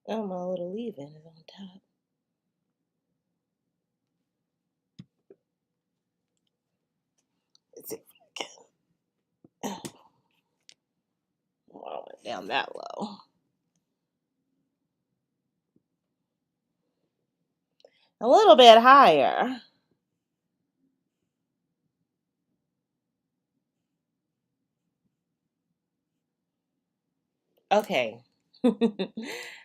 Oh, my little leave-in is on top. Let's see if I can. Oh, I went down that low. A little bit higher. Okay.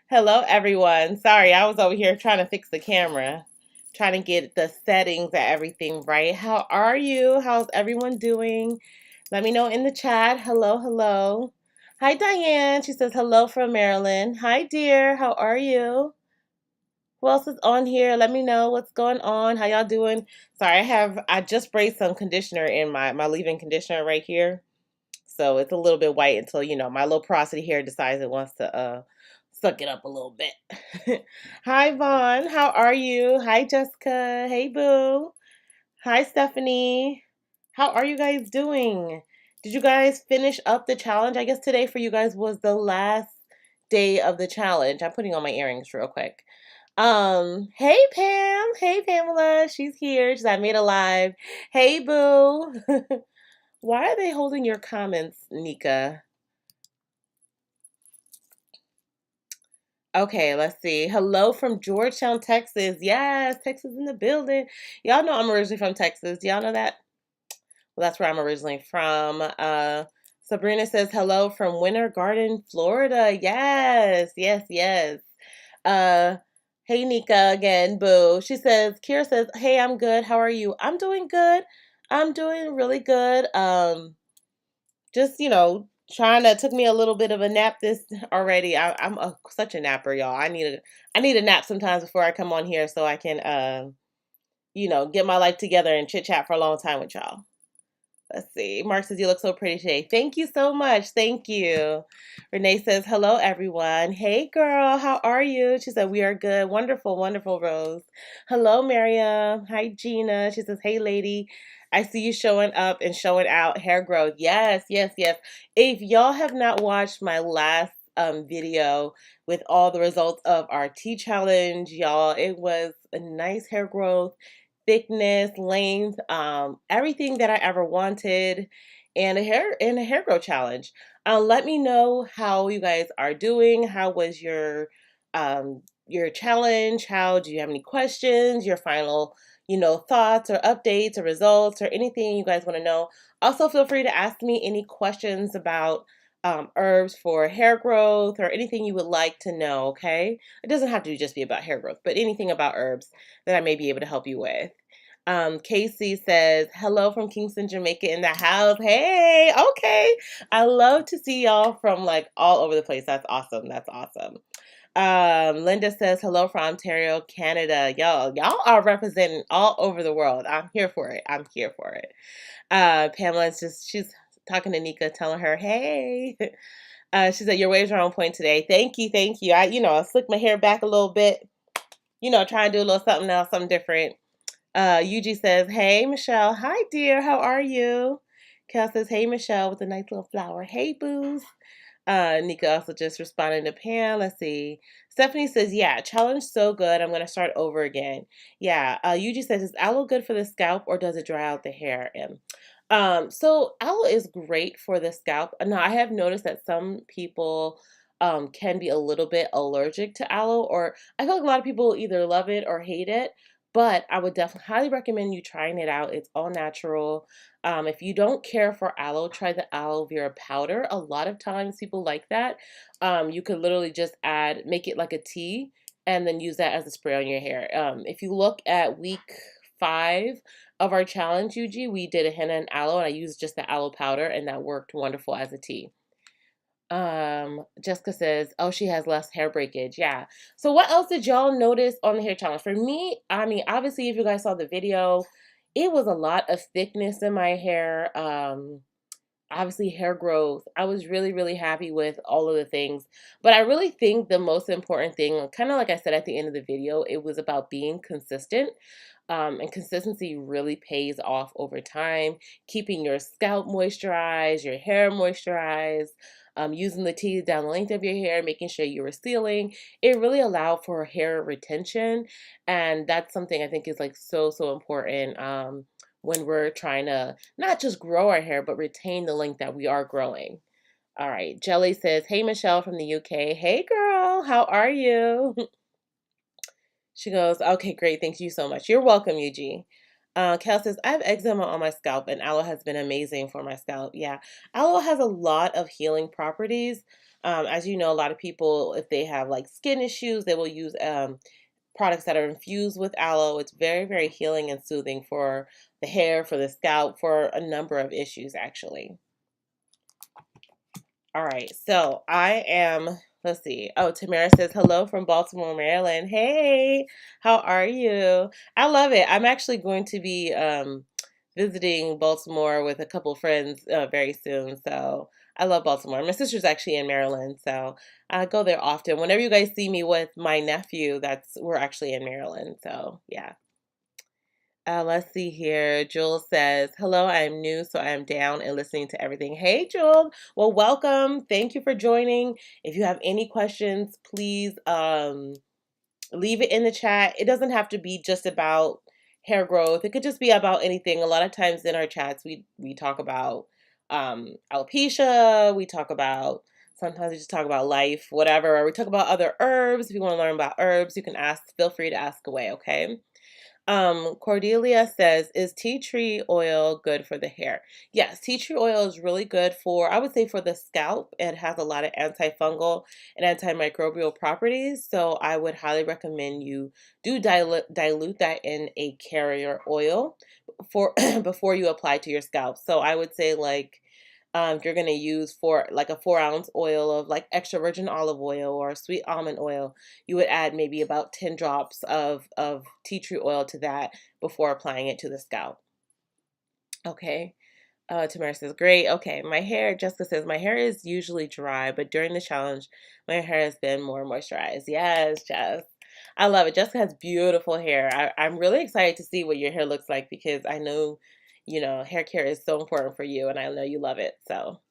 Hello, everyone. Sorry, I was over here trying to fix the camera, trying to get the settings and everything right. How are you? How's everyone doing? Let me know in the chat. Hello, hello. Hi, Diane. She says hello from Maryland. Hi, dear. How are you? Who else is on here? Let me know what's going on. How y'all doing? Sorry, I just sprayed some conditioner in my leave-in conditioner right here. So it's a little bit white until, my little porosity hair decides it wants to suck it up a little bit. Hi, Vaughn. How are you? Hi, Jessica. Hey, Boo. Hi, Stephanie. How are you guys doing? Did you guys finish up the challenge? I guess today for you guys was the last day of the challenge. I'm putting on my earrings real quick. Hey Pam. Hey Pamela. She's here. She's I made a live. Hey Boo. Why are they holding your comments, Nika? Okay, let's see. Hello from Georgetown, Texas. Yes, Texas in the building. Y'all know I'm originally from Texas. Y'all know that? Well, that's where I'm originally from. Sabrina says hello from Winter Garden, Florida. Yes, yes, yes. Uh, hey Nika again, boo. She says, Kira says, hey, I'm good. How are you? I'm doing good. I'm doing really good. Just trying to took me a little bit of a nap this already. I'm such a napper, y'all. I need a nap sometimes before I come on here so I can get my life together and chit chat for a long time with y'all. Let's see. Mark says you look so pretty today. Thank you so much. Thank you. Renee says hello everyone. Hey girl, how are you? She said we are good. Wonderful, wonderful, Rose. Hello Miriam. Hi Gina. She says hey lady. I see you showing up and showing out hair growth. Yes, yes, yes. If y'all have not watched my last video with all the results of our tea challenge, y'all, it was a nice hair growth, thickness, length, everything that I ever wanted, and a hair growth challenge. Let me know how you guys are doing. How was your challenge? How do you have any questions? Your final thoughts or updates or results or anything you guys want to know. Also, feel free to ask me any questions about herbs for hair growth or anything you would like to know. Okay, it doesn't have to just be about hair growth, but anything about herbs that I may be able to help you with. Casey says, hello from Kingston, Jamaica in the house. Hey, okay. I love to see y'all from like all over the place. That's awesome. That's awesome. Linda says, hello from Ontario, Canada. Y'all are representing all over the world. I'm here for it. I'm here for it. She's talking to Nika, telling her, hey. She said, your waves are on point today. Thank you. Thank you. I slicked my hair back a little bit, try and do a little something else, something different. Yuji says, hey, Michelle. Hi, dear. How are you? Kel says, hey, Michelle, with a nice little flower. Hey, booze. Nika also just responded to Pam. Let's see. Stephanie says, yeah, challenge so good. I'm going to start over again. Yeah. Yuji says, is aloe good for the scalp or does it dry out the hair? So aloe is great for the scalp. Now, I have noticed that some people can be a little bit allergic to aloe, or I feel like a lot of people either love it or hate it. But I would definitely highly recommend you trying it out. It's all natural. If you don't care for aloe, try the aloe vera powder. A lot of times people like that. You could literally just make it like a tea and then use that as a spray on your hair. If you look at week 5 of our challenge, UG, we did a henna and aloe, and I used just the aloe powder, and that worked wonderful as a tea. Jessica says, oh, she has less hair breakage. Yeah. So what else did y'all notice on the hair challenge? For me, I mean, obviously, if you guys saw the video, it was a lot of thickness in my hair. Obviously hair growth. I was really, really happy with all of the things. But I really think the most important thing, kind of like I said at the end of the video, it was about being consistent. And consistency really pays off over time, keeping your scalp moisturized, your hair moisturized. using the tea down the length of your hair, making sure you were sealing. It really allowed for hair retention, and that's something I think is like so important when we're trying to not just grow our hair, but retain the length that we are growing. All right, Jelly says, "Hey Michelle from the UK. Hey girl, how are you?" She goes, "Okay, great. Thank you so much. You're welcome, UG." Cal says, "I have eczema on my scalp, and aloe has been amazing for my scalp." Yeah, aloe has a lot of healing properties. As you know, a lot of people, if they have like skin issues, they will use products that are infused with aloe. It's very healing and soothing for the hair, for the scalp, for a number of issues, actually. All right, so I am, let's see. Oh, Tamara says, "Hello from Baltimore, Maryland. Hey, how are you?" I love it. I'm actually going to be visiting Baltimore with a couple friends very soon. So I love Baltimore. My sister's actually in Maryland, so I go there often. Whenever you guys see me with my nephew, we're actually in Maryland. So yeah. Let's see here. Jules says, "Hello, I am new, so I am down and listening to everything." Hey, Jules. Well, welcome. Thank you for joining. If you have any questions, please leave it in the chat. It doesn't have to be just about hair growth. It could just be about anything. A lot of times in our chats, we talk about alopecia. We talk about sometimes we just talk about life, whatever. Or we talk about other herbs. If you want to learn about herbs, you can ask. Feel free to ask away. Okay. Cordelia says, "Is tea tree oil good for the hair?" Yes, tea tree oil is really good for, I would say, for the scalp. It has a lot of antifungal and antimicrobial properties, so I would highly recommend you do dilute that in a carrier oil for before you apply to your scalp. So I would say like you're going to use for like a 4 ounce oil of like extra virgin olive oil or sweet almond oil, you would add maybe about 10 drops of tea tree oil to that before applying it to the scalp. Okay. Tamara says, "Great. Okay, my hair," Jessica says, "My hair is usually dry, but during the challenge, my hair has been more moisturized." Yes, Jess. I love it. Jessica has beautiful hair. I'm really excited to see what your hair looks like because I know, hair care is so important for you and I know you love it. So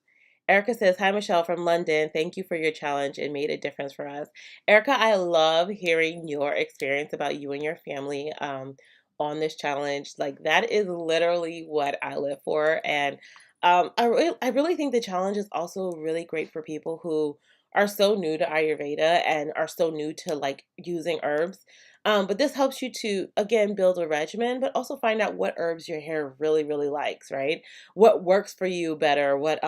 Erica says, "Hi, Michelle from London. Thank you for your challenge. It made a difference for us." Erica, I love hearing your experience about you and your family on this challenge. Like, that is literally what I live for. And I really think the challenge is also really great for people who are so new to Ayurveda and are so new to like using herbs. But this helps you to, again, build a regimen, but also find out what herbs your hair really likes, right? What works for you better? What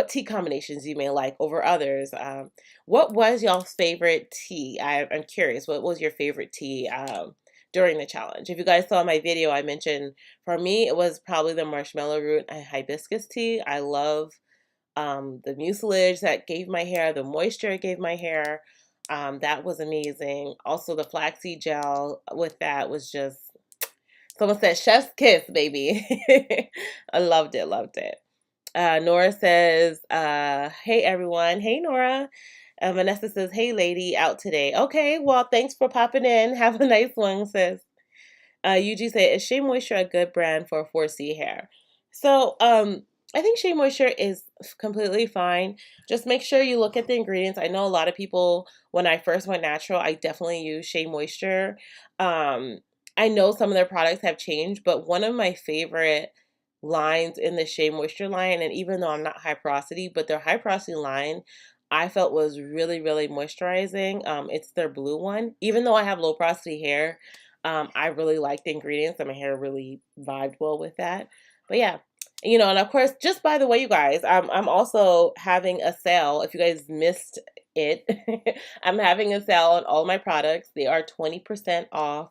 tea combinations you may like over others. What was y'all's favorite tea? I'm curious. What was your favorite tea during the challenge? If you guys saw my video, I mentioned for me, it was probably the marshmallow root and hibiscus tea. I love the mucilage that gave my hair, the moisture it gave my hair. That was amazing. Also, the flaxseed gel with that was just, someone said, chef's kiss, baby. I loved it. Nora says, "Hey everyone." Hey Nora. Vanessa says, "Hey lady, out today." Okay, well, thanks for popping in. Have a nice one, sis. UG said, "Is Shea Moisture a good brand for 4C hair?" So, I think Shea Moisture is completely fine. Just make sure you look at the ingredients. I know a lot of people, when I first went natural, I definitely used Shea Moisture. Um, I know some of their products have changed, but one of my favorite lines in the Shea Moisture line, and even though I'm not high porosity, but their high porosity line, I felt was really moisturizing. It's their blue one. Even though I have low porosity hair, I really like the ingredients and my hair really vibed well with that. But yeah, and of course, just by the way, you guys, I'm also having a sale. If you guys missed it, I'm having a sale on all my products. They are 20% off.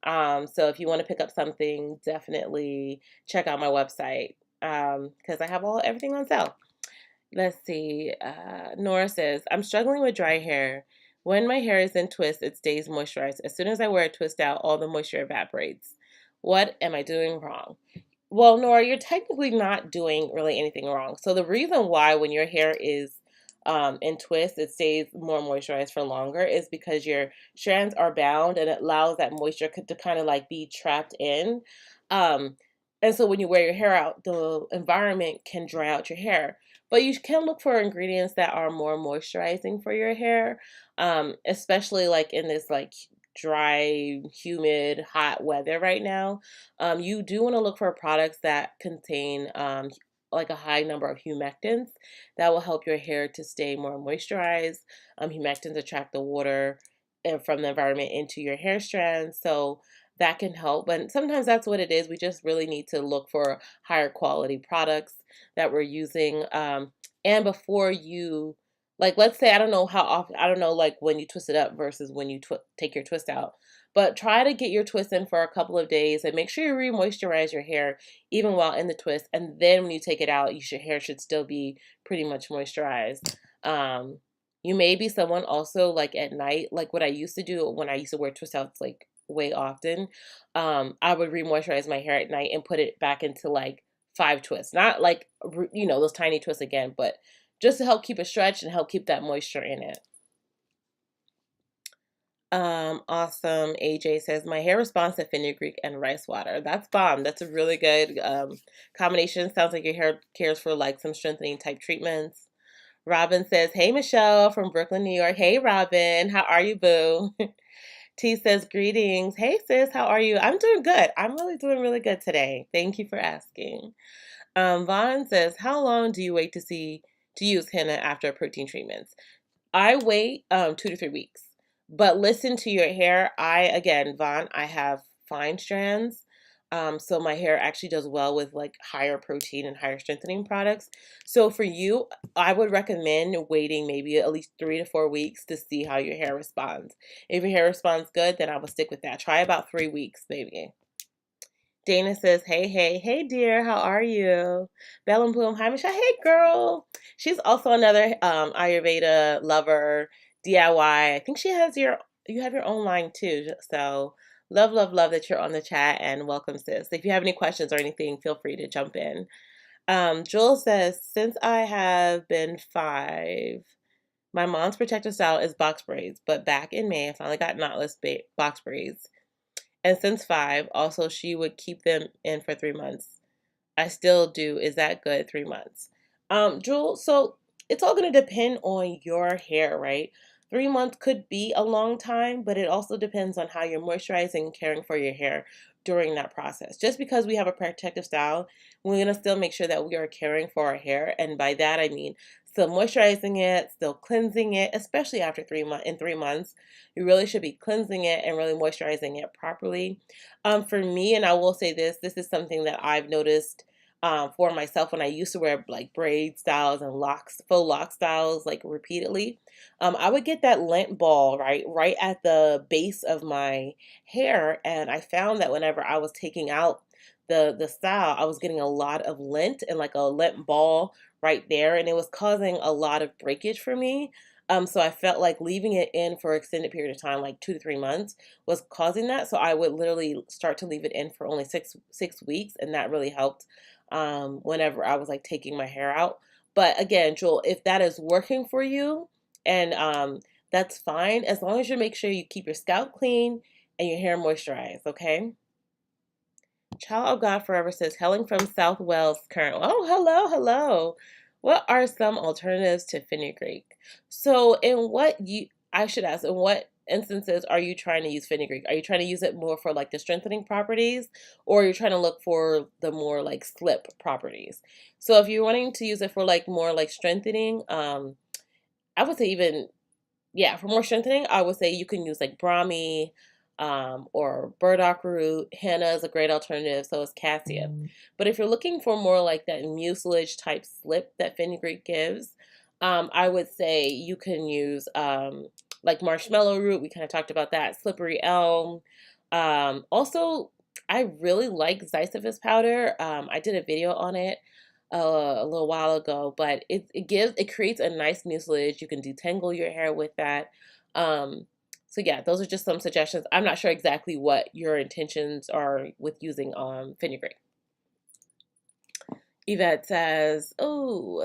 So if you want to pick up something, definitely check out my website because I have everything on sale. Let's see. Nora says, "I'm struggling with dry hair. When my hair is in twist, it stays moisturized. As soon as I wear a twist out, all the moisture evaporates. What am I doing wrong?" Well, Nora, you're technically not doing really anything wrong. So the reason why when your hair is in twist, it stays more moisturized for longer is because your strands are bound and it allows that moisture to kind of like be trapped in. Um, and so when you wear your hair out, the environment can dry out your hair. But you can look for ingredients that are more moisturizing for your hair, especially like in this like dry, humid, hot weather right now. You do want to look for products that contain like a high number of humectants that will help your hair to stay more moisturized. Humectants attract the water from the environment into your hair strands, so that can help. But sometimes that's what it is. We just really need to look for higher quality products that we're using. And before you, like, let's say, I don't know how often, I don't know, like, when you twist it up versus when you take your twist out. But try to get your twist in for a couple of days and make sure you re-moisturize your hair even while in the twist. And then when you take it out, your hair should still be pretty much moisturized. You may be someone also like at night, like what I used to do when I used to wear twist outs like way often. I would re-moisturize my hair at night and put it back into like 5 twists, not like those tiny twists again, but just to help keep it stretched and help keep that moisture in it. Awesome. AJ says my hair responds to fenugreek and rice water. That's bomb. That's a really good combination. Sounds like your hair cares for like some strengthening type treatments. Robin says, hey Michelle from Brooklyn, New York. Hey Robin, how are you, boo? T says, greetings. Hey sis, how are you? I'm doing good. I'm really doing really good today. Thank you for asking. Vaughn says, how long do you wait to use henna after protein treatments? I wait 2 to 3 weeks. But listen to your hair. Again, Vaughn, I have fine strands. So my hair actually does well with like higher protein and higher strengthening products. So for you, I would recommend waiting maybe at least 3 to 4 weeks to see how your hair responds. If your hair responds good, then I would stick with that. Try about 3 weeks, maybe. Dana says, hey, dear, how are you? Bell and Bloom, hi, Michelle. Hey, girl. She's also another Ayurveda lover, DIY. I think you have your own line too. So love that you're on the chat and welcome, sis. If you have any questions or anything, feel free to jump in. Jewel says, since I have been 5, my mom's protective style is box braids, but back in May, I finally got knotless box braids. And since 5, also she would keep them in for 3 months. I still do. Is that good? 3 months. Jewel, so it's all going to depend on your hair, right? 3 months could be a long time, but it also depends on how you're moisturizing and caring for your hair during that process. Just because we have a protective style, we're going to still make sure that we are caring for our hair. And by that, I mean still moisturizing it, still cleansing it, especially after 3 months. In 3 months, you really should be cleansing it and really moisturizing it properly. For me, and I will say this is something that I've noticed for myself when I used to wear like braid styles and faux lock styles like repeatedly. I would get that lint ball right at the base of my hair, and I found that whenever I was taking out the style, I was getting a lot of lint and like a lint ball right there, and it was causing a lot of breakage for me. So I felt like leaving it in for an extended period of time, like 2 to 3 months, was causing that. So I would literally start to leave it in for only six weeks, and that really helped whenever I was like taking my hair out. But again, Joel, if that is working for you, and that's fine, as long as you make sure you keep your scalp clean and your hair moisturized, okay? Child of God Forever says, hailing from South Wales, current. Oh, hello. What are some alternatives to fenugreek? So, I should ask, in what instances are you trying to use fenugreek? Are you trying to use it more for like the strengthening properties, or are you trying to look for the more like slip properties? So, if you're wanting to use it for like more like strengthening, I would say even yeah, for more strengthening, I would say you can use like Brahmi or burdock root. Henna is a great alternative, so is cassia. But if you're looking for more like that mucilage type slip that fenugreek gives, I would say you can use like marshmallow root. We kind of talked about that. Slippery elm. Also, I really like Ziziphus powder. I did a video on it a little while ago, but it creates a nice mucilage. You can detangle your hair with that. So yeah, those are just some suggestions. I'm not sure exactly what your intentions are with using fenugreek. Yvette says, oh,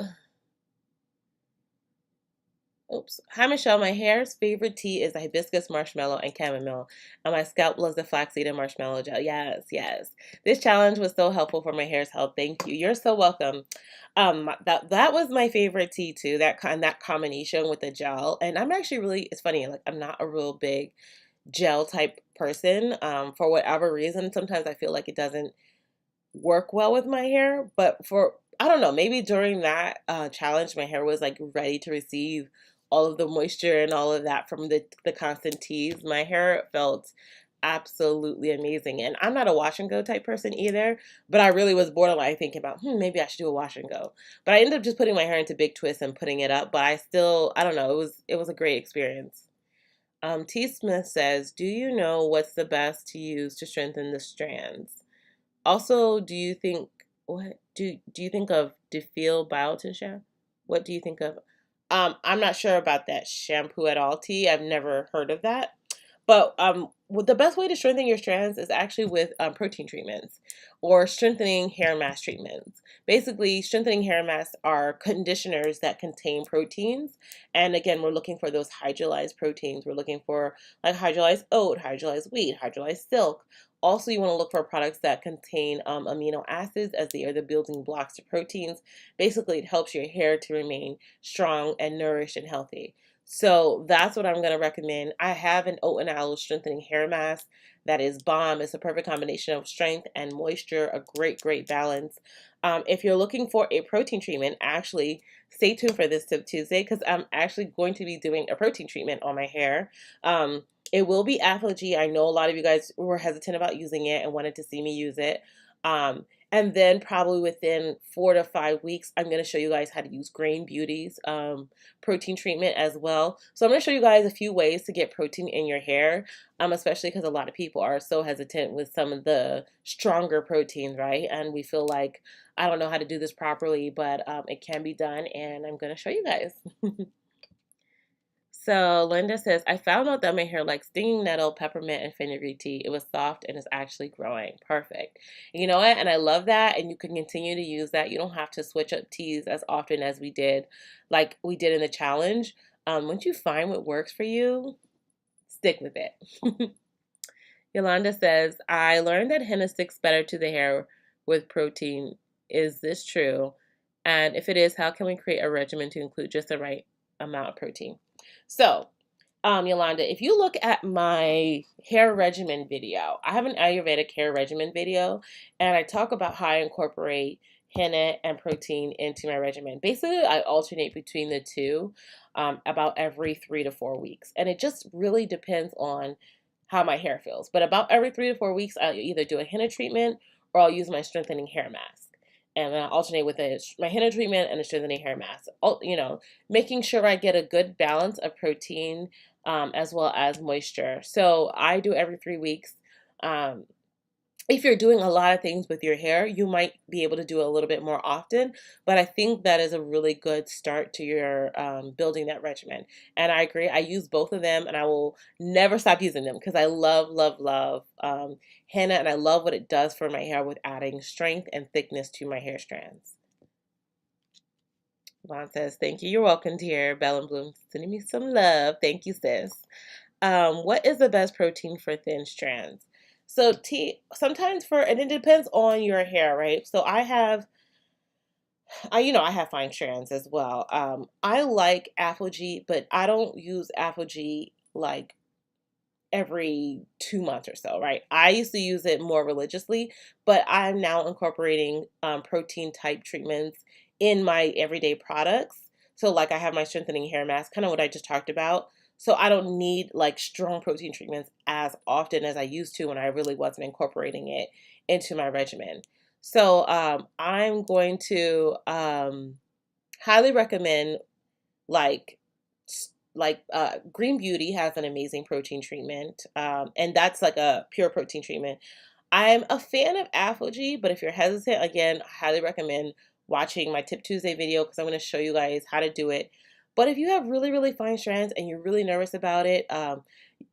Oops. Hi, Michelle. My hair's favorite tea is hibiscus marshmallow and chamomile, and my scalp loves the flaxseed and marshmallow gel. Yes, yes. This challenge was so helpful for my hair's health. Thank you. You're so welcome. That was my favorite tea too. That combination with the gel, and I'm actually really. It's funny. Like I'm not a real big gel type person. For whatever reason, sometimes I feel like it doesn't work well with my hair. But for I don't know, maybe during that challenge, my hair was like ready to receive all of the moisture and all of that from the constant teas. My hair felt absolutely amazing, and I'm not a wash and go type person either. But I really was borderline thinking about, maybe I should do a wash and go. But I ended up just putting my hair into big twists and putting it up. But I don't know, it was a great experience. T. Smith says, "Do you know what's the best to use to strengthen the strands? Also, do you think of Defil Biotin shampoo? What do you think of?" I'm not sure about that shampoo at all, T. I've never heard of that. But the best way to strengthen your strands is actually with protein treatments or strengthening hair mask treatments. Basically, strengthening hair masks are conditioners that contain proteins. And again, we're looking for those hydrolyzed proteins. We're looking for like hydrolyzed oat, hydrolyzed wheat, hydrolyzed silk. Also, you want to look for products that contain amino acids, as they are the building blocks to proteins. Basically, it helps your hair to remain strong and nourished and healthy. So that's what I'm going to recommend. I have an oat and aloe strengthening hair mask that is bomb. It's a perfect combination of strength and moisture, a great, great balance. If you're looking for a protein treatment, actually stay tuned for this Tip Tuesday because I'm actually going to be doing a protein treatment on my hair. It will be Aphogee. I know a lot of you guys were hesitant about using it and wanted to see me use it. And then probably within 4 to 5 weeks, I'm going to show you guys how to use Grain Beauty's protein treatment as well. So I'm going to show you guys a few ways to get protein in your hair, especially because a lot of people are so hesitant with some of the stronger proteins, right? And we feel like, I don't know how to do this properly, but it can be done, and I'm going to show you guys. So Linda says, I found out that my hair likes stinging nettle, peppermint, and fenugreek tea. It was soft and is actually growing. Perfect. You know what? And I love that. And you can continue to use that. You don't have to switch up teas as often as like we did in the challenge. Once you find what works for you, stick with it. Yolanda says, I learned that henna sticks better to the hair with protein. Is this true? And if it is, how can we create a regimen to include just the right amount of protein? So, Yolanda, if you look at my hair regimen video, I have an Ayurvedic hair regimen video, and I talk about how I incorporate henna and protein into my regimen. Basically, I alternate between the two about every 3 to 4 weeks, and it just really depends on how my hair feels. But about every 3 to 4 weeks, I'll either do a henna treatment or I'll use my strengthening hair mask. And then I alternate with my henna treatment and a strengthening hair mask. Making sure I get a good balance of protein as well as moisture. So I do every 3 weeks. If you're doing a lot of things with your hair, you might be able to do a little bit more often, but I think that is a really good start to your building that regimen. And I agree, I use both of them and I will never stop using them because I love, love, love henna, and I love what it does for my hair with adding strength and thickness to my hair strands. Vaughn says, thank you. You're welcome, dear. Bell and Bloom sending me some love. Thank you, sis. What is the best protein for thin strands? So sometimes and it depends on your hair, right? So I have fine strands as well. I like Aphogee, but I don't use Aphogee like every 2 months or so, right? I used to use it more religiously, but I'm now incorporating protein type treatments in my everyday products. So like I have my strengthening hair mask, kind of what I just talked about. So I don't need like strong protein treatments as often as I used to when I really wasn't incorporating it into my regimen. So I'm going to highly recommend like Green Beauty has an amazing protein treatment, and that's like a pure protein treatment. I'm a fan of Aphogee, but if you're hesitant, again, I highly recommend watching my Tip Tuesday video because I'm going to show you guys how to do it. But if you have really, really fine strands and you're really nervous about it, I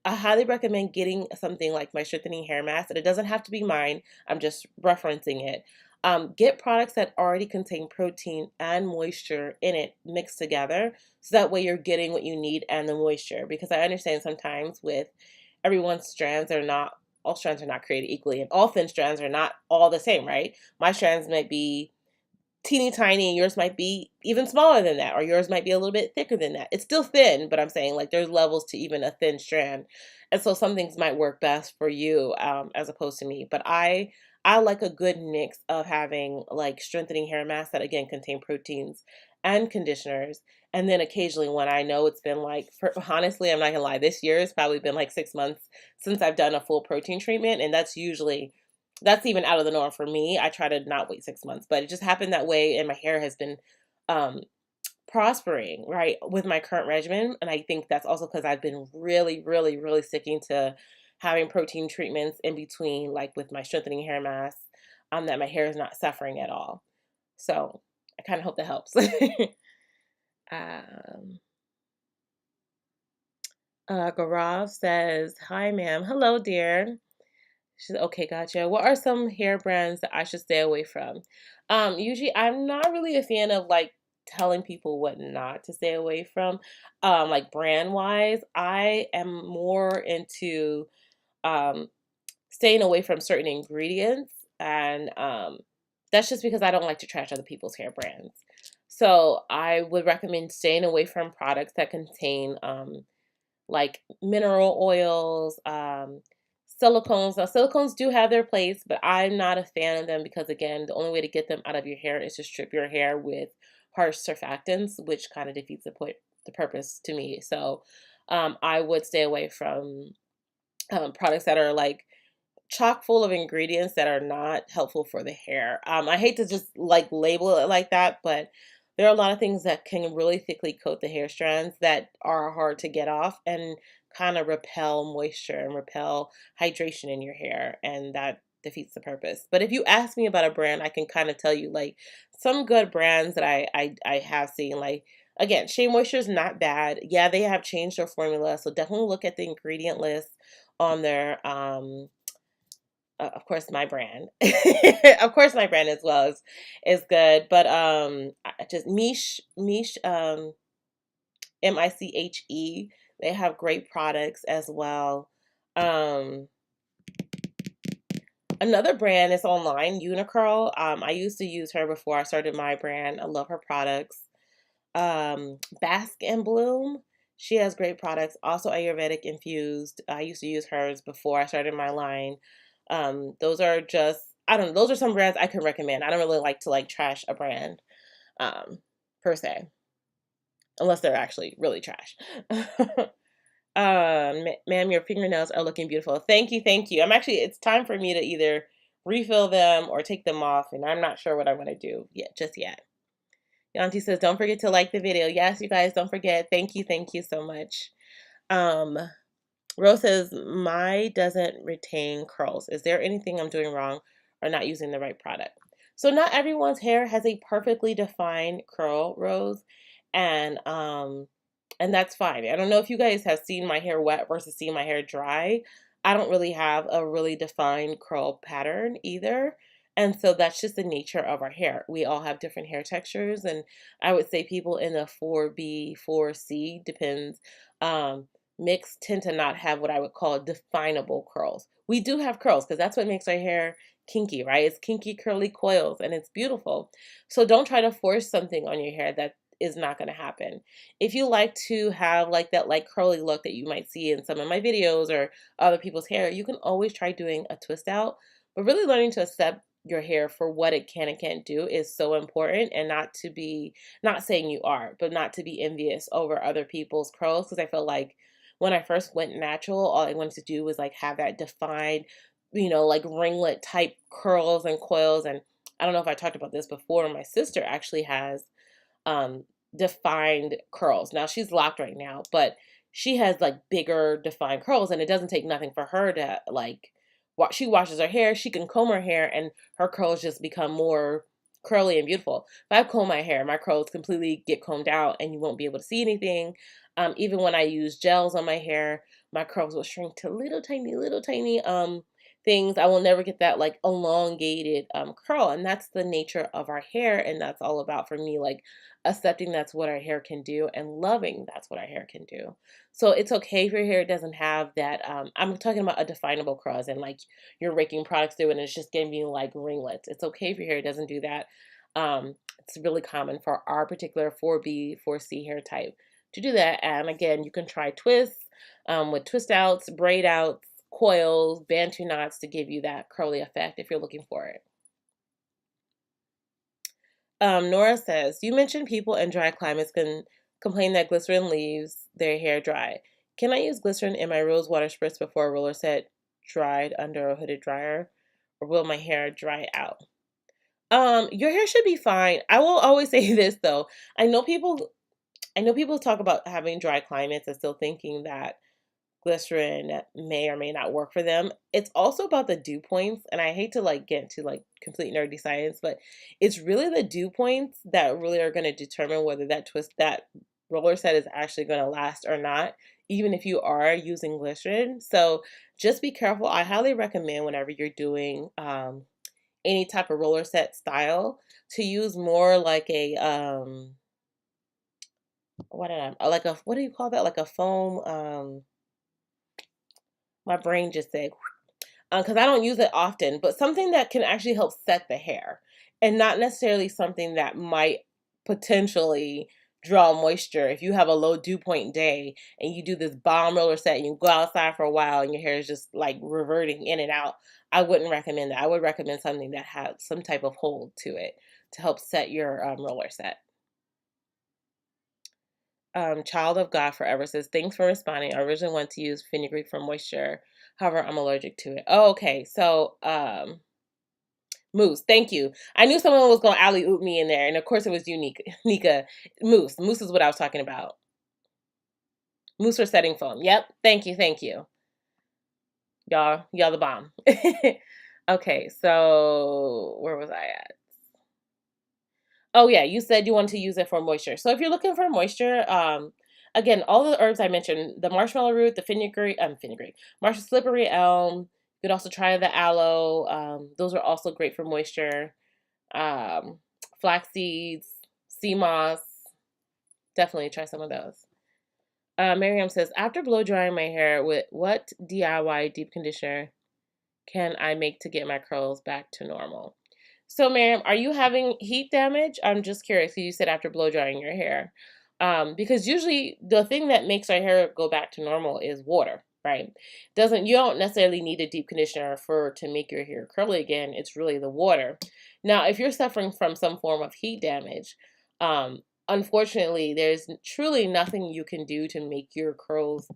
highly recommend getting something like my strengthening hair mask. And it doesn't have to be mine. I'm just referencing it. Get products that already contain protein and moisture in it mixed together, so that way you're getting what you need and the moisture. Because I understand sometimes with everyone's strands are not all strands are not created equally, and all thin strands are not all the same, right? My strands might be teeny tiny and yours might be even smaller than that, or yours might be a little bit thicker than that. It's still thin, but I'm saying like there's levels to even a thin strand, and so some things might work best for you, as opposed to me. But I like a good mix of having like strengthening hair masks that again contain proteins and conditioners, and then occasionally when I know it's been like, for, honestly, I'm not gonna lie, this year has probably been like 6 months since I've done a full protein treatment, and that's even out of the norm for me. I try to not wait 6 months, but it just happened that way, and my hair has been um, prospering, right, with my current regimen. And I think that's also because I've been really, really, really sticking to having protein treatments in between, like with my strengthening hair mask, that my hair is not suffering at all. So I kind of hope that helps. um, Gaurav says, "Hi, ma'am. Hello, dear." She's okay, gotcha. What are some hair brands that I should stay away from? Usually I'm not really a fan of like telling people what not to stay away from. Like brand wise, I am more into um staying away from certain ingredients, and that's just because I don't like to trash other people's hair brands. So I would recommend staying away from products that contain like mineral oils, silicones. Now, silicones do have their place, but I'm not a fan of them because, again, the only way to get them out of your hair is to strip your hair with harsh surfactants, which kind of defeats the point, the purpose to me. So, I would stay away from products that are like chock full of ingredients that are not helpful for the hair. I hate to just like label it like that, but there are a lot of things that can really thickly coat the hair strands that are hard to get off and kind of repel moisture and repel hydration in your hair, and that defeats the purpose. But if you ask me about a brand, I can kind of tell you like some good brands that I have seen. Like again, Shea Moisture is not bad. Yeah, they have changed their formula, so definitely look at the ingredient list on their of course my brand of course my brand as well is good, but just Miche, Miche, they have great products as well. um Another brand is online, Unicurl. I used to use her before I started my brand. I love her products. Bask and Bloom, she has great products, also Ayurvedic infused. I used to use hers before I started my line. Those are just, I don't know, those are some brands I can recommend. I don't really like to like trash a brand per se, unless they're actually really trash. Ma'am, your fingernails are looking beautiful. Thank you, thank you. It's time for me to either refill them or take them off, and I'm not sure what I want to do yet, just yet. Yanti says, don't forget to like the video. Yes, you guys, don't forget. Thank you so much. Um, Rose says, my doesn't retain curls. Is there anything I'm doing wrong or not using the right product? So not everyone's hair has a perfectly defined curl, Rose, and that's fine. I don't know if you guys have seen my hair wet versus seeing my hair dry. I don't really have a really defined curl pattern either. And so that's just the nature of our hair. We all have different hair textures, and I would say people in the 4B, 4C depends mix tend to not have what I would call definable curls. We do have curls because that's what makes our hair kinky, right? It's kinky, curly coils, and it's beautiful. So don't try to force something on your hair that is not going to happen. If you like to have like that like curly look that you might see in some of my videos or other people's hair, you can always try doing a twist out. But really learning to accept your hair for what it can and can't do is so important, and not to be, not saying you are, but not to be envious over other people's curls, because I feel like when I first went natural, all I wanted to do was like have that defined, like ringlet type curls and coils. And I don't know if I talked about this before. My sister actually has um defined curls. Now she's locked right now, but she has like bigger defined curls, and it doesn't take nothing for her to like she washes her hair, she can comb her hair, and her curls just become more curly and beautiful. If I comb my hair, my curls completely get combed out and you won't be able to see anything. Even when I use gels on my hair, my curls will shrink to little tiny things, I will never get that like elongated curl. And that's the nature of our hair. And that's all about, for me, like accepting that's what our hair can do and loving that's what our hair can do. So it's okay if your hair doesn't have that. I'm talking about a definable curl, and like you're raking products through and it's just giving you like ringlets. It's okay if your hair doesn't do that. It's really common for our particular 4B, 4C hair type to do that. And again, you can try twists with twist outs, braid outs, coils, bantu knots to give you that curly effect if you're looking for it. Nora says, you mentioned people in dry climates can complain that glycerin leaves their hair dry. Can I use glycerin in my rose water spritz before a roller set dried under a hooded dryer? Or will my hair dry out? Your hair should be fine. I will always say this though. I know people talk about having dry climates and still thinking that glycerin may or may not work for them. It's also about the dew points, and I hate to like get into like complete nerdy science, but it's really the dew points that really are going to determine whether that roller set is actually going to last or not, even if you are using glycerin. So just be careful. I highly recommend whenever you're doing any type of roller set style to use more like a what do you call that? Like a foam. My brain just said, because I don't use it often, but something that can actually help set the hair and not necessarily something that might potentially draw moisture. If you have a low dew point day and you do this bomb roller set and you go outside for a while and your hair is just like reverting in and out, I wouldn't recommend that. I would recommend something that has some type of hold to it to help set your roller set. Child of God Forever says, thanks for responding. I originally wanted to use fenugreek for moisture. However, I'm allergic to it. Oh, okay. So, Moose, thank you. I knew someone was going to alley-oop me in there. And of course it was you, Nika. Moose. Moose is what I was talking about. Moose for setting foam. Yep. Thank you. Thank you. Y'all the bomb. Okay. So where was I at? Oh yeah, you said you want to use it for moisture. So if you're looking for moisture, again, all the herbs I mentioned, the marshmallow root, the slippery elm. You could also try the aloe. Those are also great for moisture. Flax seeds, sea moss. Definitely try some of those. Miriam says, after blow drying my hair, with what DIY deep conditioner can I make to get my curls back to normal? So, Miriam, are you having heat damage? I'm just curious. You said after blow drying your hair. Because usually the thing that makes our hair go back to normal is water, right? You don't necessarily need a deep conditioner to make your hair curly again. It's really the water. Now, if you're suffering from some form of heat damage, unfortunately, there's truly nothing you can do to make your curls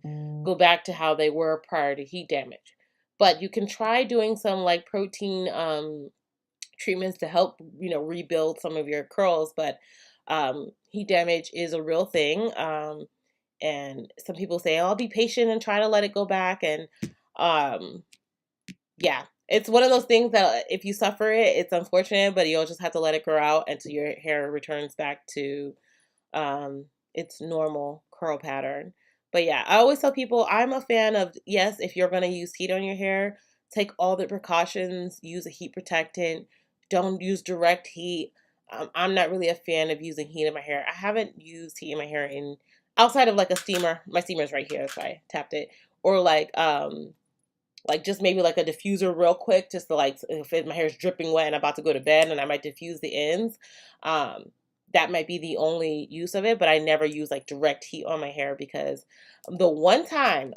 go back to how they were prior to heat damage. But you can try doing some like protein treatments to help, rebuild some of your curls. But heat damage is a real thing. And some people say, oh, I'll be patient and try to let it go back. And yeah, it's one of those things that if you suffer it, it's unfortunate, but you'll just have to let it grow out until your hair returns back to its normal curl pattern. But yeah, I always tell people I'm a fan of, yes, if you're going to use heat on your hair, take all the precautions, use a heat protectant, don't use direct heat. I'm not really a fan of using heat in my hair. I haven't used heat in my hair outside of like a steamer. My steamer's right here, so I tapped it. Or like just maybe like a diffuser real quick, just to like, if my hair's dripping wet and I'm about to go to bed and I might diffuse the ends. That might be the only use of it, but I never use like direct heat on my hair because the one time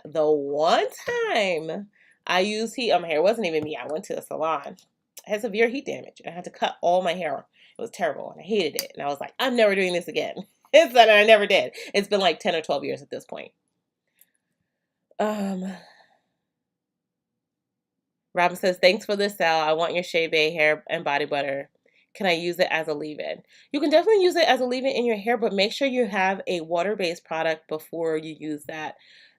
I used heat on my hair, it wasn't even me. I went to a salon. I had severe heat damage. I had to cut all my hair. It was terrible and I hated it. And I was like, I'm never doing this again. And I never did. It's been like 10 or 12 years at this point. Robin says, thanks for the sale. I want your Shea Bay hair and body butter. Can I use it as a leave-in? You can definitely use it as a leave-in in your hair, but make sure you have a water-based product before you use that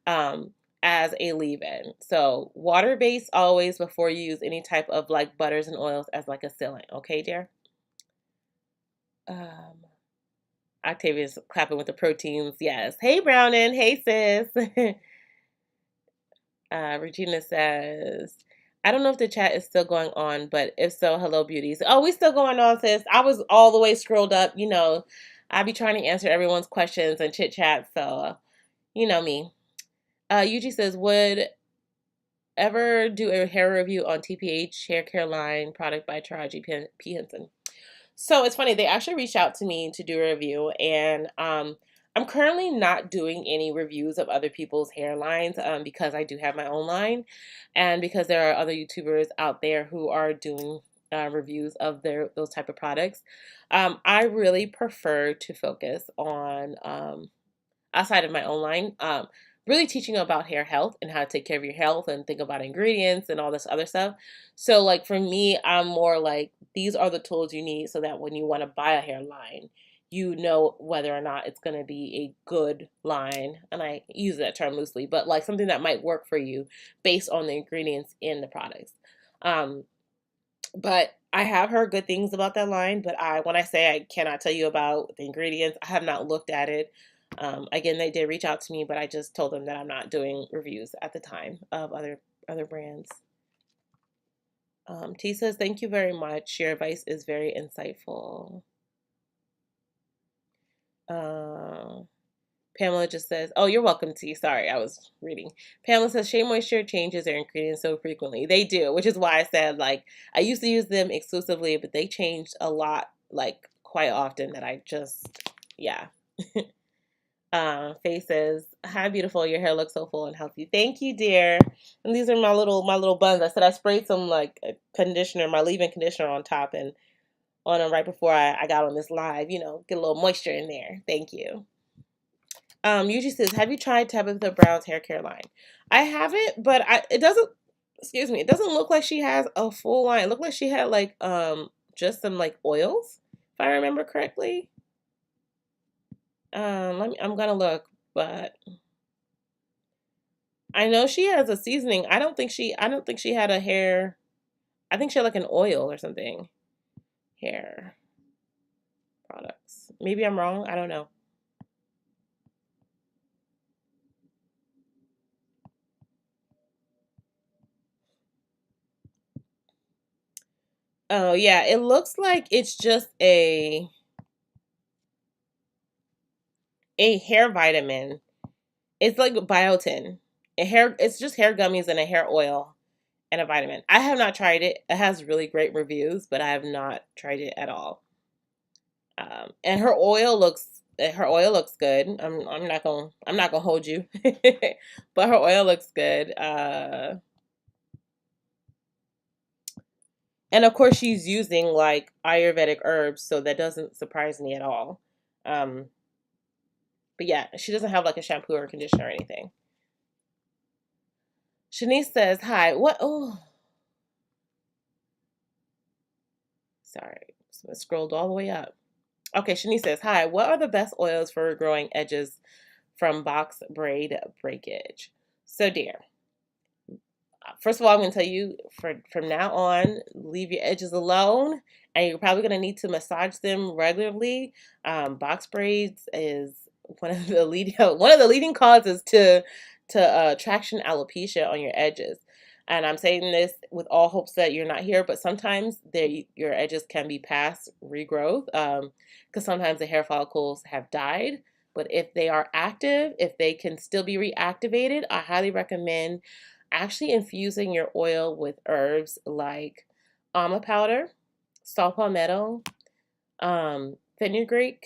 as a leave-in. So water-based always before you use any type of like butters and oils as like a sealant. Okay, dear? Octavia's clapping with the proteins. Yes. Hey, Brownin. Hey, sis. Regina says, I don't know if the chat is still going on, but if so, hello, beauties. Oh, we still going on, sis. I was all the way scrolled up. You know, I be trying to answer everyone's questions and chit chat. So, you know me. Yuji says, would ever do a hair review on TPH hair care line product by Taraji P. Henson? So it's funny, they actually reached out to me to do a review, and I'm currently not doing any reviews of other people's hairlines because I do have my own line, and because there are other YouTubers out there who are doing reviews of those type of products. I really prefer to focus on outside of my own line, really teaching about hair health and how to take care of your health and think about ingredients and all this other stuff. So like for me, I'm more like, these are the tools you need so that when you want to buy a hairline, you know whether or not it's going to be a good line. And I use that term loosely, but like something that might work for you based on the ingredients in the products. But I have heard good things about that line, but when I say I cannot tell you about the ingredients, I have not looked at it. Again, they did reach out to me, but I just told them that I'm not doing reviews at the time of other brands. T says, thank you very much. Your advice is very insightful. Pamela just says, oh, you're welcome, T. Sorry, I was reading. Pamela says, Shea Moisture changes their ingredients so frequently. They do, which is why I said, like, I used to use them exclusively, but they changed a lot, like, quite often that I just, yeah. Faye says, hi, beautiful. Your hair looks so full and healthy. Thank you, dear. And these are my little buns. I said I sprayed some, like, conditioner, my leave-in conditioner on top and on them right before I got on this live, you know, get a little moisture in there. Thank you. Yuji says, have you tried Tabitha Brown's hair care line? I haven't, but it doesn't look like she has a full line. It looked like she had like just some like oils, if I remember correctly. I'm gonna look, but I know she has a seasoning. I don't think she had a hair. I think she had like an oil or something. Hair products. Maybe I'm wrong. I don't know. Oh, yeah, it looks like it's just a hair vitamin. It's like biotin. It's just hair gummies and a hair oil and a vitamin. I have not tried it. It has really great reviews, but I have not tried it at all. And her oil looks good. I'm not gonna hold you, but her oil looks good. And of course, she's using like Ayurvedic herbs, so that doesn't surprise me at all. But yeah, she doesn't have like a shampoo or conditioner or anything. Shanice says, hi, what? Oh, sorry. So I scrolled all the way up. Okay, Shanice says, hi, what are the best oils for growing edges from Box Braid Breakage? So, dear, first of all, I'm going to tell you from now on, leave your edges alone, and you're probably going to need to massage them regularly. Box braids is one of the leading causes to traction alopecia on your edges. And I'm saying this with all hopes that you're not here, but sometimes your edges can be past regrowth because sometimes the hair follicles have died. But if they are active, if they can still be reactivated, I highly recommend actually infusing your oil with herbs like almond powder, saw palmetto, fenugreek,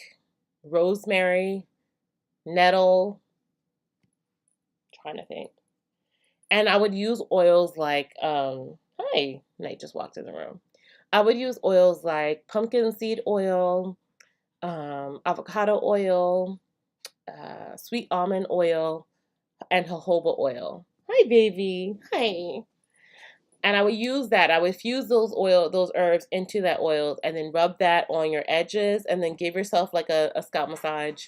rosemary, nettle. Trying to think. And I would use oils like, hi, Nate just walked in the room. I would use oils like pumpkin seed oil, avocado oil, sweet almond oil, and jojoba oil. Hi, baby. Hi. And I would use that. I would fuse those herbs into that oil and then rub that on your edges and then give yourself like a scalp massage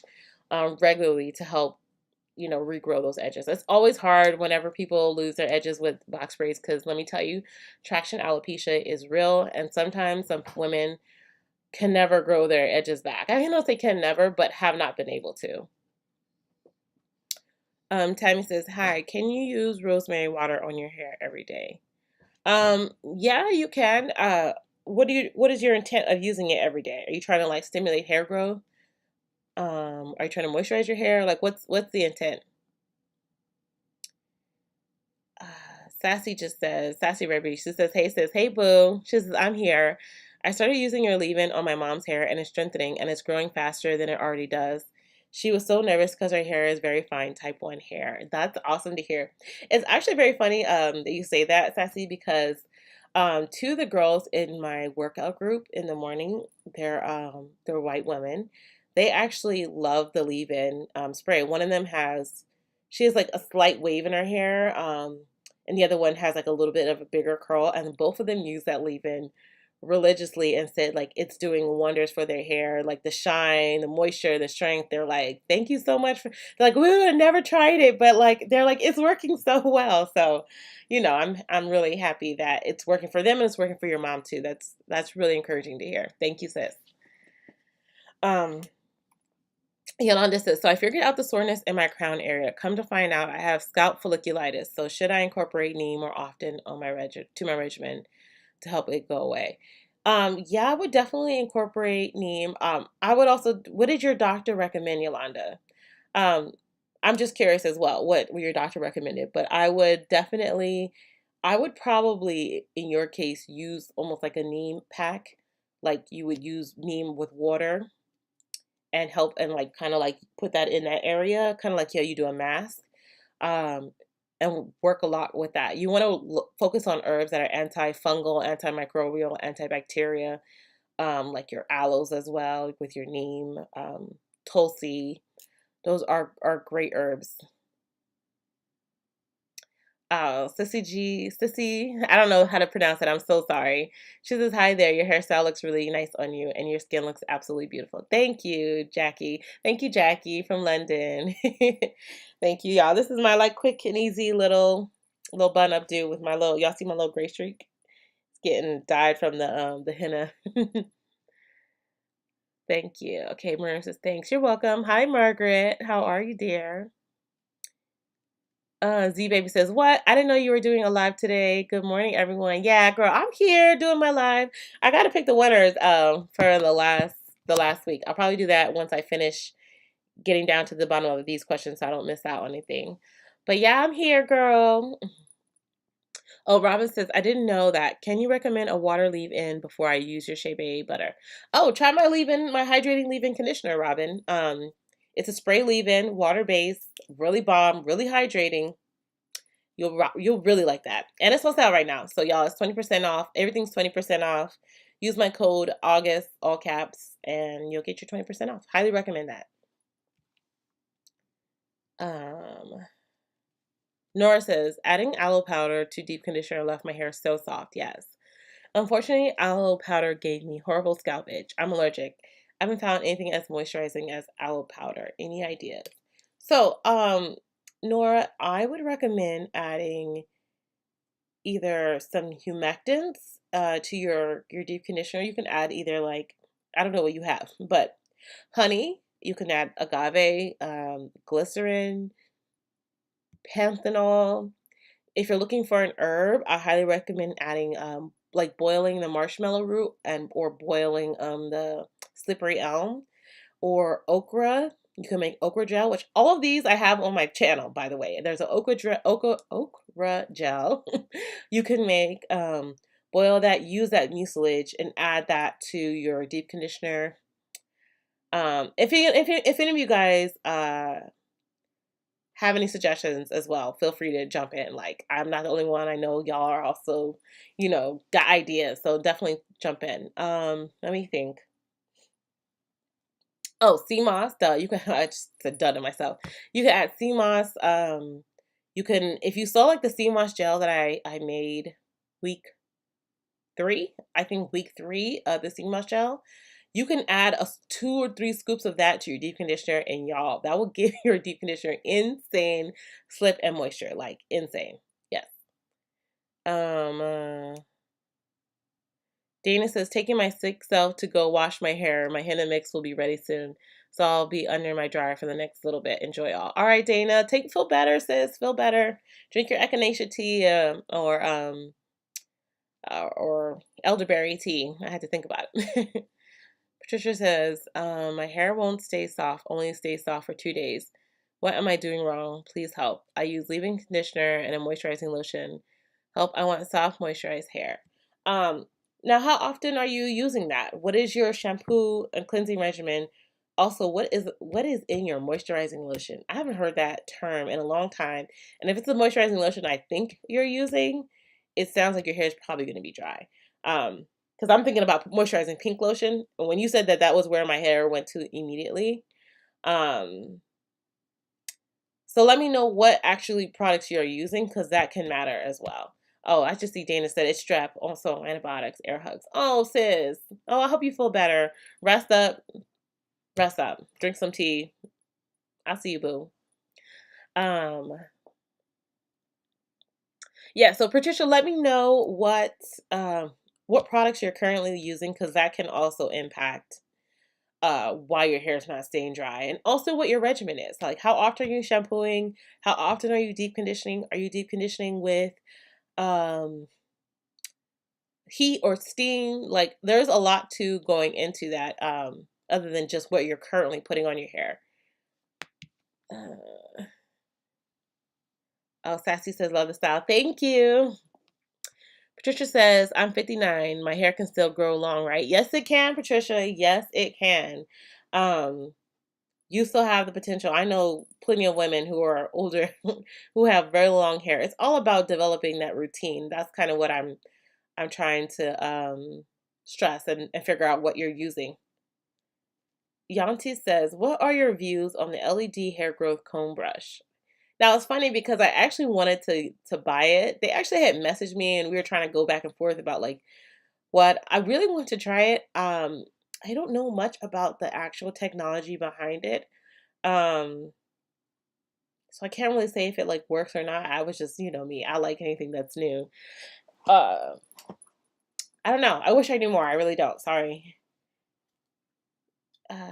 regularly to help, you know, regrow those edges. It's always hard whenever people lose their edges with box braids because let me tell you, traction alopecia is real and sometimes some women can never grow their edges back. I don't know if they can never, but have not been able to. Tammy says, hi, can you use rosemary water on your hair every day? Yeah, you can. What is your intent of using it every day? Are you trying to like stimulate hair growth? Are you trying to moisturize your hair? Like what's the intent? Uh, Sassy just says, Sassy Ruby, she says, hey boo. She says, I'm here. I started using your leave-in on my mom's hair and it's strengthening and it's growing faster than it already does. She was so nervous because her hair is very fine, type 1 hair. That's awesome to hear. It's actually very funny that you say that, Sassy, because two of the girls in my workout group in the morning, they're white women. They actually love the leave-in spray. One of them she has like a slight wave in her hair, and the other one has like a little bit of a bigger curl, and both of them use that leave-in religiously and said like it's doing wonders for their hair, like the shine, the moisture, the strength. They're like, thank you so much for. They're like, we would have never tried it, but like they're like it's working so well. So, I'm really happy that it's working for them and it's working for your mom too. That's really encouraging to hear. Thank you, sis. Um, Yolanda says, so I figured out the soreness in my crown area. Come to find out, I have scalp folliculitis. So should I incorporate neem more often on to my regimen to help it go away? Yeah, I would definitely incorporate neem. I would also. What did your doctor recommend, Yolanda? Um, I'm just curious as well. What your doctor recommended? But I would probably, in your case, use almost like a neem pack, like you would use neem with water and help and like kind of like put that in that area, kind of like how you do a mask, um, and work a lot with that. You want to focus on herbs that are antifungal, antimicrobial, antibacteria, like your aloes as well, with your neem, tulsi. Those are great herbs. Sissy, I don't know how to pronounce it. I'm so sorry. She says, hi there. Your hairstyle looks really nice on you, and your skin looks absolutely beautiful. Thank you, Jackie. Thank you, Jackie from London. Thank you, y'all. This is my like quick and easy little bun up do with my y'all see my little gray streak? It's getting dyed from the henna. Thank you. Okay, Miriam says, thanks. You're welcome. Hi, Margaret. How are you, dear? Z Baby says, what? I didn't know you were doing a live today. Good morning, everyone. Yeah, girl, I'm here doing my live. I gotta pick the winners for the last week. I'll probably do that once I finish getting down to the bottom of these questions so I don't miss out on anything. But yeah, I'm here, girl. Oh, Robin says, I didn't know that. Can you recommend a water leave-in before I use your Shea butter? Oh, try my leave-in, my hydrating leave-in conditioner, Robin. It's a spray leave-in, water-based, really bomb, really hydrating. You'll really like that. And it's on sale right now. So y'all, it's 20% off. Everything's 20% off. Use my code August, all caps, and you'll get your 20% off. Highly recommend that. Nora says, adding aloe powder to deep conditioner left my hair so soft. Yes. Unfortunately, aloe powder gave me horrible scalp itch. I'm allergic. I haven't found anything as moisturizing as aloe powder. Any ideas? So, Nora, I would recommend adding either some humectants to your deep conditioner. You can add either like I don't know what you have, but honey. You can add agave, glycerin, panthenol. If you're looking for an herb, I highly recommend adding like boiling the marshmallow root and or boiling the slippery elm or okra. You can make okra gel, which all of these I have on my channel, by the way. There's an okra gel. You can make boil that, use that mucilage, and add that to your deep conditioner. If any of you guys have any suggestions as well, feel free to jump in. Like I'm not the only one. I know y'all are also, got ideas. So definitely jump in. Let me think. Oh, sea moss. Duh, you can. I just said duh to myself. You can add sea moss. You can if you saw like the sea moss gel that I made week 3. I think week 3 of the sea moss gel. You can add 2 or 3 scoops of that to your deep conditioner, and y'all, that will give your deep conditioner insane slip and moisture, like insane. Yes. Um. Dana says, taking my sick self to go wash my hair. My henna mix will be ready soon. So I'll be under my dryer for the next little bit. Enjoy all. All right, Dana. Feel better, sis. Feel better. Drink your echinacea tea or or elderberry tea. I had to think about it. Patricia says, my hair won't stay soft, only stays soft for 2 days. What am I doing wrong? Please help. I use leave-in conditioner and a moisturizing lotion. Help, I want soft moisturized hair. Um, Now, how often are you using that? What is your shampoo and cleansing regimen? Also, what is in your moisturizing lotion? I haven't heard that term in a long time. And if it's a moisturizing lotion I think you're using, it sounds like your hair is probably going to be dry. Because I'm thinking about moisturizing pink lotion. And when you said that, that was where my hair went to immediately. Um, so let me know what actually products you're using, because that can matter as well. Oh, I just see Dana said it's strep, also antibiotics, air hugs. Oh, sis. Oh, I hope you feel better. Rest up. Rest up. Drink some tea. I'll see you, boo. Um, yeah, so Patricia, let me know what products you're currently using, because that can also impact why your hair is not staying dry, and also what your regimen is. Like, how often are you shampooing? How often are you deep conditioning? Are you deep conditioning with um heat or steam? Like, there's a lot to going into that, other than just what you're currently putting on your hair. Oh, Sassy says, love the style. Thank you. Patricia says, I'm 59. My hair can still grow long, right? Yes, it can, Patricia. Yes, it can. Um, you still have the potential. I know plenty of women who are older who have very long hair. It's all about developing that routine. That's kind of what I'm trying to stress and figure out what you're using. Yanti says, what are your views on the LED hair growth comb brush? Now it's funny because I actually wanted to buy it. They actually had messaged me and we were trying to go back and forth about like what I really want to try it. I don't know much about the actual technology behind it. Um so I can't really say if it like works or not. I was just, me. I like anything that's new. Uh I don't know. I wish I knew more. I really don't. Sorry. Uh,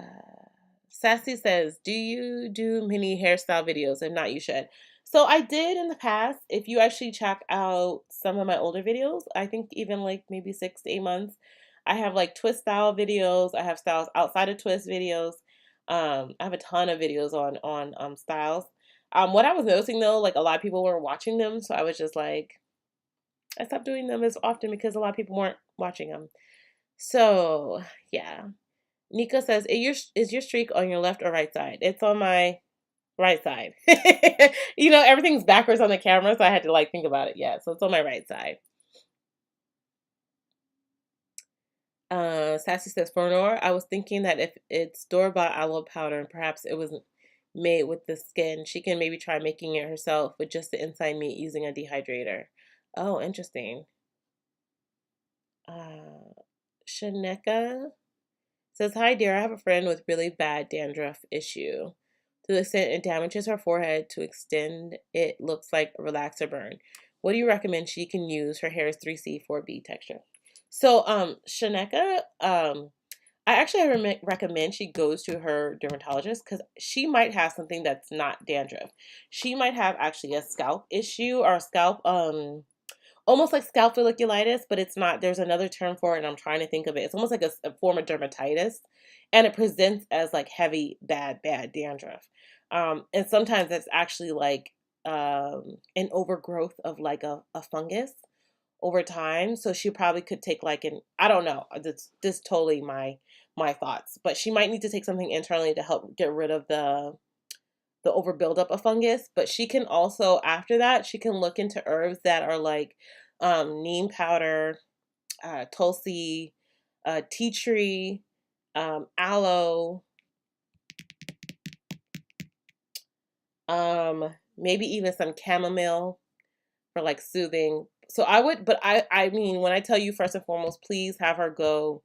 Sassy says, do you do mini hairstyle videos? If not, you should. So I did in the past. If you actually check out some of my older videos, I think even like maybe 6 to 8 months, I have like twist style videos. I have styles outside of twist videos. I have a ton of videos on styles. What I was noticing though, like a lot of people weren't watching them, so I was just like, I stopped doing them as often because a lot of people weren't watching them. So yeah. Nika says, is your streak on your left or right side? It's on my right side. Everything's backwards on the camera, so I had to like think about it. Yeah, so it's on my right side. Sassy says, for Nora, I was thinking that if it's store-bought aloe powder and perhaps it was made with the skin, she can maybe try making it herself with just the inside meat using a dehydrator. Oh, interesting. Shaneka says, hi dear, I have a friend with really bad dandruff issue. To the extent it damages her forehead, to extend it looks like a relaxer burn. What do you recommend she can use? Her hair is 3C, 4B texture. So, Shaneka, I actually recommend she goes to her dermatologist because she might have something that's not dandruff. She might have actually a scalp issue or a scalp, almost like scalp folliculitis, but it's not. There's another term for it, and I'm trying to think of it. It's almost like a form of dermatitis, and it presents as like heavy, bad dandruff. And sometimes it's actually like an overgrowth of like a fungus over time. So she probably could take like I don't know. This totally my thoughts, but she might need to take something internally to help get rid of the over buildup of fungus. But she can also, after that, she can look into herbs that are like neem powder, tulsi, tea tree, aloe, maybe even some chamomile for like soothing. So I would, but I mean, when I tell you first and foremost, please have her go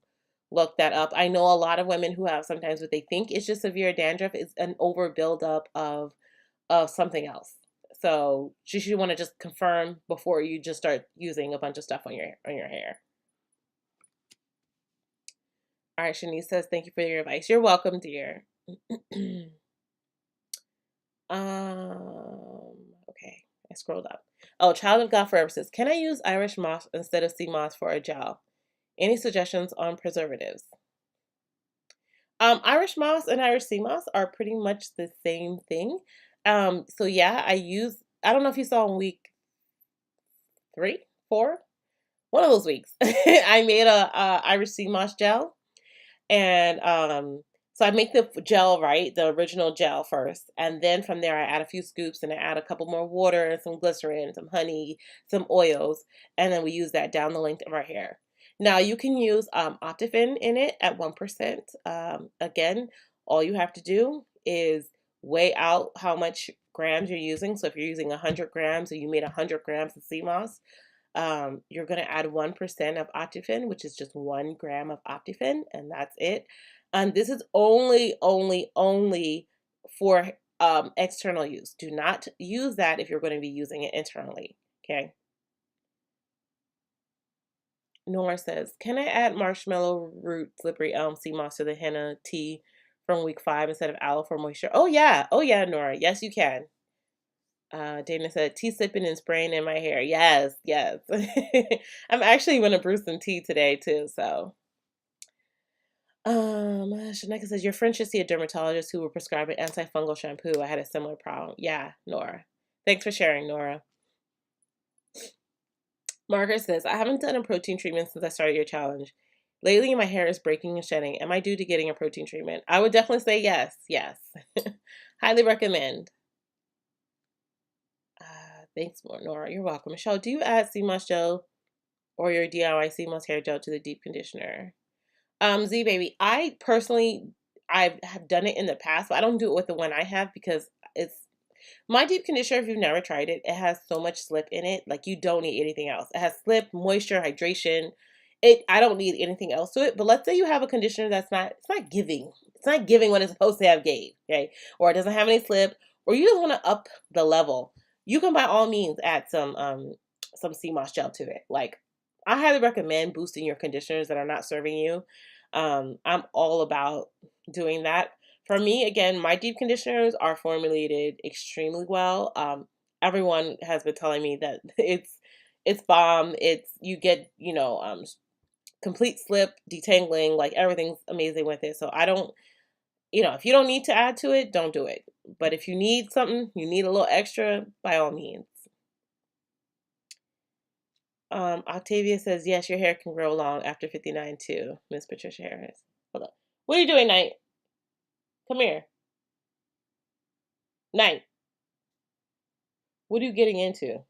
look that up. I know a lot of women who have sometimes what they think is just severe dandruff is an over buildup of something else. So you should want to just confirm before you just start using a bunch of stuff on your hair. All right, Shanice says, thank you for your advice. You're welcome, dear. Okay, I scrolled up. Oh, Child of God Forever says, can I use Irish moss instead of sea moss for a gel? Any suggestions on preservatives? Irish moss and Irish sea moss are pretty much the same thing. So yeah, I don't know if you saw in week 3, 4, one of those weeks, I made a Irish sea moss gel. And so I make the gel, right, the original gel first, and then from there I add a few scoops and I add a couple more water and some glycerin, some honey, some oils, and then we use that down the length of our hair. Now you can use Optifin in it at 1%. Again, all you have to do is weigh out how much grams you're using. So if you're using 100 grams or you made 100 grams of sea moss, you're going to add 1% of Optifin, which is just 1 gram of Optifin, and that's it. And this is only for external use. Do not use that if you're going to be using it internally. Okay. Nora says, can I add marshmallow root, slippery elm, sea moss to the henna tea from week 5 instead of aloe for moisture? Oh yeah, Nora. Yes, you can. Dana said, tea sipping and spraying in my hair. Yes, yes. I'm actually going to brew some tea today too, so. Shaneka says, your friend should see a dermatologist who will prescribe an antifungal shampoo. I had a similar problem. Yeah, Nora. Thanks for sharing, Nora. Margaret says, I haven't done a protein treatment since I started your challenge. Lately, my hair is breaking and shedding. Am I due to getting a protein treatment? I would definitely say yes, yes. Highly recommend. Thanks, Nora. You're welcome. Michelle, do you add sea moss gel or your DIY sea moss hair gel to the deep conditioner? Z baby, I personally, I have done it in the past, but I don't do it with the one I have because it's my deep conditioner. If you've never tried it, it has so much slip in it. Like you don't need anything else. It has slip, moisture, hydration. I don't need anything else to it. But let's say you have a conditioner it's not giving. It's not giving what it's supposed to have gave, okay? Or it doesn't have any slip, or you just want to up the level. You can by all means add some sea moss gel to it. Like I highly recommend boosting your conditioners that are not serving you. I'm all about doing that. For me, again, my deep conditioners are formulated extremely well. Everyone has been telling me that it's bomb. It's you get complete slip, detangling, like everything's amazing with it. So I don't, if you don't need to add to it, don't do it. But if you need something, you need a little extra, by all means. Octavia says, yes, your hair can grow long after 59 too, Miss Patricia Harris. Hold on. What are you doing, Knight? Come here. Knight. What are you getting into?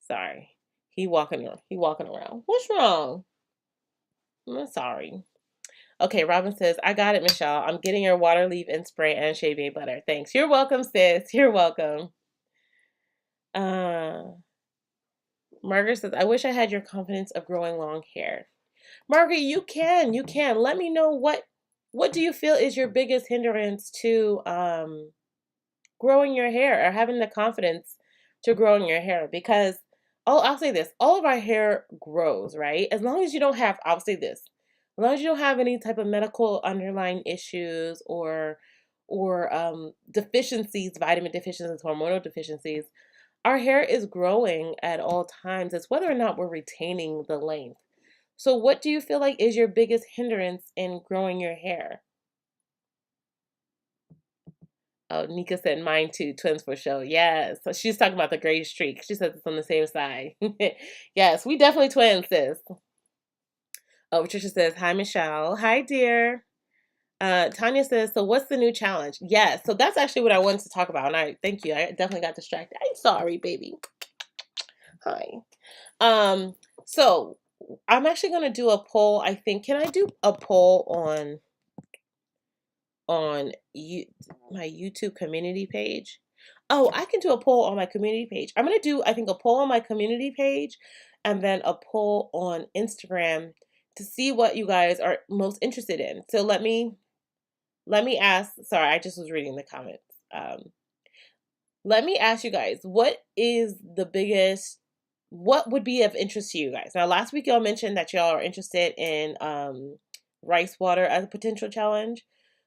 Sorry. He walking around. What's wrong? I'm sorry. Okay, Robin says, I got it, Michelle. I'm getting your water leave-in spray and shaving butter. Thanks. You're welcome, sis. You're welcome. Margaret says, I wish I had your confidence of growing long hair. Margaret, you can. Let me know what do you feel is your biggest hindrance to growing your hair or having the confidence to growing your hair? Because I'll say this, all of our hair grows, right? As long as you don't have, I'll say this, as long as you don't have any type of medical underlying issues or deficiencies, vitamin deficiencies, hormonal deficiencies, our hair is growing at all times. It's whether or not we're retaining the length. So what do you feel like is your biggest hindrance in growing your hair? Oh, Nika said mine too, twins for show. Yes. So she's talking about the gray streak. She says it's on the same side. Yes, we definitely twins, sis. Oh, Patricia says, hi, Michelle. Hi, dear. Tanya says, so what's the new challenge? Yes, so that's actually what I wanted to talk about. And I thank you. I definitely got distracted. I'm sorry, baby. Hi. So I'm actually gonna do a poll. I think can I do a poll on my YouTube community page? Oh, I can do a poll on my community page. I'm gonna do I think a poll on my community page and then a poll on Instagram to see what you guys are most interested in. So let me ask. Sorry, I just was reading the comments. Let me ask you guys, what would be of interest to you guys? Now, last week y'all mentioned that y'all are interested in rice water as a potential challenge.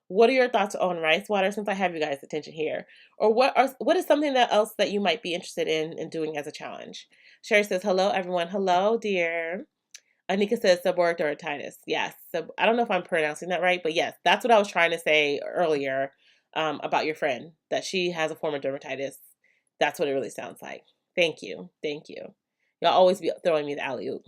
What are your thoughts on rice water since I have you guys' attention here? Or what is something that else that you might be interested in doing as a challenge? Sherry says, hello, everyone. Hello, dear. Anika says seborrheic dermatitis. Yes. So I don't know if I'm pronouncing that right, but yes, that's what I was trying to say earlier about your friend, that she has a form of dermatitis. That's what it really sounds like. Thank you. Thank you. Y'all always be throwing me the alley-oop.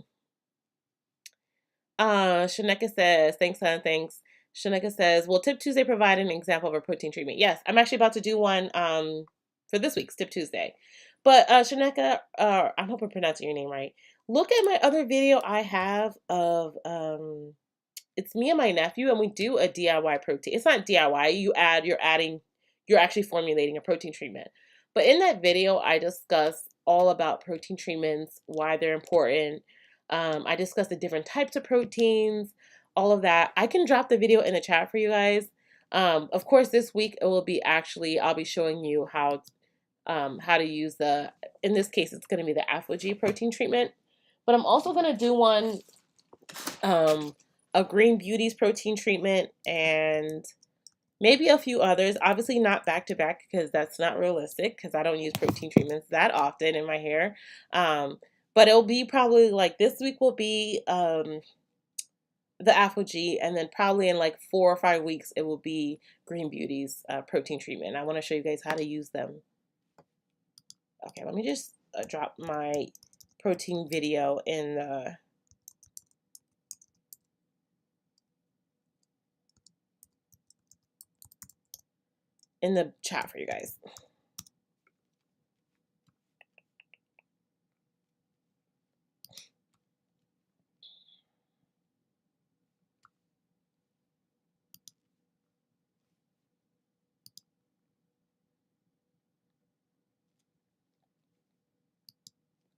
Shaneka says, thanks, son, thanks. Shaneka says, will Tip Tuesday provide an example of a protein treatment? Yes, I'm actually about to do one for this week's Tip Tuesday. But Shaneka, I hope I'm pronouncing your name right. Look at my other video I have of it's me and my nephew, and we do a DIY protein. It's not DIY. You're actually formulating a protein treatment. But in that video, I discuss all about protein treatments, why they're important. I discuss the different types of proteins, all of that. I can drop the video in the chat for you guys. Of course, this week it will be I'll be showing you how to use in this case, it's going to be the Aphogee protein treatment. But I'm also going to do one, a Green Beauty's protein treatment, and maybe a few others. Obviously not back to back because that's not realistic because I don't use protein treatments that often in my hair. But it'll be probably like this week will be the Aphogee, and then probably in like 4 or 5 weeks it will be Green Beauty's protein treatment. I want to show you guys how to use them. Okay, let me just drop my protein video in the chat for you guys.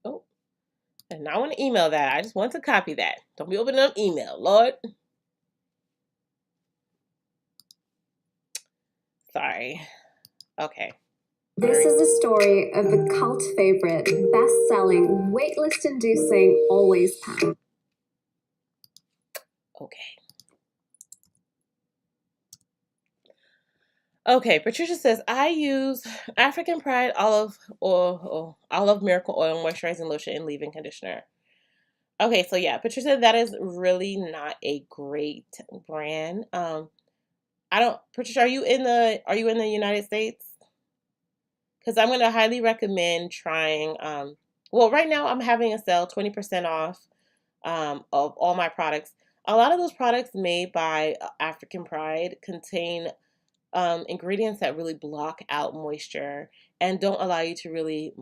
Oh, and I want to email that. I just want to copy that. Don't be opening up email, Lord. Sorry. Okay. This is the story of the cult favorite, best-selling, waitlist-inducing Always Pan. Okay, Patricia says, I use African Pride olive oil, olive miracle oil, moisturizing lotion, and leave-in conditioner. Okay, so yeah, Patricia, that is really not a great brand. Patricia, are you in the United States? Because I'm going to highly recommend trying, well, right now I'm having a sale, 20% off of all my products. A lot of those products made by African Pride contain ingredients that really block out moisture and don't allow you to really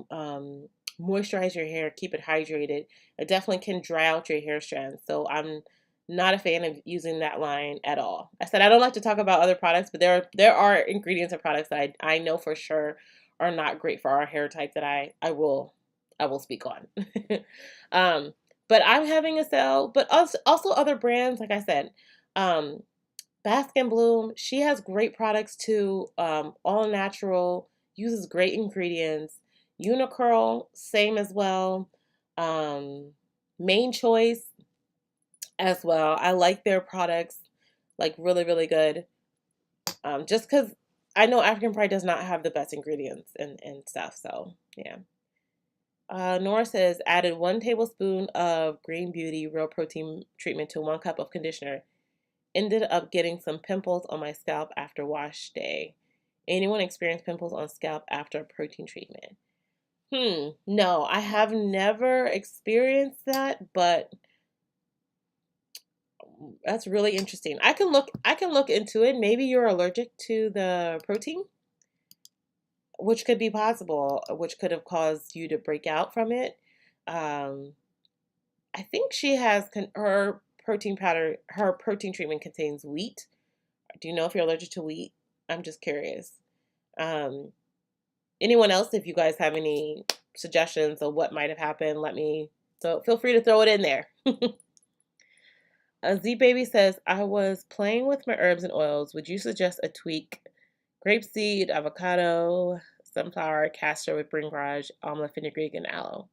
moisturize your hair, keep it hydrated. It definitely can dry out your hair strands. So I'm not a fan of using that line at all. I said I don't like to talk about other products, but there are ingredients and products that I know for sure are not great for our hair type that I will speak on. But I'm having a sale, but also other brands, like I said. Bask and Bloom, she has great products too. All natural, uses great ingredients. Unicurl, same as well. Main Choice as well. I like their products, like really, really good. Just because I know African Pride does not have the best ingredients and stuff. So yeah. Nora says added 1 tablespoon of Green Beauty Real Protein treatment to 1 cup of conditioner. Ended up getting some pimples on my scalp after wash day. Anyone experience pimples on scalp after a protein treatment? No, I have never experienced that, but that's really interesting. I can look into it. Maybe you're allergic to the protein, which could be possible, which could have caused you to break out from it. I think she has her protein powder, her protein treatment contains wheat. Do you know if you're allergic to wheat? I'm just curious. Anyone else, if you guys have any suggestions of what might have happened, so feel free to throw it in there. Z Baby says, I was playing with my herbs and oils. Would you suggest a tweak? Grapeseed, avocado, sunflower, castor with Breakage, almond, fenugreek, and aloe.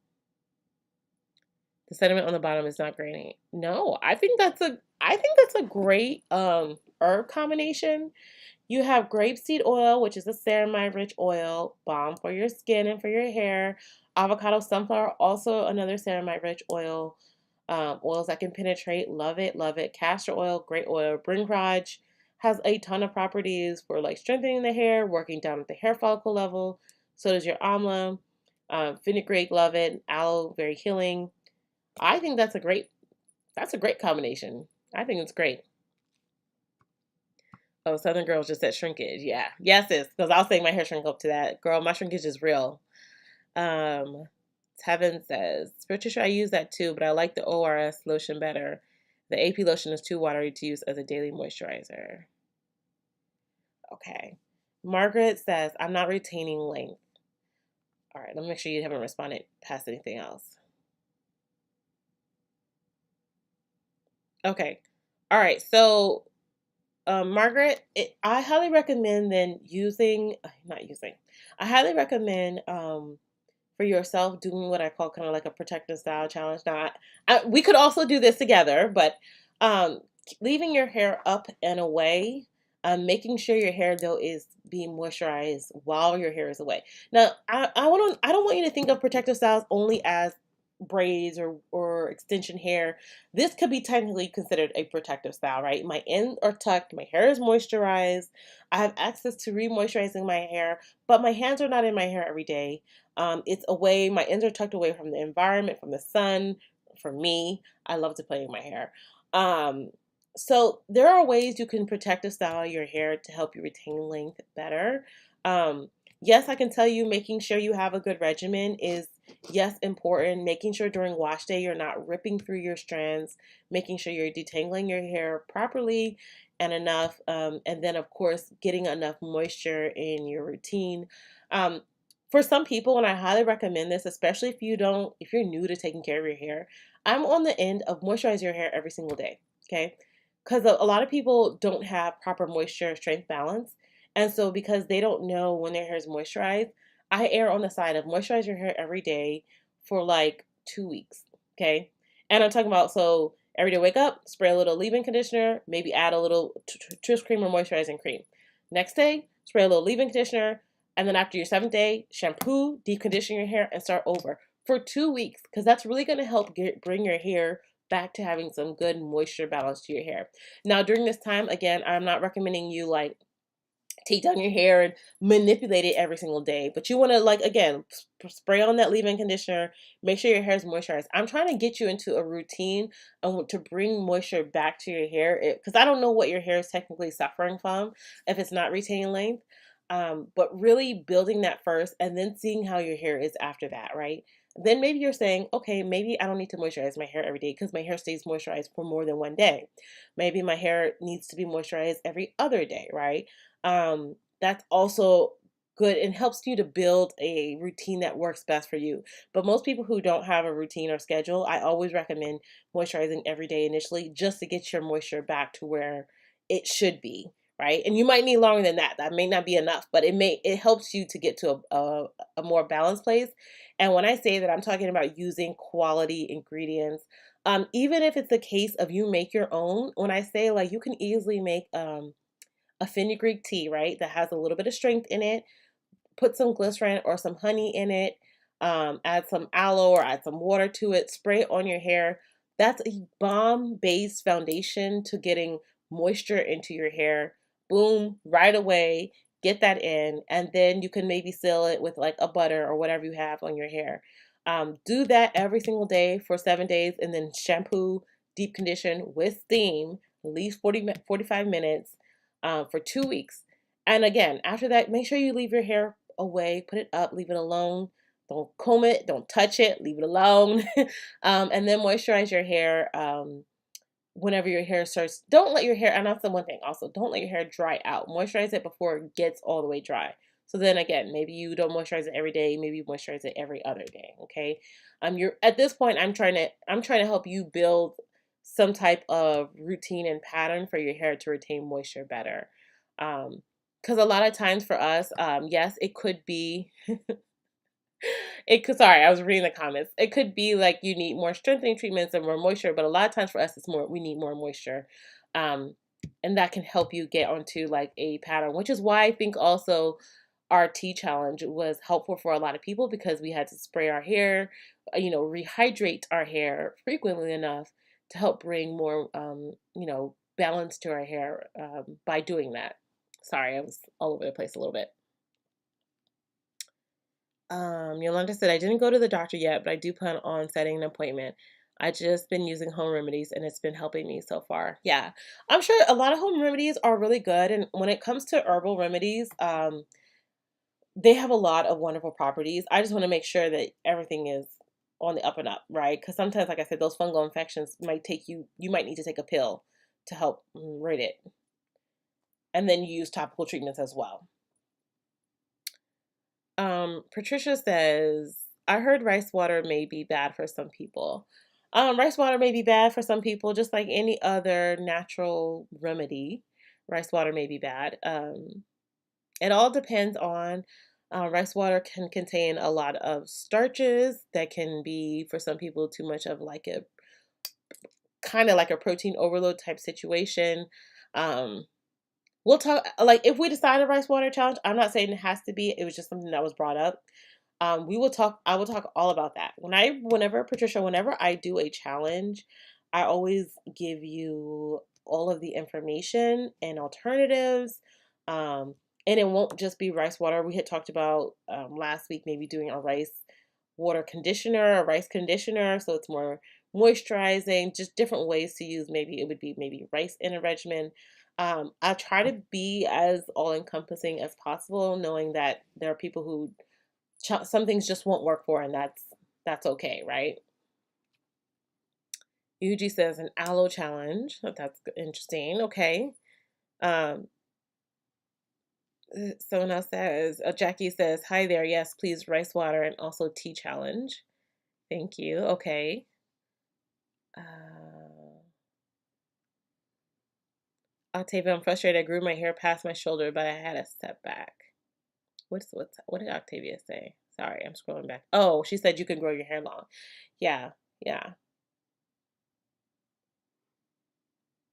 The sediment on the bottom is not grainy. No, I think that's a great herb combination. You have grapeseed oil, which is a ceramide rich oil, balm for your skin and for your hair. Avocado sunflower, also another ceramide rich oil. Oils that can penetrate, love it, love it. Castor oil, great oil. Bringraj has a ton of properties for like strengthening the hair, working down at the hair follicle level. So does your amla. Fenugreek, love it. Aloe, very healing. I think that's a great combination. I think it's great. Oh, Southern Girls just said shrinkage. Yeah. Yes, sis. Because I'll say my hair shrink up to that. Girl, my shrinkage is real. Um, Tevin says, Patricia, I use that too, but I like the ORS lotion better. The AP lotion is too watery to use as a daily moisturizer. Okay. Margaret says, I'm not retaining length. All right, let me make sure you haven't responded past anything else. Okay. All right. So, Margaret, I highly recommend then not using, I highly recommend for yourself doing what I call kind of like a protective style challenge. Now, we could also do this together, but um, leaving your hair up and away, making sure your hair though is being moisturized while your hair is away. Now, I don't want you to think of protective styles only as braids or extension hair. This could be technically considered a protective style, right? My ends are tucked, my hair is moisturized, I have access to re-moisturizing my hair, but my hands are not in my hair every day. It's away, my ends are tucked away from the environment, from the sun. For me, I love to play with my hair. Um, so there are ways you can protect the style of your hair to help you retain length better. Um, yes, I can tell you making sure you have a good regimen is, yes, important. Making sure during wash day you're not ripping through your strands, making sure you're detangling your hair properly and enough, and then of course getting enough moisture in your routine. Um, for some people, and I highly recommend this, especially if you're new to taking care of your hair, I'm on the end of moisturize your hair every single day. Okay, because a lot of people don't have proper moisture strength balance, and so because they don't know when their hair is moisturized, I err on the side of moisturize your hair every day for like 2 weeks. Okay, and I'm talking about, so every day wake up, spray a little leave-in conditioner, maybe add a little twist cream or moisturizing cream. Next day, spray a little leave-in conditioner, and then after your 7th day, shampoo, deep condition your hair, and start over for 2 weeks, because that's really going to help bring your hair back to having some good moisture balance to your hair. Now, during this time, again, I'm not recommending you like take down your hair and manipulate it every single day, but you want to, like, again, spray on that leave-in conditioner, make sure your hair is moisturized. I'm trying to get you into a routine to bring moisture back to your hair, because I don't know what your hair is technically suffering from if it's not retaining length. But really building that first and then seeing how your hair is after that, right? Then maybe you're saying, okay, maybe I don't need to moisturize my hair every day because my hair stays moisturized for more than one day. Maybe my hair needs to be moisturized every other day, right? That's also good and helps you to build a routine that works best for you. But most people who don't have a routine or schedule, I always recommend moisturizing every day initially just to get your moisture back to where it should be, right? And you might need longer than that. That may not be enough, but it helps you to get to a more balanced place. And when I say that, I'm talking about using quality ingredients. Even if it's a case of you make your own, when I say like you can easily make a fenugreek tea, right? That has a little bit of strength in it. Put some glycerin or some honey in it. Add some aloe or add some water to it. Spray it on your hair. That's a balm-based foundation to getting moisture into your hair. Boom, right away. Get that in, and then you can maybe seal it with like a butter or whatever you have on your hair. Do that every single day for 7 days, and then shampoo, deep condition with steam, at least 45 minutes for 2 weeks. And again, after that, make sure you leave your hair away, put it up, leave it alone. Don't comb it, don't touch it, leave it alone. And then moisturize your hair whenever your hair starts. Don't let your hair, and that's the one thing also, don't let your hair dry out. Moisturize it before it gets all the way dry. So then again, maybe you don't moisturize it every day, maybe you moisturize it every other day. Okay. You're at this point, I'm trying to help you build some type of routine and pattern for your hair to retain moisture better. Because a lot of times for us, yes, it could be It could, sorry, I was reading the comments. It could be like you need more strengthening treatments and more moisture, but a lot of times for us, it's more, we need more moisture. Um, and that can help you get onto like a pattern, which is why I think also our tea challenge was helpful for a lot of people because we had to spray our hair, rehydrate our hair frequently enough to help bring more, balance to our hair by doing that. Sorry, I was all over the place a little bit. Yolanda said, I didn't go to the doctor yet, but I do plan on setting an appointment. I just been using home remedies and it's been helping me so far. Yeah, I'm sure a lot of home remedies are really good. And when it comes to herbal remedies, they have a lot of wonderful properties. I just want to make sure that everything is on the up and up, right? Because sometimes, like I said, those fungal infections might you might need to take a pill to help rid it. And then you use topical treatments as well. Patricia says, I heard rice water may be bad for some people. Rice water may be bad for some people, just like any other natural remedy. Rice water may be bad. It all depends on rice water can contain a lot of starches that can be for some people too much of like a kind of like a protein overload type situation. Um, we'll talk like if we decide a rice water challenge. I'm not saying it has to be. It was just something that was brought up. We will talk. I will talk all about that whenever I do a challenge, I always give you all of the information and alternatives. Um, and it won't just be rice water. We had talked about last week maybe doing a rice water conditioner, a rice conditioner, so it's more moisturizing. Just different ways to use. Maybe it would be maybe rice in a regimen. I try to be as all encompassing as possible, knowing that there are people who some things just won't work for, and that's okay, right? Yuji says an aloe challenge. That's interesting. Okay. Um, someone else says, Jackie says, hi there. Yes, please, rice water and also tea challenge. Thank you. Okay. Octavia, I'm frustrated. I grew my hair past my shoulder, but I had a setback. What did Octavia say? Sorry, I'm scrolling back. Oh, she said you can grow your hair long. Yeah, yeah.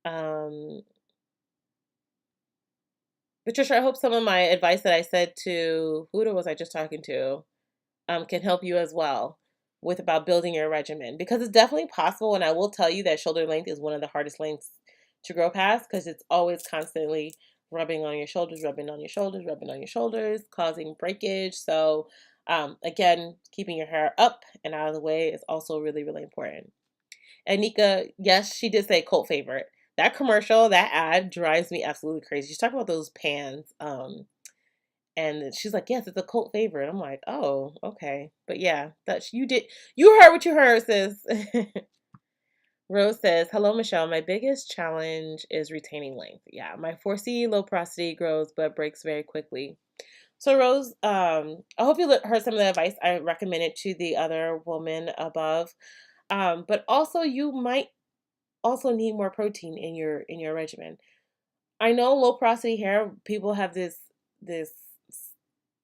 Um, Patricia, I hope some of my advice that I said to who was I just talking to can help you as well with about building your regimen because it's definitely possible. And I will tell you that shoulder length is one of the hardest lengths to grow past because it's always constantly rubbing on your shoulders, rubbing on your shoulders, rubbing on your shoulders, causing breakage. So, again, keeping your hair up and out of the way is also really, really important. And Nika, yes, she did say cult favorite. That commercial, that ad drives me absolutely crazy. She's talking about those pans. And she's like, yes, it's a cult favorite. I'm like, oh, okay. But yeah, that's you heard what you heard, sis. Rose says, hello, Michelle. My biggest challenge is retaining length. Yeah, my 4C low porosity grows but breaks very quickly. So Rose, I hope you heard some of the advice I recommended to the other woman above. But also you might also need more protein in your regimen. I know low porosity hair people have this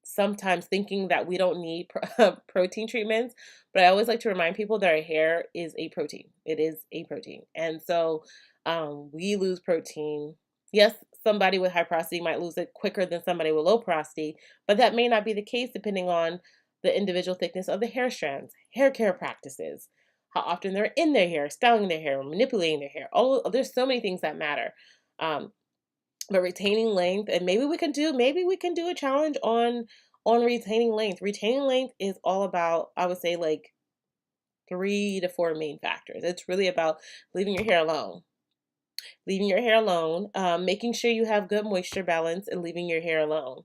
sometimes thinking that we don't need protein treatments, but I always like to remind people that our hair is a protein. It is a protein, and so we lose protein. Yes, somebody with high porosity might lose it quicker than somebody with low porosity, but that may not be the case depending on the individual thickness of the hair strands, hair care practices, how often they're in their hair, styling their hair, manipulating their hair. There's so many things that matter. Um, but retaining length, and maybe we can do a challenge on retaining length. Retaining length is all about, I would say, like 3 to 4 main factors. It's really about leaving your hair alone, making sure you have good moisture balance, and leaving your hair alone.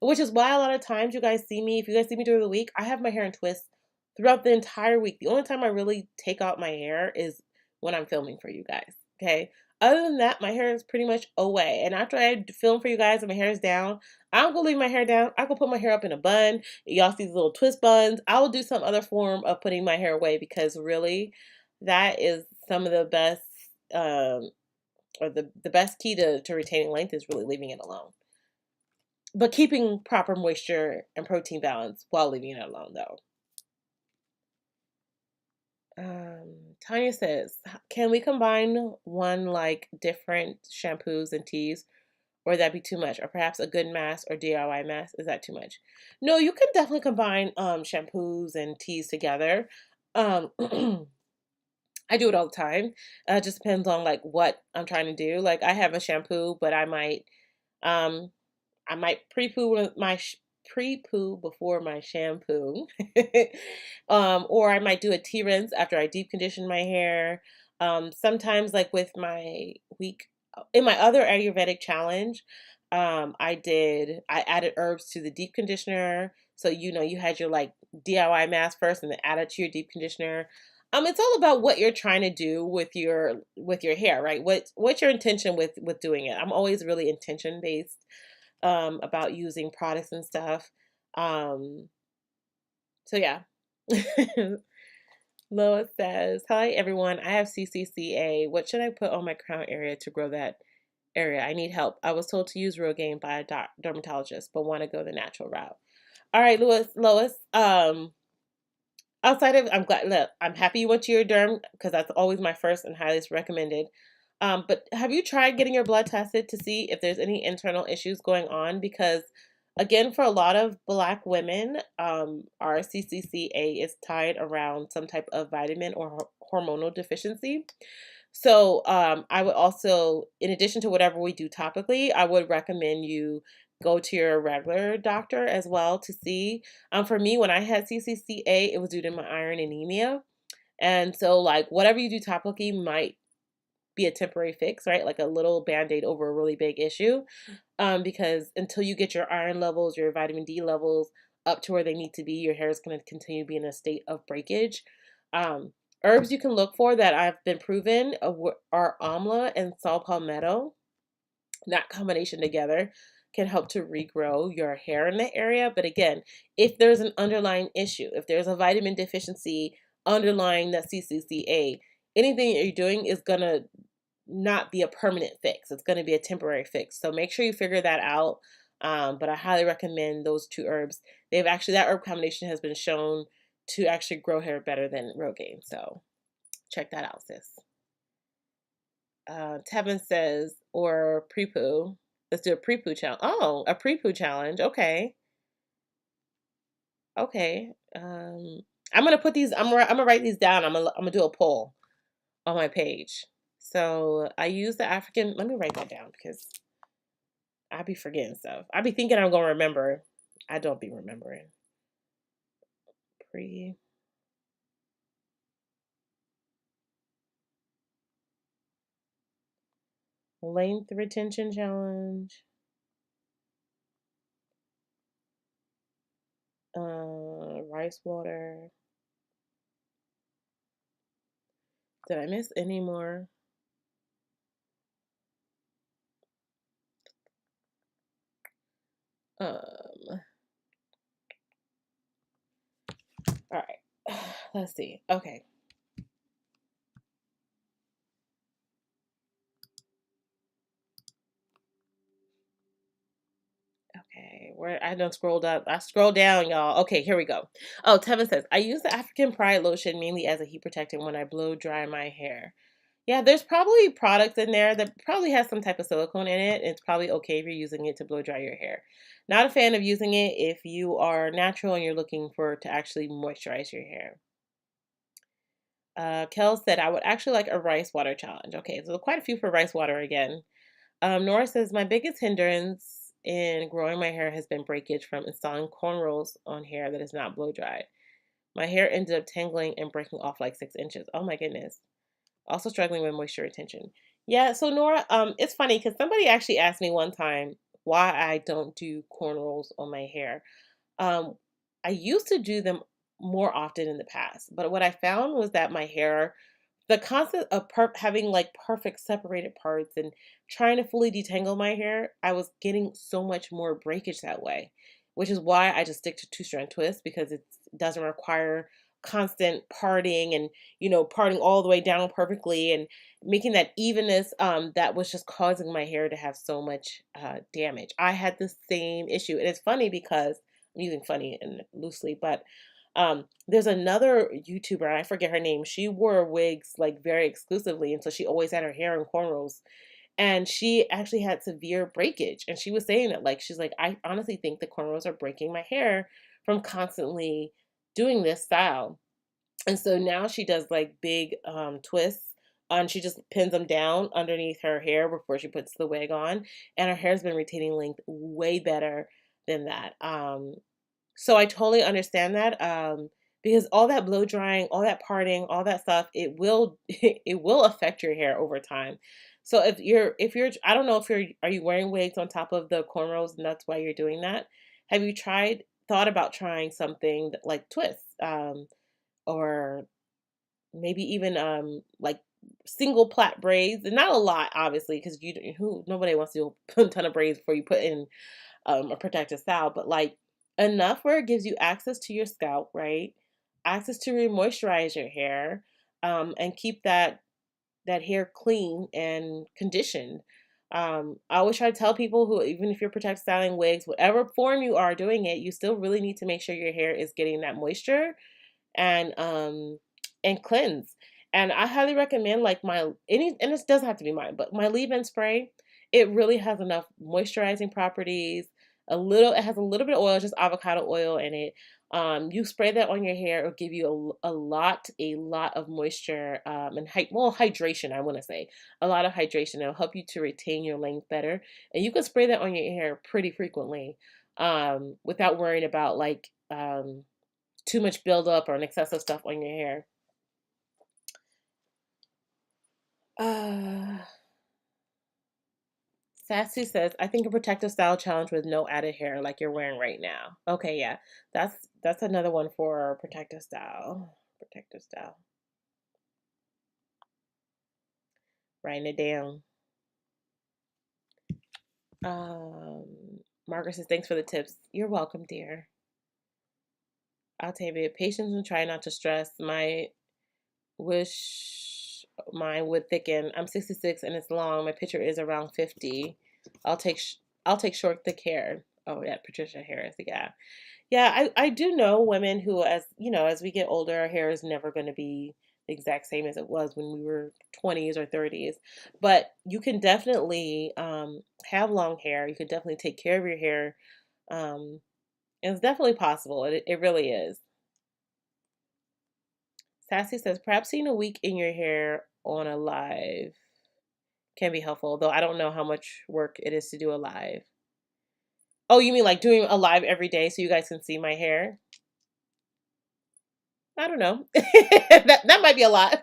Which is why a lot of times you guys see me, if you guys see me during the week, I have my hair in twists throughout the entire week. The only time I really take out my hair is when I'm filming for you guys. Okay. Other than that, my hair is pretty much away. And after I film for you guys and my hair is down, I'll go leave my hair down. I will put my hair up in a bun. Y'all see these little twist buns. I will do some other form of putting my hair away because really that is some of the best or the best key to retaining length is really leaving it alone. but keeping proper moisture and protein balance while leaving it alone though. Tanya says, can we combine one like different shampoos and teas, or would that be too much? Or perhaps a good mask or DIY mask, is that too much? No, you can definitely combine shampoos and teas together. Um I do it all the time. It just depends on like what I'm trying to do. Like I have a shampoo, but um I might pre-poo before my shampoo. Or I might do a tea rinse after I deep condition my hair. Sometimes like with my week in my other Ayurvedic challenge, I added herbs to the deep conditioner. So you had your like DIY mask first and then add it to your deep conditioner. It's all about what you're trying to do with your hair, right? What's your intention with doing it? I'm always really intention based about using products and stuff. Um, so yeah. Lois says, "Hi everyone. I have CCCA. What should I put on my crown area to grow that area? I need help. I was told to use Rogaine by a dermatologist, but want to go the natural route." All right, Lois. Outside of, I'm glad. Look, I'm happy you went to your derm because that's always my first and highest recommended. But have you tried getting your blood tested to see if there's any internal issues going on? Because again, for a lot of Black women, our CCCA is tied around some type of vitamin or hormonal deficiency. So I would also, in addition to whatever we do topically, I would recommend you go to your regular doctor as well to see. For me, when I had CCCA, it was due to my iron anemia. And so, like, whatever you do topically might be a temporary fix, right? Like a little band-aid over a really big issue. Because until you get your iron levels, your vitamin D levels up to where they need to be, your hair is going to continue to be in a state of breakage. Um, Herbs you can look for that I've been proven are amla and saw palmetto. That combination together can help to regrow your hair in the area. But again, if there's an underlying issue, if there's a vitamin deficiency underlying that CCCA, anything that you're doing is going to not be a permanent fix. It's going to be a temporary fix. So make sure you figure that out. But I highly recommend those two herbs. That herb combination has been shown to actually grow hair better than Rogaine. So check that out, sis. Tevin says, or pre-poo. Let's do a pre-poo challenge. Oh, a pre-poo challenge. Okay. Okay. I'm gonna put these. I'm gonna write these down. I'm gonna do a poll on my page. So I use the African. Let me write that down because I be forgetting stuff. I be thinking I'm gonna remember. I don't be remembering. Pre. Length retention challenge. Rice water. Did I miss any more? All right. Let's see. Okay. Okay, where I don't scrolled up. I scrolled down, y'all. Okay, here we go. Oh, Tevin says, I use the African Pride lotion mainly as a heat protectant when I blow dry my hair. Yeah, there's probably products in there that probably has some type of silicone in it. It's probably okay if you're using it to blow dry your hair. Not a fan of using it if you are natural and you're looking for to actually moisturize your hair. Kel said, I would actually like a rice water challenge. Okay, so quite a few for rice water again. Nora says, my biggest hindrance in growing my hair has been breakage from installing cornrows on hair that is not blow dried. My hair ended up tangling and breaking off like 6 inches. Oh my goodness. Also struggling with moisture retention. Yeah, so Nora, it's funny because somebody actually asked me one time why I don't do cornrows on my hair. Um, I used to do them more often in the past, but what I found was that my hair, the concept of having like perfect separated parts and trying to fully detangle my hair, I was getting so much more breakage that way, which is why I just stick to two strand twists because it doesn't require constant parting and, parting all the way down perfectly and making that evenness, that was just causing my hair to have so much damage. I had the same issue. And it's funny because I'm using funny and loosely, but there's another YouTuber, I forget her name. She wore wigs like very exclusively, and so she always had her hair in cornrows. And she actually had severe breakage. And she was saying that, like, she's like, I honestly think the cornrows are breaking my hair from constantly doing this style. And so now she does like big twists. And she just pins them down underneath her hair before she puts the wig on. And her hair's been retaining length way better than that. So I totally understand that. Because all that blow drying, all that parting, all that stuff, it will it will affect your hair over time. So if you're I don't know if are you wearing wigs on top of the cornrows and that's why you're doing that? Have you thought about trying something like twists? Or maybe even like single plait braids, and not a lot obviously, because nobody wants to do a ton of braids before you put in a protective style, but like enough where it gives you access to your scalp, right? Access to re-moisturize your hair, and keep that hair clean and conditioned. I always try to tell people, who, even if you're protective styling wigs, whatever form you are doing it, you still really need to make sure your hair is getting that moisture and cleanse. And I highly recommend like and this doesn't have to be mine, but my leave-in spray. It really has enough moisturizing properties. It has a little bit of oil, just avocado oil in it. You spray that on your hair, it'll give you a lot of moisture, and hydration. I want to say a lot of hydration. It'll help you to retain your length better, and you can spray that on your hair pretty frequently, without worrying about like too much buildup or an excessive stuff on your hair. Uh, Sassy says, I think a protective style challenge with no added hair like you're wearing right now. Okay, yeah. That's another one for protective style. Protective style. Writing it down. Um, Margaret says, thanks for the tips. You're welcome, dear. I'll tell you, patience and try not to stress. Wish mine would thicken. I'm 66 and it's long. My picture is around 50. I'll take I'll take short thick hair. Oh yeah, Patricia Harris. Yeah, yeah. I do know women who, as as we get older, our hair is never going to be the exact same as it was when we were 20s or 30s. But you can definitely have long hair. You can definitely take care of your hair. Um, and it's definitely possible. It really is. Sassy says, perhaps seeing a week in your hair on a live can be helpful, though I don't know how much work it is to do a live. Oh, you mean like doing a live every day so you guys can see my hair? I don't know. That might be a lot.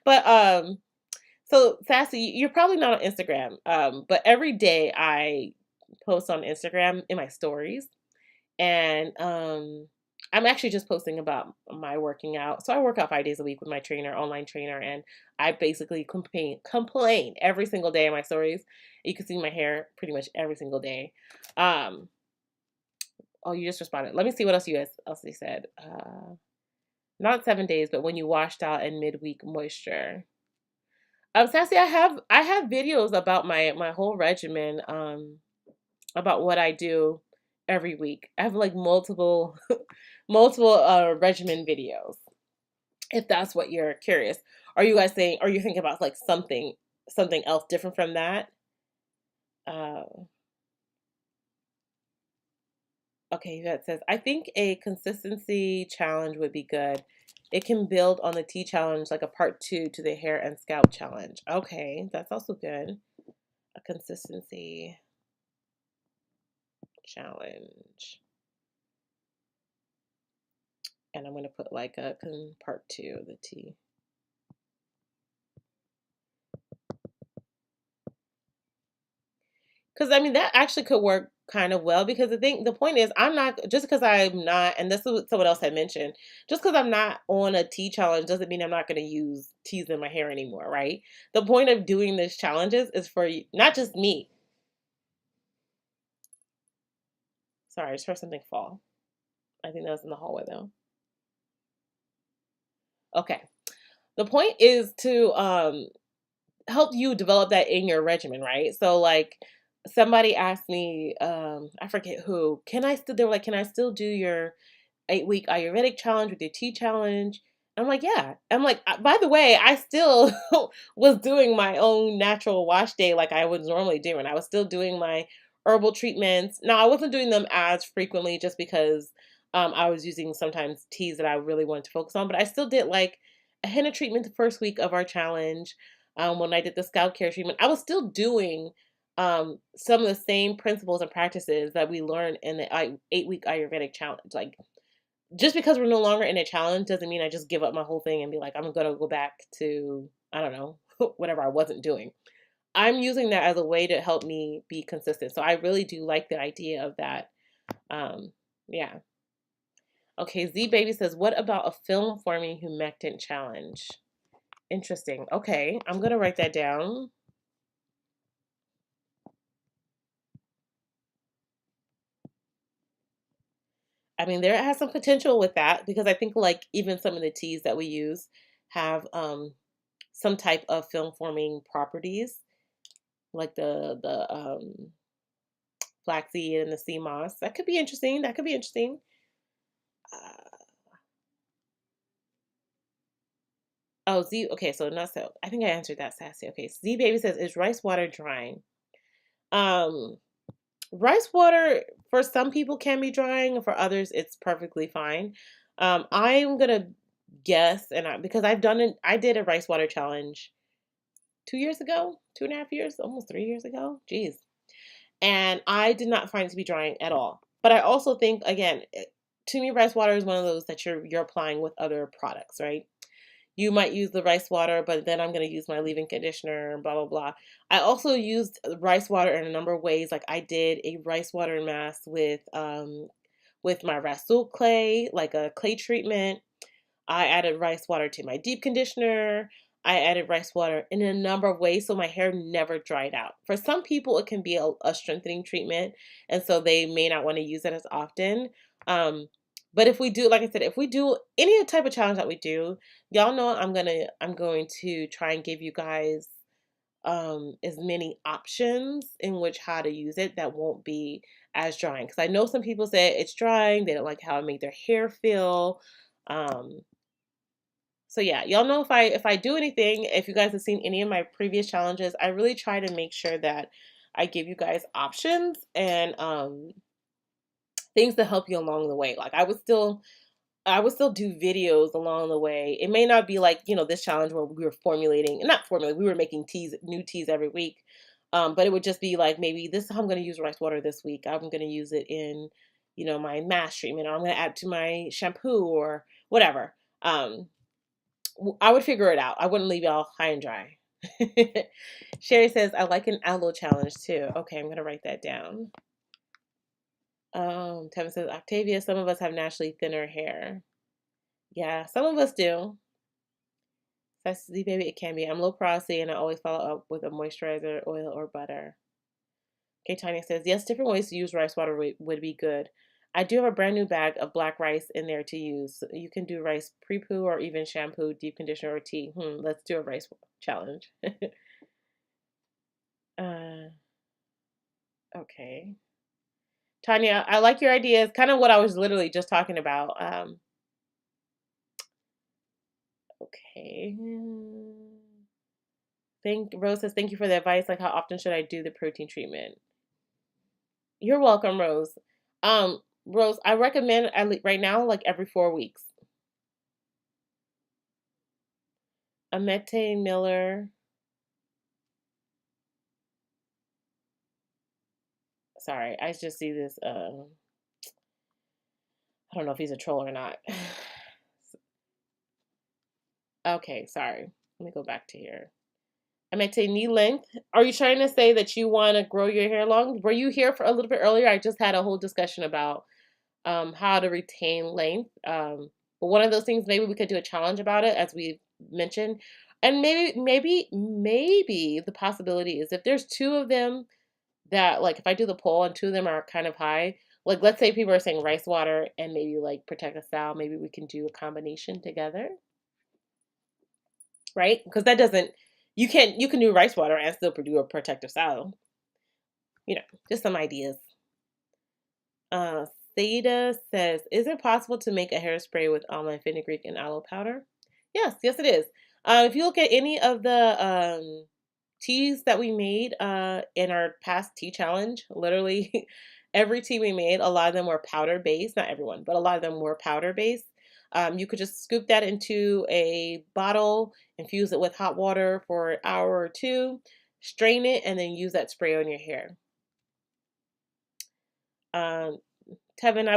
But so Sassy, you're probably not on Instagram. But every day I post on Instagram in my stories. And I'm actually just posting about my working out. So I work out 5 days a week with my trainer, online trainer, and I basically complain every single day in my stories. You can see my hair pretty much every single day. Um, oh, you just responded. Let me see what else you said. Not 7 days, but when you washed out in midweek moisture. Sassy, I have videos about my whole regimen. About what I do every week. I have like multiple multiple regimen videos. If that's what you're curious. Are you thinking about like something else different from that? Uh okay, that says I think a consistency challenge would be good. It can build on the tea challenge like a part 2 to the hair and scalp challenge. Okay, that's also good. A consistency challenge. And I'm going to put like a part 2 of the tea. Because I mean that actually could work kind of well, because the point is, I'm not, just because I'm not, and this is what someone else had mentioned, just because I'm not on a tea challenge doesn't mean I'm not going to use teas in my hair anymore, right? The point of doing these challenges is for not just me. Sorry, I just heard something fall. I think that was in the hallway though. Okay. The point is to help you develop that in your regimen, right? So like somebody asked me, I forget who, they were like, can I still do your 8-week Ayurvedic challenge with your tea challenge? I'm like, yeah. I'm like, by the way, I still was doing my own natural wash day like I was normally doing. I was still doing my herbal treatments. Now, I wasn't doing them as frequently just because I was using sometimes teas that I really wanted to focus on, but I still did like a henna treatment the first week of our challenge. When I did the scalp care treatment, I was still doing some of the same principles and practices that we learned in the 8-week Ayurvedic challenge. Like, just because we're no longer in a challenge doesn't mean I just give up my whole thing and be like, I'm going to go back to, I don't know, whatever I wasn't doing. I'm using that as a way to help me be consistent. So I really do like the idea of that. Yeah. Okay, Z Baby says, what about a film forming humectant challenge? Interesting. Okay, I'm going to write that down. I mean, there has some potential with that because I think like even some of the teas that we use have some type of film forming properties, like the flaxseed and the sea moss. That could be interesting. That could be interesting. Uh, oh, Z. Okay, so not so. I think I answered that, Sassy. Okay, Z Baby says, is rice water drying? Um, Rice water for some people can be drying, for others it's perfectly fine. I'm gonna guess, because I did a rice water challenge 2 years ago, 2.5 years, almost 3 years ago. Jeez. And I did not find it to be drying at all. But I also think, again, to me, rice water is one of those that you're applying with other products, right? You might use the rice water, but then I'm going to use my leave-in conditioner and blah, blah, blah. I also used rice water in a number of ways. Like I did a rice water mask with my Rasul clay, like a clay treatment. I added rice water to my deep conditioner. I added rice water in a number of ways so my hair never dried out. For some people, it can be a strengthening treatment, and so they may not want to use it as often. But if we do, like I said, if we do any type of challenge that we do, y'all know I'm going to try and give you guys as many options in which how to use it that won't be as drying. Because I know some people say it's drying, they don't like how it made their hair feel. Um, so yeah, y'all know if I do anything, if you guys have seen any of my previous challenges, I really try to make sure that I give you guys options and things to help you along the way. Like I would still do videos along the way. It may not be like, this challenge where we were not formulating, we were making new teas every week. But it would just be like, maybe this is how I'm going to use rice water this week. I'm going to use it in, my mask treatment, or I'm going to add to my shampoo or whatever. I would figure it out. I wouldn't leave y'all high and dry. Sherry says, I like an aloe challenge too. Okay, I'm going to write that down. Tevin says, Octavia, some of us have naturally thinner hair. Yeah, some of us do. That's the baby, it can be. I'm low porosity and I always follow up with a moisturizer, oil, or butter. Okay, Tanya says, yes, different ways to use rice water would be good. I do have a brand new bag of black rice in there to use. You can do rice pre-poo or even shampoo, deep conditioner, or tea. Let's do a rice challenge. uh, okay. Tanya, I like your idea. It's kind of what I was literally just talking about. Okay. Rose says, thank you for the advice. Like, how often should I do the protein treatment? You're welcome, Rose. Rose, I recommend right now, like every 4 weeks. Amete Miller. Sorry, I just see this. I don't know if he's a troll or not. Okay, sorry. Let me go back to here. Amete knee length. Are you trying to say that you want to grow your hair long? Were you here for a little bit earlier? I just had a whole discussion about how to retain length. But one of those things, maybe we could do a challenge about it, as we mentioned. And maybe the possibility is if there's two of them that, like, if I do the poll and two of them are kind of high, like, let's say people are saying rice water and maybe like Protectant style, maybe we can do a combination together. right? Because that doesn't, you can do rice water and still produce a protective style. Just some ideas. Uh, Theta says, is it possible to make a hairspray with almond, fenugreek, and aloe powder? Yes, it is. If you look at any of the teas that we made in our past tea challenge, literally every tea we made, a lot of them were powder based. Not everyone, but a lot of them were powder based. You could just scoop that into a bottle, infuse it with hot water for an hour or two, strain it, and then use that spray on your hair. Tevin,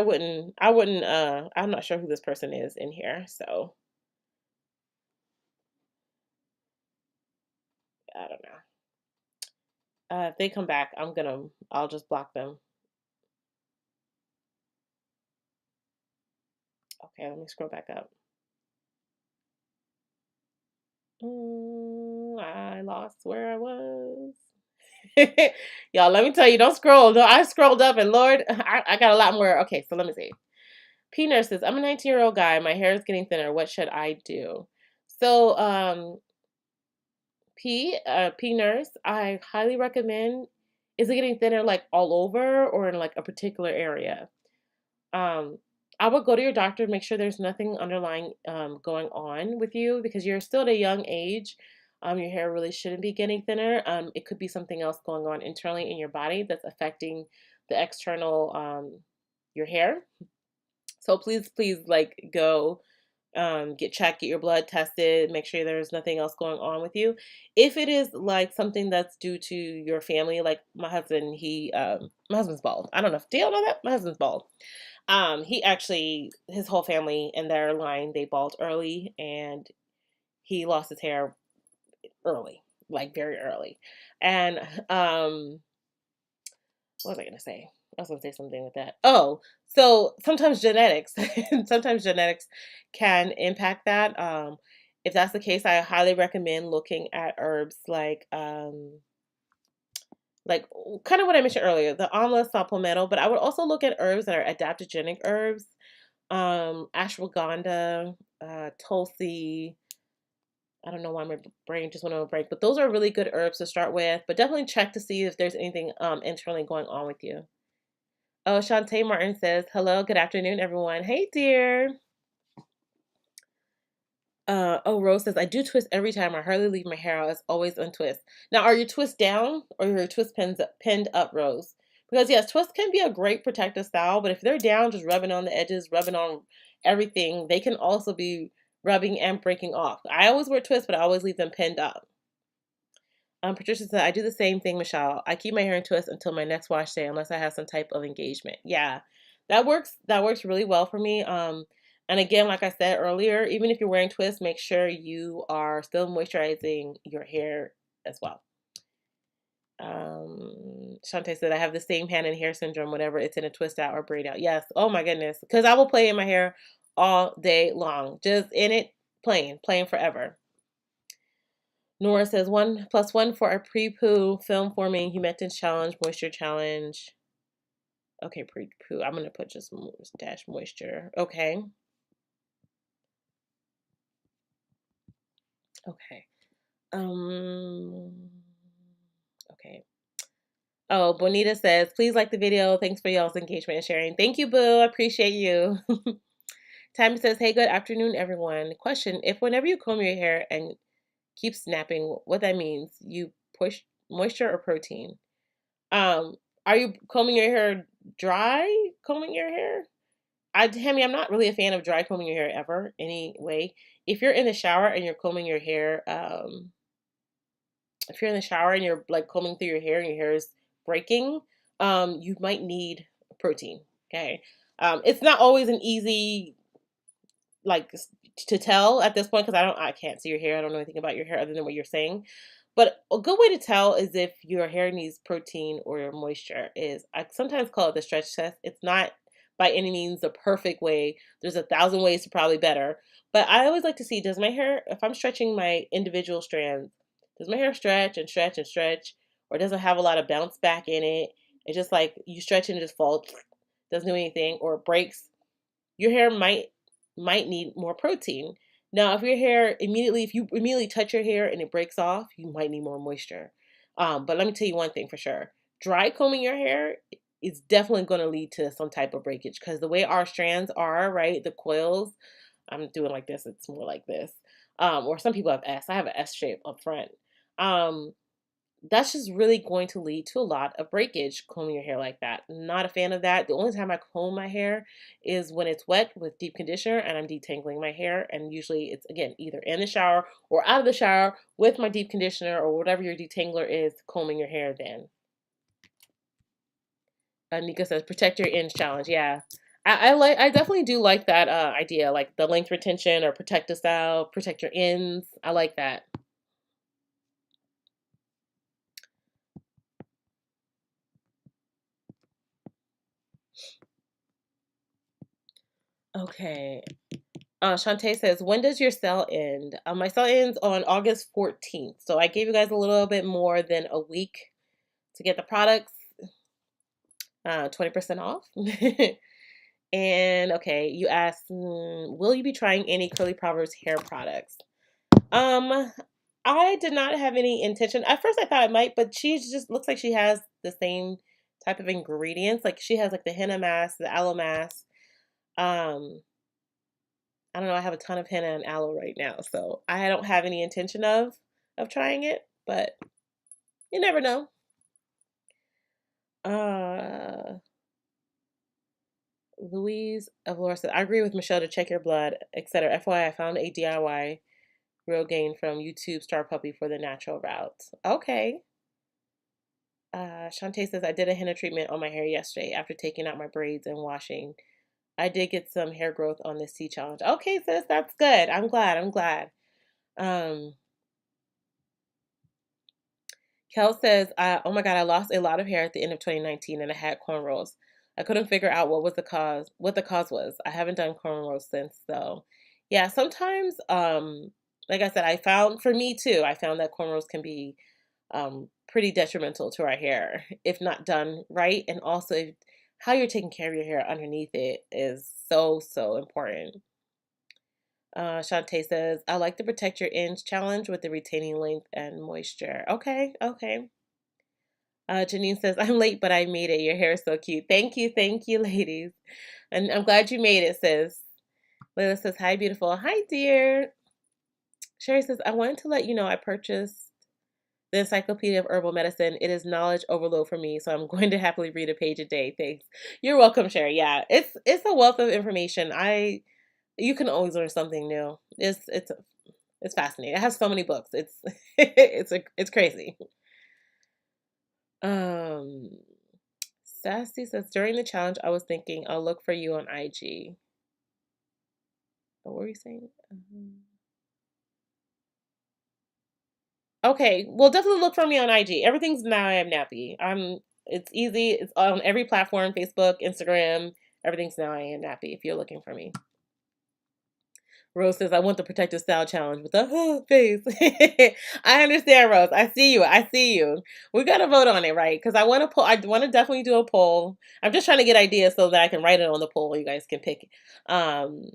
I'm not sure who this person is in here, so I don't know. If they come back, I'll just block them. Okay, let me scroll back up. I lost where I was. Y'all, let me tell you, don't scroll. No, I scrolled up and Lord, I got a lot more. Okay, so let me see. P Nurse says, I'm a 19-year-old guy. My hair is getting thinner. What should I do? So, P Nurse, I highly recommend, is it getting thinner like all over or in like a particular area? I would go to your doctor, make sure there's nothing underlying going on with you because you're still at a young age. Your hair really shouldn't be getting thinner. It could be something else going on internally in your body that's affecting the external your hair. So please, like go get checked, get your blood tested, make sure there's nothing else going on with you. If it is like something that's due to your family, like my husband, my husband's bald. I don't know if do you know that my husband's bald. He actually, his whole family in their line, they bald early, and he lost his hair early, like very early. And what was I gonna say? I was gonna say something with that. Oh, so sometimes genetics, sometimes genetics can impact that. If that's the case, I highly recommend looking at herbs like kind of what I mentioned earlier, the amla, saw palmetto, but I would also look at herbs that are adaptogenic herbs, ashwagandha, tulsi. I don't know why my brain just went on a break, but those are really good herbs to start with. But definitely check to see if there's anything internally going on with you. Oh, Shantae Martin says, hello, good afternoon, everyone. Hey, dear. Rose says, I do twist every time. I hardly leave my hair out. It's always untwist. Now, are your twists down or your twist pinned up, Rose? Because, yes, twists can be a great protective style, but if they're down, just rubbing on the edges, rubbing on everything, they can also be rubbing and breaking off. I always wear twists, but I always leave them pinned up. Patricia said, I do the same thing, Michelle. I keep my hair in twists until my next wash day, unless I have some type of engagement. Yeah, that works. That works really well for me. And again, like I said earlier, even if you're wearing twists, make sure you are still moisturizing your hair as well. Shantae said, I have the same hand and hair syndrome whenever it's in a twist out or braid out. Yes. Oh my goodness. Because I will play in my hair all day long. Just in it, playing forever. Nora says 1+1 for a pre-poo film forming humectance challenge, moisture challenge. Okay, pre-poo. I'm gonna put just dash moisture. Okay. Okay. Okay. Oh, Bonita says, please like the video. Thanks for y'all's engagement and sharing. Thank you, Boo. I appreciate you. Tammy says, hey, good afternoon, everyone. Question, if whenever you comb your hair and keep snapping, what that means, you push moisture or protein? Are you combing your hair dry? Combing your hair? Tammy, I'm not really a fan of dry combing your hair ever. Anyway, if you're in the shower and you're combing your hair, if you're in the shower and you're like combing through your hair and your hair is breaking, you might need protein. Okay, it's not always an easy like to tell at this point because I can't see your hair. I don't know anything about your hair other than what you're saying. But a good way to tell is if your hair needs protein or moisture is, I sometimes call it the stretch test. It's not by any means the perfect way. There's 1,000 ways to probably better. But I always like to see, does my hair, if I'm stretching my individual strands, does my hair stretch and stretch and stretch? Or does it have a lot of bounce back in it? It's just like you stretch and it just falls, doesn't do anything, or it breaks. Your hair might need more protein. Now, if if you immediately touch your hair and it breaks off, you might need more moisture. But let me tell you one thing for sure. Dry combing your hair is definitely going to lead to some type of breakage because the way our strands are, right, the coils, I'm doing like this, it's more like this. Or some people have S. I have an S shape up front. Um, that's just really going to lead to a lot of breakage combing your hair like that. Not a fan of that. The only time I comb my hair is when it's wet with deep conditioner and I'm detangling my hair. And usually it's, again, either in the shower or out of the shower with my deep conditioner or whatever your detangler is, combing your hair then. Nika says, protect your ends challenge. Yeah. I definitely do like that idea, like the length retention or protective style, protect your ends. I like that. Okay. Shantae says, when does your sale end? My sale ends on August 14th. So I gave you guys a little bit more than a week to get the products, 20% off. And okay, you asked, will you be trying any Curly Proverbs hair products? I did not have any intention. At first I thought I might, but she just looks like she has the same type of ingredients. Like she has like the henna mask, the aloe mask. Um, I don't know, I have a ton of henna and aloe right now, so I don't have any intention of trying it, but you never know. Uh Louise of Laura said, I agree with Michelle to check your blood, etc. FYI, I found a DIY real gain from YouTube Star Puppy for the natural route. Okay. Shantae says, I did a henna treatment on my hair yesterday after taking out my braids and washing. I did get some hair growth on this tea challenge. Okay, sis, that's good. I'm glad. I'm glad. Um, Kel says, oh my God, I lost a lot of hair at the end of 2019 and I had cornrows. I couldn't figure out what the cause was. I haven't done cornrows since though. Yeah, sometimes, like I said, for me too, I found that cornrows can be pretty detrimental to our hair if not done right. And also, how you're taking care of your hair underneath it is so, so important. Shantae says, I like to protect your ends challenge with the retaining length and moisture. Okay, okay. Janine says, I'm late, but I made it. Your hair is so cute. Thank you, ladies. And I'm glad you made it, sis. Layla says, hi, beautiful. Hi, dear. Sherry says, I wanted to let you know I purchased the Encyclopedia of Herbal Medicine. It is knowledge overload for me, so I'm going to happily read a page a day. Thanks. You're welcome, Sherry. Yeah, it's a wealth of information. You can always learn something new. It's fascinating. It has so many books. It's it's crazy. Um, Sassy says during the challenge, I was thinking I'll look for you on IG. What were you saying? Okay, well, definitely look for me on IG. Everything's NowIamNappy. It's easy. It's on every platform: Facebook, Instagram. Everything's NowIamNappy. If you're looking for me. Rose says, I want the protective style challenge with the face. I understand, Rose. I see you. I see you. We got to vote on it, right? Because I want to definitely do a poll. I'm just trying to get ideas so that I can write it on the poll. You guys can pick. Um,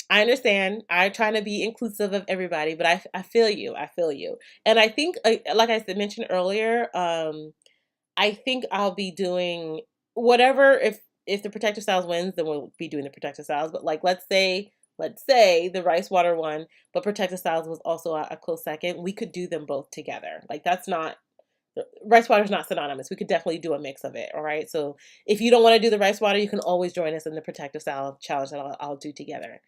I understand. I try to be inclusive of everybody, but I feel you. I feel you. And I think, like I said, mentioned earlier, I think I'll be doing whatever. If the protective styles wins, then we'll be doing the protective styles. But like, let's say the rice water won, but protective styles was also a close second. We could do them both together. Like that's not rice water is not synonymous. We could definitely do a mix of it. All right. So if you don't want to do the rice water, you can always join us in the protective style challenge that I'll do together.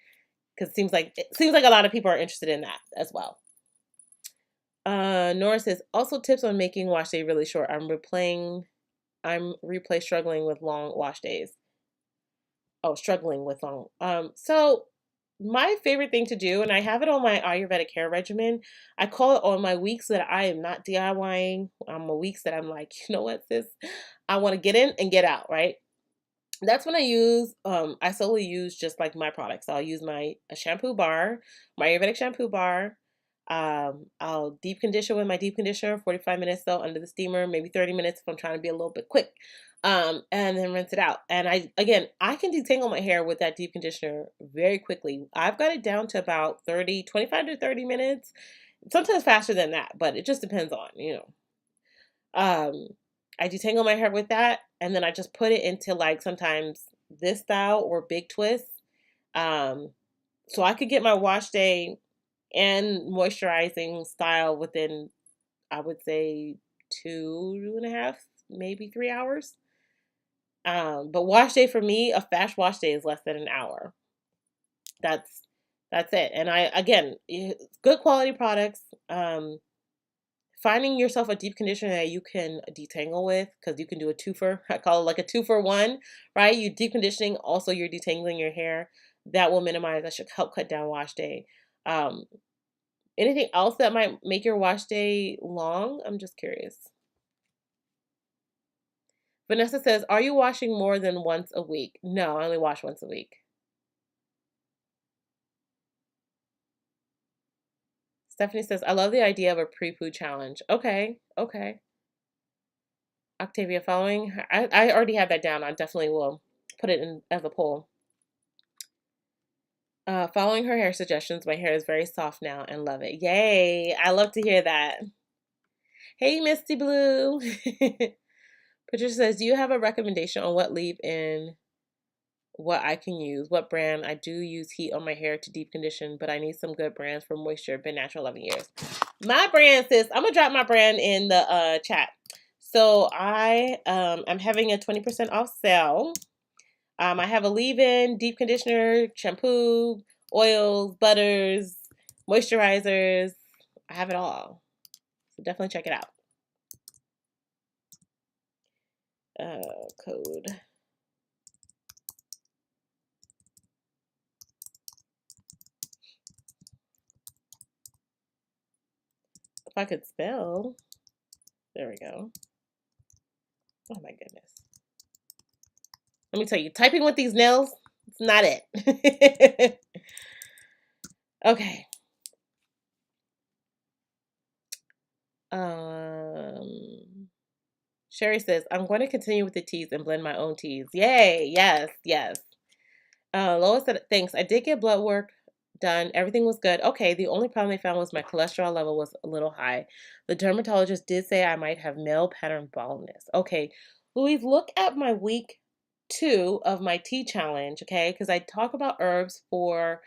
Because it seems like a lot of people are interested in that as well. Nora says also tips on making wash day really short. I'm replay struggling with long wash days. Oh, struggling with long. So my favorite thing to do, and I have it on my Ayurvedic hair regimen. I call it on my weeks that I am not DIYing. My weeks that I'm like, you know what, sis, I want to get in and get out, right? That's when I solely use just like my products. I'll use my shampoo bar, my Ayurvedic shampoo bar. I'll deep condition with my deep conditioner, 45 minutes though, under the steamer, maybe 30 minutes if I'm trying to be a little bit quick. And then rinse it out. And I can detangle my hair with that deep conditioner very quickly. I've got it down to about 25 to 30 minutes, sometimes faster than that, but it just depends on, Um, I detangle my hair with that, and then I just put it into like sometimes this style or big twist. Um, so I could get my wash day and moisturizing style within, I would say, 2.5, maybe 3 hours. But wash day for me, a fast wash day is less than an hour. That's that's it. And good quality products. Finding yourself a deep conditioner that you can detangle with, because you can do a twofer. I call it like a 2-for-1, right? You deep conditioning, also you're detangling your hair. That will minimize. That should help cut down wash day. Um, Anything else that might make your wash day long? I'm just curious. Vanessa says, "Are you washing more than once a week?" No, I only wash once a week. Stephanie says, "I love the idea of a pre-poo challenge." Okay, okay. Octavia, following I already have that down. I definitely will put it in as a poll. Following her hair suggestions, my hair is very soft now and love it. Yay! I love to hear that. Hey, Misty Blue. Patricia says, "Do you have a recommendation on what leave-in, what I can use? What brand? I do use heat on my hair to deep condition, but I need some good brands for moisture. Been natural 11 years." My brand, sis. I'm gonna drop my brand in the chat. So I am having a 20% off sale. I have a leave-in, deep conditioner, shampoo, oils, butters, moisturizers. I have it all. So definitely check it out. Code. If I could spell. There we go. Oh my goodness. Let me tell you, typing with these nails, it's not it. Okay. Sherry says, "I'm going to continue with the teas and blend my own teas." Yay. Yes, yes. Lois said, "Thanks. I did get blood work done. Everything was good. Okay, the only problem they found was my cholesterol level was a little high. The dermatologist did say I might have male pattern baldness." Okay, Louise, look at my week 2 of my tea challenge, okay? Because I talk about herbs for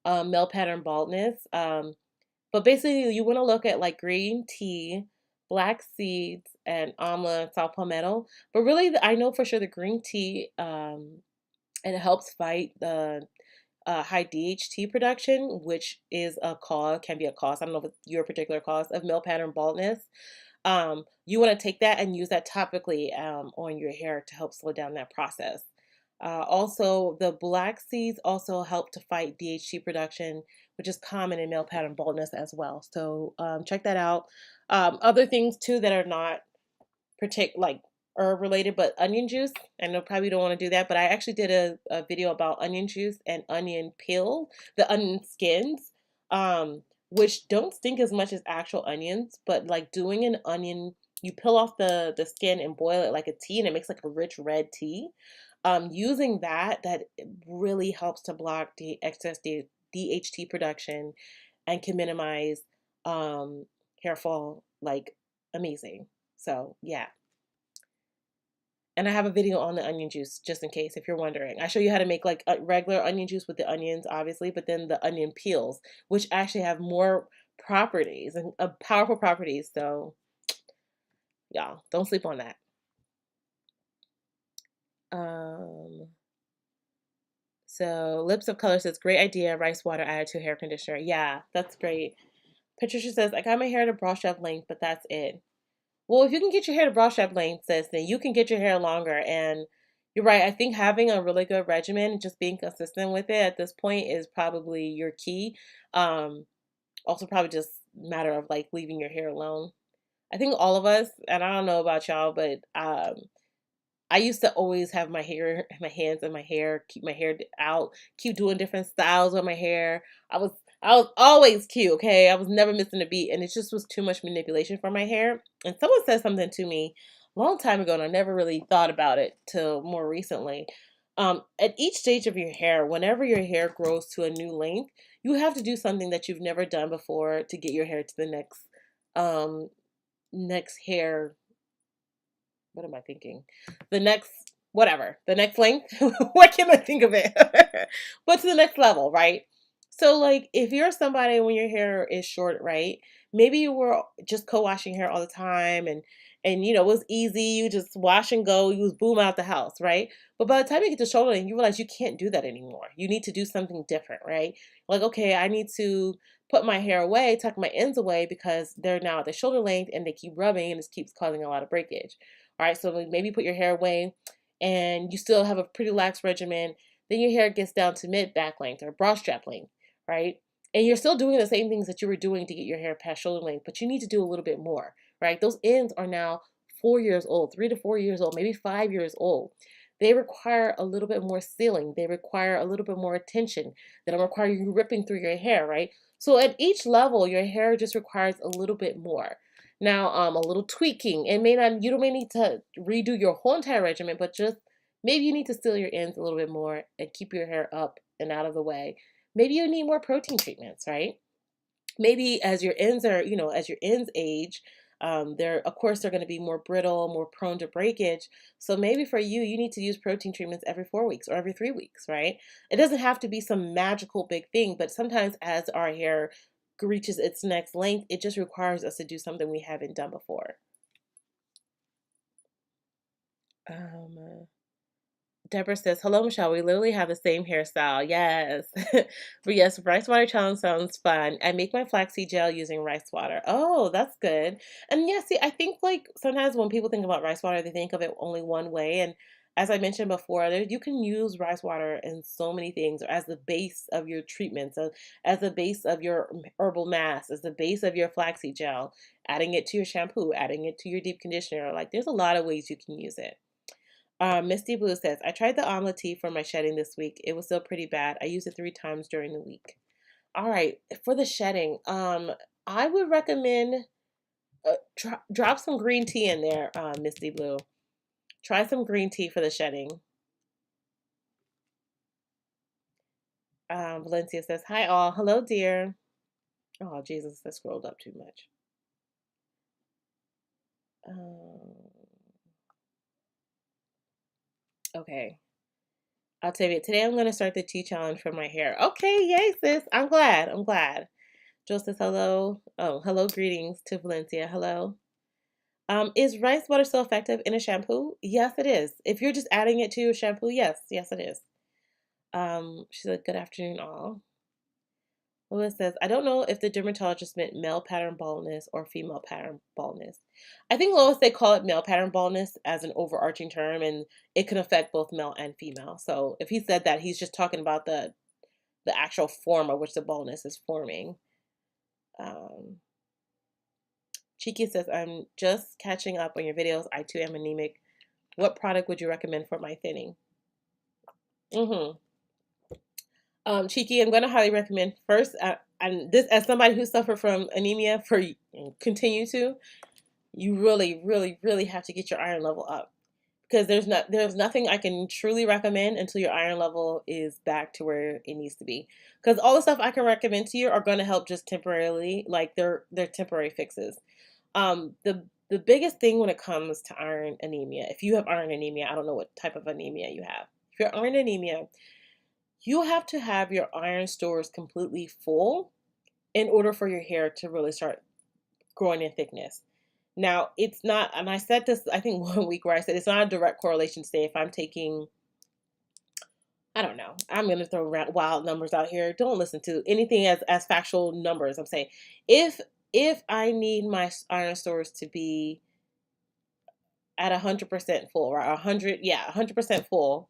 male pattern baldness. But basically, you want to look at like green tea, black seeds, and amla, saw palmetto. But really, I know for sure the green tea, and it helps fight the high DHT production, which is can be a cause. I don't know if it's your particular cause of male pattern baldness. You want to take that and use that topically on your hair to help slow down that process. Also, the black seeds also help to fight DHT production, which is common in male pattern baldness as well. So check that out. Other things too that are not like herb related, but onion juice. I know probably don't want to do that, but I actually did a video about onion juice and onion peel, the onion skins, which don't stink as much as actual onions, but like doing an onion, you peel off the skin and boil it like a tea, and it makes like a rich red tea. Using that really helps to block the excess DHT production and can minimize hair fall like amazing. So yeah. And I have a video on the onion juice, just in case, if you're wondering. I show you how to make like a regular onion juice with the onions, obviously, but then the onion peels, which actually have more properties and powerful properties. So, y'all, don't sleep on that. So Lips of Color says, "Great idea. Rice water added to hair conditioner." Yeah, that's great. Patricia says, "I got my hair to bra strap length, but that's it." Well, if you can get your hair to bra strap length, sis, then you can get your hair longer. And you're right. I think having a really good regimen, just being consistent with it at this point is probably your key. Also probably just matter of like leaving your hair alone. I think all of us, and I don't know about y'all, but I used to always have my hands in my hair, keep my hair out, keep doing different styles with my hair. I was I was always cute, okay? I was never missing a beat, and it just was too much manipulation for my hair. And someone said something to me a long time ago, and I never really thought about it till more recently. At each stage of your hair, whenever your hair grows to a new length, you have to do something that you've never done before to get your hair to the um, next hair. What am I thinking? The next, whatever, the next length. What can I think of it? But to the next level, right? So, like, if you're somebody when your hair is short, right? Maybe you were just co-washing hair all the time, and it was easy. You just wash and go. You was boom out the house, right? But by the time you get to shoulder length, you realize you can't do that anymore. You need to do something different, right? Like, okay, I need to put my hair away, tuck my ends away because they're now at the shoulder length and they keep rubbing and this keeps causing a lot of breakage. All right, so maybe put your hair away and you still have a pretty lax regimen. Then your hair gets down to mid back length or broad strap length, right? And you're still doing the same things that you were doing to get your hair past shoulder length, but you need to do a little bit more, right? Those ends are now 4 years old, 3 to 4 years old, maybe 5 years old. They require a little bit more sealing. They require a little bit more attention. They don't require you ripping through your hair, right? So at each level, your hair just requires a little bit more. Now, a little tweaking. It may not, you don't may need to redo your whole entire regimen, but just maybe you need to seal your ends a little bit more and keep your hair up and out of the way. Maybe you need more protein treatments, right? Maybe as your ends are, as your ends age, they're of course they're going to be more brittle, more prone to breakage. So maybe for you, you need to use protein treatments every 4 weeks or every 3 weeks, right? It doesn't have to be some magical big thing, but sometimes as our hair reaches its next length, it just requires us to do something we haven't done before. Um, Deborah says, "Hello, Michelle. We literally have the same hairstyle." Yes. But yes, rice water challenge sounds fun. I make my flaxseed gel using rice water. Oh, that's good. And yeah, see, I think like sometimes when people think about rice water, they think of it only one way. And as I mentioned before, you can use rice water in so many things as the base of your treatment. So as the base of your herbal mask, as the base of your flaxseed gel, adding it to your shampoo, adding it to your deep conditioner. Like there's a lot of ways you can use it. Misty Blue says, I tried the amla tea for my shedding this week. It was still pretty bad. I used it 3 times during the week. All right, for the shedding, I would recommend drop some green tea in there, Misty Blue. Try some green tea for the shedding. Valencia says, hi all. Hello, dear. Oh, Jesus, I scrolled up too much. Okay. I'll tell you, today I'm going to start the tea challenge for my hair. Okay, yay, sis. I'm glad. I'm glad. Jill says hello. Oh, hello, greetings to Valencia. Hello. Is rice water still effective in a shampoo? Yes, it is. If you're just adding it to your shampoo, yes, it is. She said, good afternoon, all. Lois says, I don't know if the dermatologist meant male pattern baldness or female pattern baldness. I think, Lois, they call it male pattern baldness as an overarching term, and it can affect both male and female. So if he said that, he's just talking about the actual form of which the baldness is forming. Cheeky says, I'm just catching up on your videos. I too am anemic. What product would you recommend for my thinning? Cheeky, I'm going to highly recommend first, and this as somebody who suffered from anemia for continue to, you really, really, really have to get your iron level up because there's nothing I can truly recommend until your iron level is back to where it needs to be. Because all the stuff I can recommend to you are going to help just temporarily, like they're temporary fixes. The biggest thing when it comes to iron anemia, if you have iron anemia, I don't know what type of anemia you have. If you're iron anemia, you have to have your iron stores completely full in order for your hair to really start growing in thickness. Now, it's not, and I said this, I think 1 week where I said it's not a direct correlation to say if I'm taking, I don't know, I'm going to throw wild numbers out here. Don't listen to anything as factual numbers. I'm saying if I need my iron stores to be at 100% full, right? 100% full.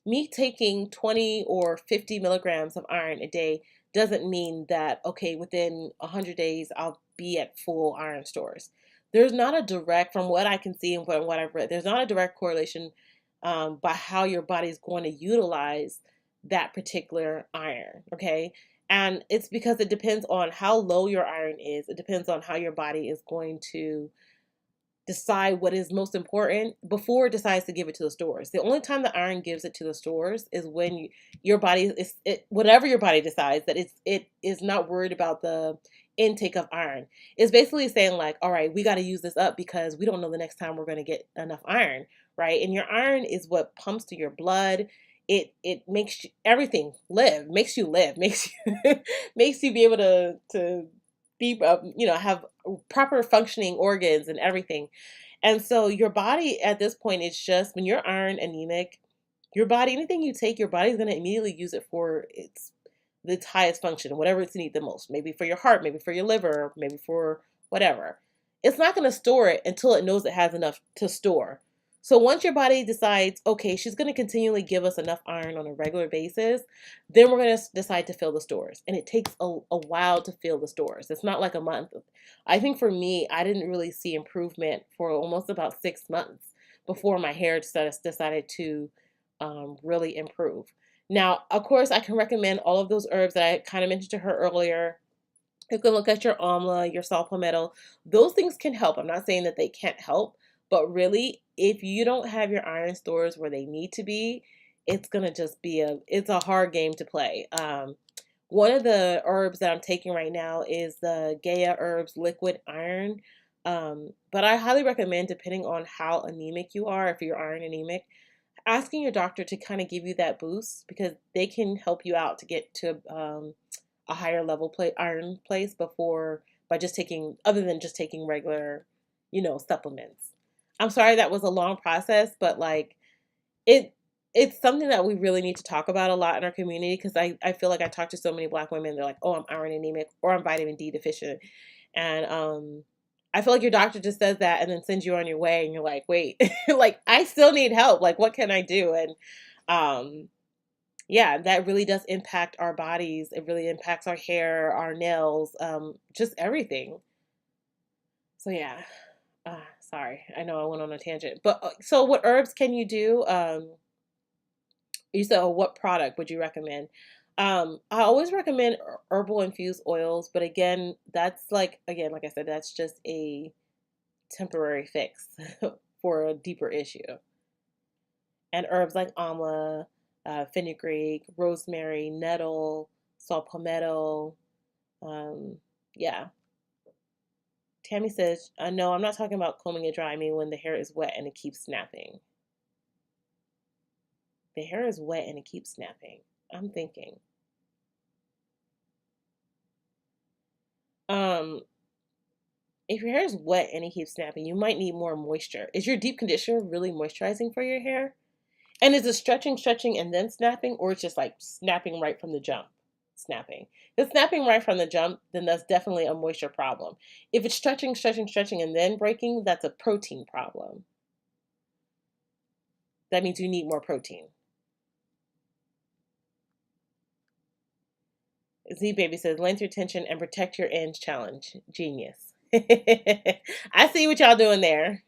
Me taking 20 or 50 milligrams of iron a day doesn't mean that, okay, within 100 days, I'll be at full iron stores. There's not a direct, from what I can see and what I've read, there's not a direct correlation by how your body is going to utilize that particular iron, okay? And it's because it depends on how low your iron is. It depends on how your body is going to decide what is most important before it decides to give it to the stores. The only time the iron gives it to the stores is when your body is whatever your body decides that it is not worried about the intake of iron. It's basically saying like, all right, we got to use this up because we don't know the next time we're going to get enough iron, right? And your iron is what pumps to your blood. It makes everything live, makes you live, makes you makes you be able to be have proper functioning organs and everything. And so your body at this point is just when you're iron anemic, your body, anything you take, your body's going to immediately use it for its highest function, whatever it's need the most. Maybe for your heart, maybe for your liver, maybe for whatever. It's not going to store it until it knows it has enough to store. So once your body decides, okay, she's going to continually give us enough iron on a regular basis, then we're going to decide to fill the stores. And it takes a while to fill the stores. It's not like a month. I think for me, I didn't really see improvement for almost about 6 months before my hair decided to really improve. Now, of course, I can recommend all of those herbs that I kind of mentioned to her earlier. You can look at your amla, your saw palmetto. Those things can help. I'm not saying that they can't help, but really, if you don't have your iron stores where they need to be, it's gonna just be it's a hard game to play. One of the herbs that I'm taking right now is the Gaia herbs liquid iron. But I highly recommend, depending on how anemic you are, if you're iron anemic, asking your doctor to kind of give you that boost because they can help you out to get to a higher level iron place before by just taking other than just taking regular, supplements. I'm sorry that was a long process, but like it it's something that we really need to talk about a lot in our community because I feel like I talk to so many Black women. They're like, oh, I'm iron anemic or I'm vitamin D deficient. And I feel like your doctor just says that and then sends you on your way and you're like, wait, like I still need help. Like, what can I do? And yeah, that really does impact our bodies. It really impacts our hair, our nails, just everything. So yeah. Sorry, I know I went on a tangent. But so what herbs can you do? You said, oh, what product would you recommend? I always recommend herbal infused oils, but again, that's like I said, that's just a temporary fix for a deeper issue. And herbs like amla, fenugreek, rosemary, nettle, saw palmetto. Yeah. Tammy says, no, I'm not talking about combing it dry. I mean when the hair is wet and it keeps snapping. The hair is wet and it keeps snapping. I'm thinking. Um, if your hair is wet and it keeps snapping, you might need more moisture. Is your deep conditioner really moisturizing for your hair? And is it stretching, and then snapping, or it's just like snapping right from the jump? Snapping. If it's snapping right from the jump, then that's definitely a moisture problem. If it's stretching, and then breaking, that's a protein problem. That means you need more protein. Z Baby says, length retention and protect your ends challenge. Genius. I see what y'all doing there.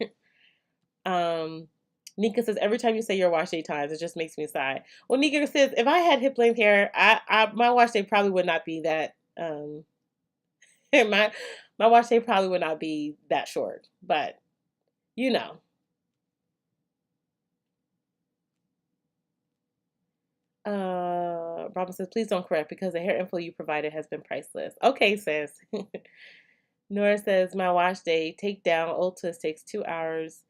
Nika says, every time you say your wash day times, it just makes me sigh. Well, Nika says, if I had hip length hair, my wash day probably would not be that, my wash day probably would not be that short, but you know. Robin says, please don't correct because the hair info you provided has been priceless. Okay, sis. Nora says, my wash day take down old twist takes 2 hours,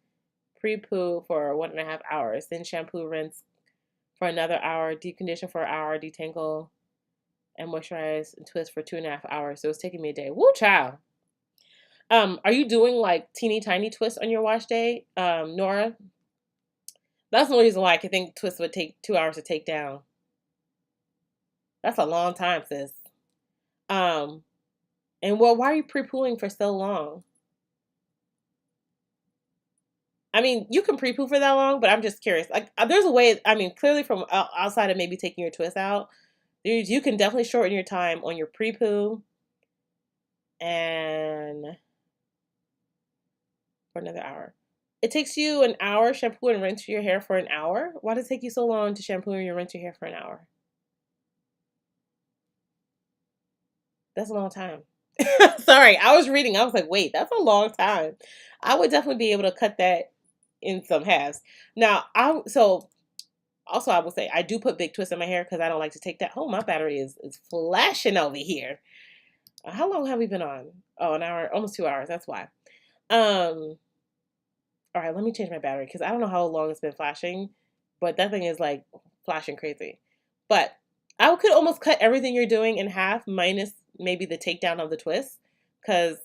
pre-poo for 1.5 hours, then shampoo, rinse for another hour, deep condition for an hour, detangle, and moisturize and twist for 2.5 hours. So it's taking me a day. Woo, child. Are you doing like teeny tiny twists on your wash day, Nora? That's the reason why I could think twists would take 2 hours to take down. That's a long time, sis. And well, why are you pre-pooing for so long? I mean, you can pre-poo for that long, but I'm just curious. Like, there's a way. I mean, clearly from outside of maybe taking your twist out, you can definitely shorten your time on your pre-poo and for another hour. It takes you an hour shampoo and rinse your hair for an hour. Why does it take you so long to shampoo and rinse your hair for an hour? That's a long time. Sorry, I was reading. I was like, wait, that's a long time. I would definitely be able to cut that in some halves. Now, also I will say I do put big twists in my hair because I don't like to take that. Oh, my battery is flashing over here. How long have we been on? Oh, an hour, almost 2 hours. That's why. Um, all right, let me change my battery because I don't know how long it's been flashing, but that thing is like flashing crazy. But I could almost cut everything you're doing in half, minus maybe the takedown of the twist, because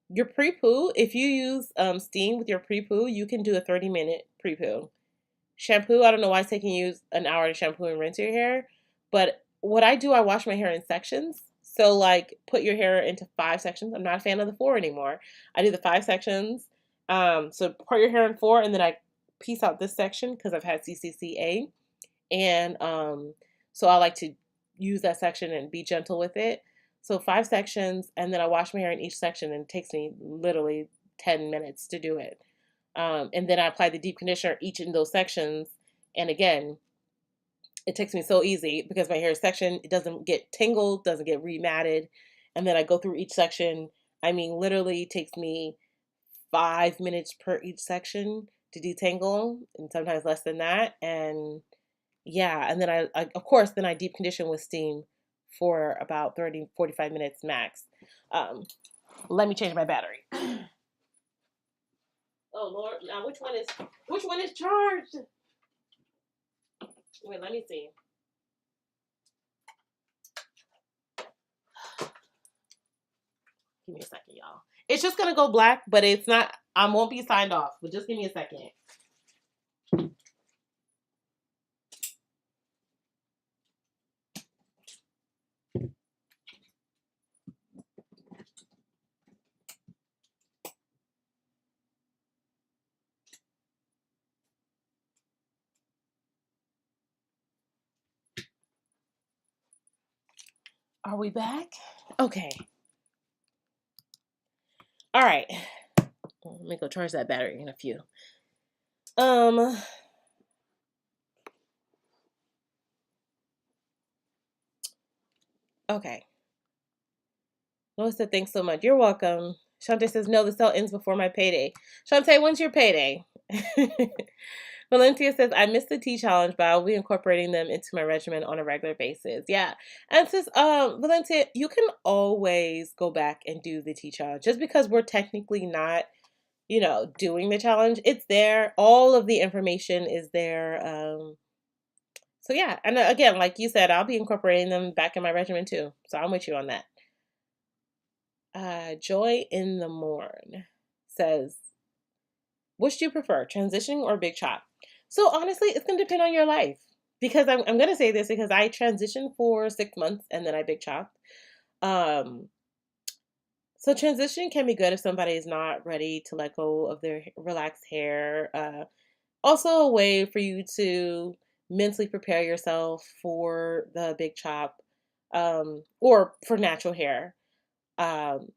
your pre-poo, if you use steam with your pre-poo, you can do a 30-minute pre-poo. Shampoo, I don't know why it's taking you an hour to shampoo and rinse your hair, but what I do, I wash my hair in sections. So like put your hair into 5 sections. I'm not a fan of the 4 anymore. I do the 5 sections. So part your hair in 4 and then I piece out this section because I've had CCCA. And so I like to use that section and be gentle with it. So 5 sections, and then I wash my hair in each section, and it takes me literally 10 minutes to do it. And then I apply the deep conditioner each in those sections. And again, it takes me so easy because my hair is sectioned. It doesn't get tangled, doesn't get rematted. And then I go through each section. I mean, literally takes me 5 minutes per each section to detangle, and sometimes less than that. And yeah, and then I of course, then I deep condition with steam for about 30, 45 minutes max. Um, Let me change my battery. Oh Lord, now which one is charged? Wait, let me see. Give me a second, y'all. It's just gonna go black, but it's not. I won't be signed off. But just give me a second. Are we back? Okay. All right. Let me go charge that battery in a few. Okay. Lois said, thanks so much. You're welcome. Shantae says, no, the sale ends before my payday. Shantae, when's your payday? Valencia says, I missed the tea challenge, but I'll be incorporating them into my regimen on a regular basis. Yeah. And says, Valencia, you can always go back and do the tea challenge. Just because we're technically not, doing the challenge, it's there. All of the information is there. So yeah. And again, like you said, I'll be incorporating them back in my regimen too. So I'm with you on that. Joy in the Morn says, which do you prefer, transitioning or big chop? So honestly, it's going to depend on your life. Because I'm going to say this because I transitioned for 6 months and then I big chopped. Um, so transitioning can be good if somebody is not ready to let go of their relaxed hair. Also a way for you to mentally prepare yourself for the big chop, or for natural hair. Um,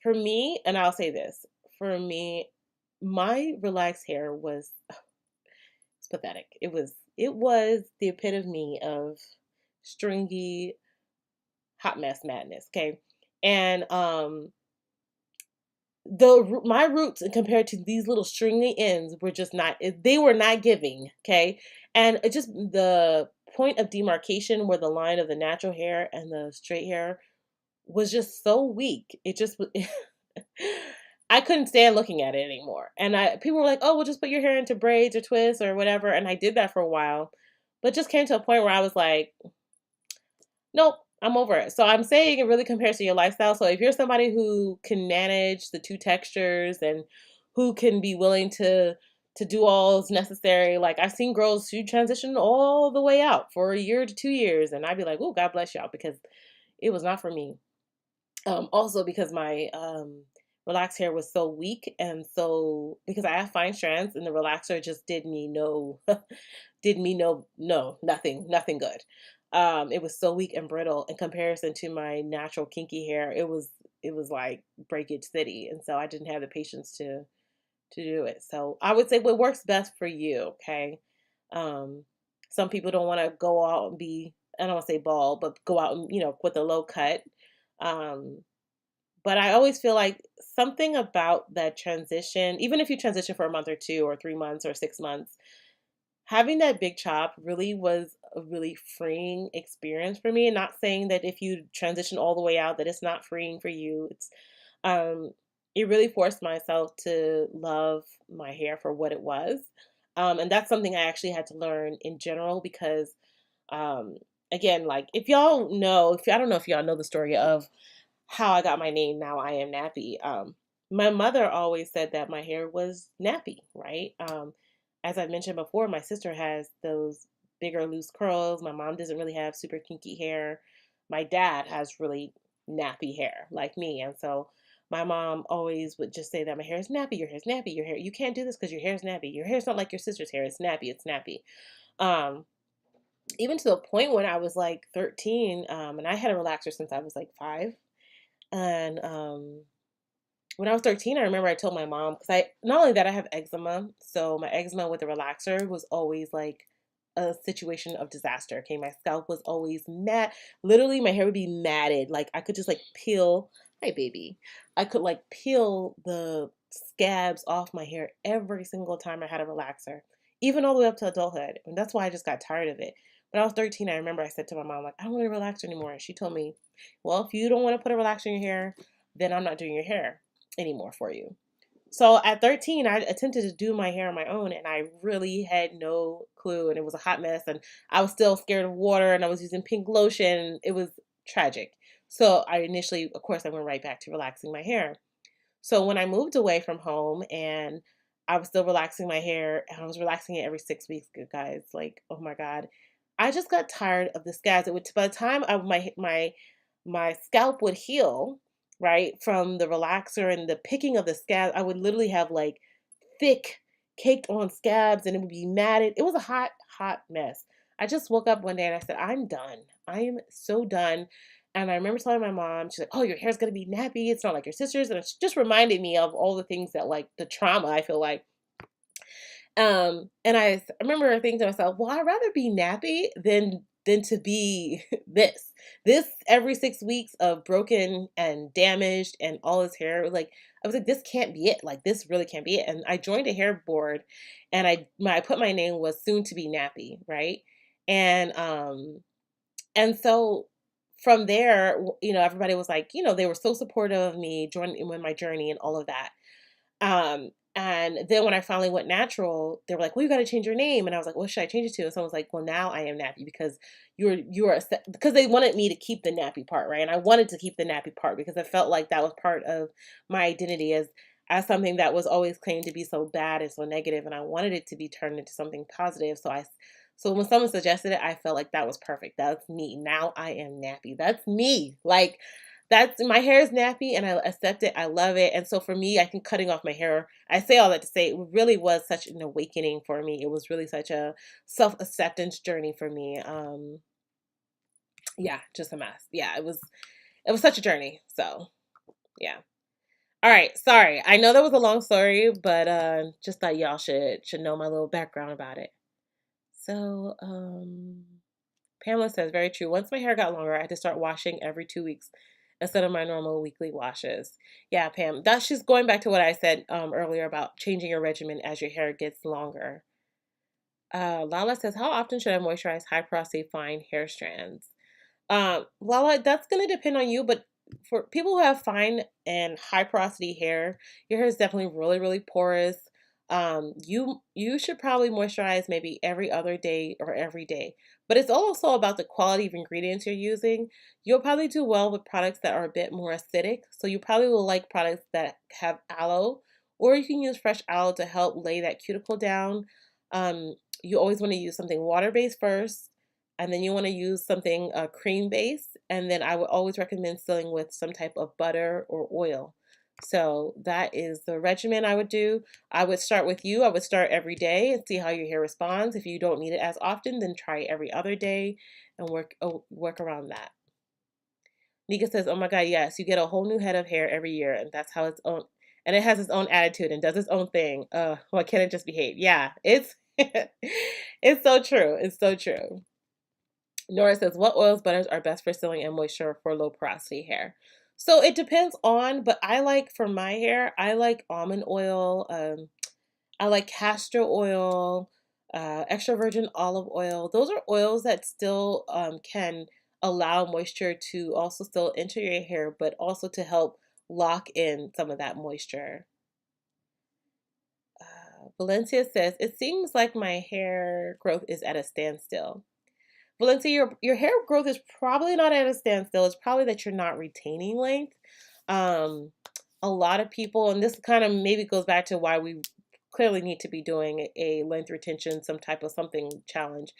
For me, and I'll say this, for me, my relaxed hair was it's pathetic. It was the epitome of stringy hot mess madness. Okay, and my roots compared to these little stringy ends were just not. They were not giving. Okay, and it just the point of demarcation where the line of the natural hair and the straight hair was just so weak. It just I couldn't stand looking at it anymore. And people were like, "Oh, well, just put your hair into braids or twists or whatever." And I did that for a while, but just came to a point where I was like, "Nope, I'm over it." So I'm saying it really compares to your lifestyle. So if you're somebody who can manage the two textures and who can be willing to do all that's necessary, like I've seen girls who transition all the way out for a year to 2 years, and I'd be like, "Oh, God bless y'all," because it was not for me. Also because my relaxed hair was so weak, and so because I have fine strands and the relaxer just did me no did me no nothing good. It was so weak and brittle in comparison to my natural kinky hair. It was like breakage city, and so I didn't have the patience to do it. So I would say what works best for you, okay? Um some people don't want to go out and be I don't want to say bald, but go out and, with a low cut. Um, but I always feel like something about that transition, even if you transition for a month or 2 or 3 months or 6 months, having that big chop really was a really freeing experience for me. And not saying that if you transition all the way out that it's not freeing for you. Um it really forced myself to love my hair for what it was. And that's something I actually had to learn in general because um again, like if y'all know, if I don't know if y'all know the story of how I got my name, Now I Am Nappy. My mother always said that my hair was nappy, right? As I mentioned before, my sister has those bigger loose curls. My mom doesn't really have super kinky hair. My dad has really nappy hair like me. And so my mom always would just say that my hair is nappy, your hair's nappy, your hair, you can't do this because your hair's nappy. Your hair's not like your sister's hair. It's nappy, it's nappy. Um, Even to the point when I was like 13, and I had a relaxer since I was like 5. And when I was 13, I remember I told my mom, because I, not only that, I have eczema. So my eczema with the relaxer was always like a situation of disaster. Okay. My scalp was always matte. Literally, my hair would be matted. Like I could just like peel, hi baby. I could like peel the scabs off my hair every single time I had a relaxer, even all the way up to adulthood. And that's why I just got tired of it. When I was 13, I remember I said to my mom, like, I don't want to relax anymore. And she told me, well, if you don't want to put a relaxer in your hair, then I'm not doing your hair anymore for you. So at 13, I attempted to do my hair on my own and I really had no clue. And it was a hot mess. And I was still scared of water and I was using pink lotion. It was tragic. So I initially, of course, I went right back to relaxing my hair. So when I moved away from home and I was still relaxing my hair and I was relaxing it every 6 weeks, good guys, like, oh my God. I just got tired of the scabs. It would, by the time my scalp would heal, right, from the relaxer and the picking of the scabs, I would literally have like thick, caked on scabs and it would be matted. It was a hot, hot mess. I just woke up one day and I said, I'm done. I am so done. And I remember telling my mom, she's like, oh, your hair's going to be nappy. It's not like your sister's. And it just reminded me of all the things that, like, the trauma, I feel like. And I remember thinking to myself, well, I'd rather be nappy than to be this. This every 6 weeks of broken and damaged and all his hair. Like I was like, this can't be it. Like this really can't be it. And I joined a hair board, and I put my name was soon to be nappy, right? And so from there, everybody was like, they were so supportive of me joining in my journey and all of that. And then when I finally went natural, they were like, well, you got to change your name. And I was like, what should I change it to? And someone was like, well, Now I Am Nappy because because they wanted me to keep the nappy part, right? And I wanted to keep the nappy part because I felt like that was part of my identity as something that was always claimed to be so bad and so negative, and I wanted it to be turned into something positive. So when someone suggested it, I felt like that was perfect. That's me. Now I am nappy. That's me. Like that's my hair is nappy and I accept it. I love it. And so for me, I think cutting off my hair, I say all that to say it really was such an awakening for me. It was really such a self-acceptance journey for me. Yeah, just a mess. Yeah, it was such a journey. So yeah. All right, sorry. I know that was a long story, but just thought y'all should know my little background about it. So, Pamela says, very true. Once my hair got longer, I had to start washing every 2 weeks instead of my normal weekly washes. Yeah, Pam, that's just going back to what I said earlier about changing your regimen as your hair gets longer. Lala says, how often should I moisturize high porosity fine hair strands? Lala, that's going to depend on you, but for people who have fine and high porosity hair, your hair is definitely really, really porous. You should probably moisturize maybe every other day or every day. But it's also about the quality of ingredients you're using. You'll probably do well with products that are a bit more acidic. So you probably will like products that have aloe, or you can use fresh aloe to help lay that cuticle down. Um, you always want to use something water-based first, and then you want to use something cream based, and then I would always recommend sealing with some type of butter or oil. So that is the regimen I would do. I would start with you. I would start every day and see how your hair responds. If you don't need it as often, then try every other day and work around that. Nika says, "Oh my God, yes, you get a whole new head of hair every year, and that's how its own, and it has its own attitude and does its own thing. Why can't it just behave? Yeah, it's it's so true. It's so true." Nora says, what oils, butters are best for sealing and moisture for low porosity hair? So it depends on, but I like for my hair, I like almond oil. I like castor oil, extra virgin olive oil. Those are oils that still can allow moisture to also still enter your hair, but also to help lock in some of that moisture. Valencia says, it seems like my hair growth is at a standstill. Valencia, your hair growth is probably not at a standstill. It's probably that you're not retaining length. Um, a lot of people, and this kind of maybe goes back to why we clearly need to be doing a length retention, some type of something challenge.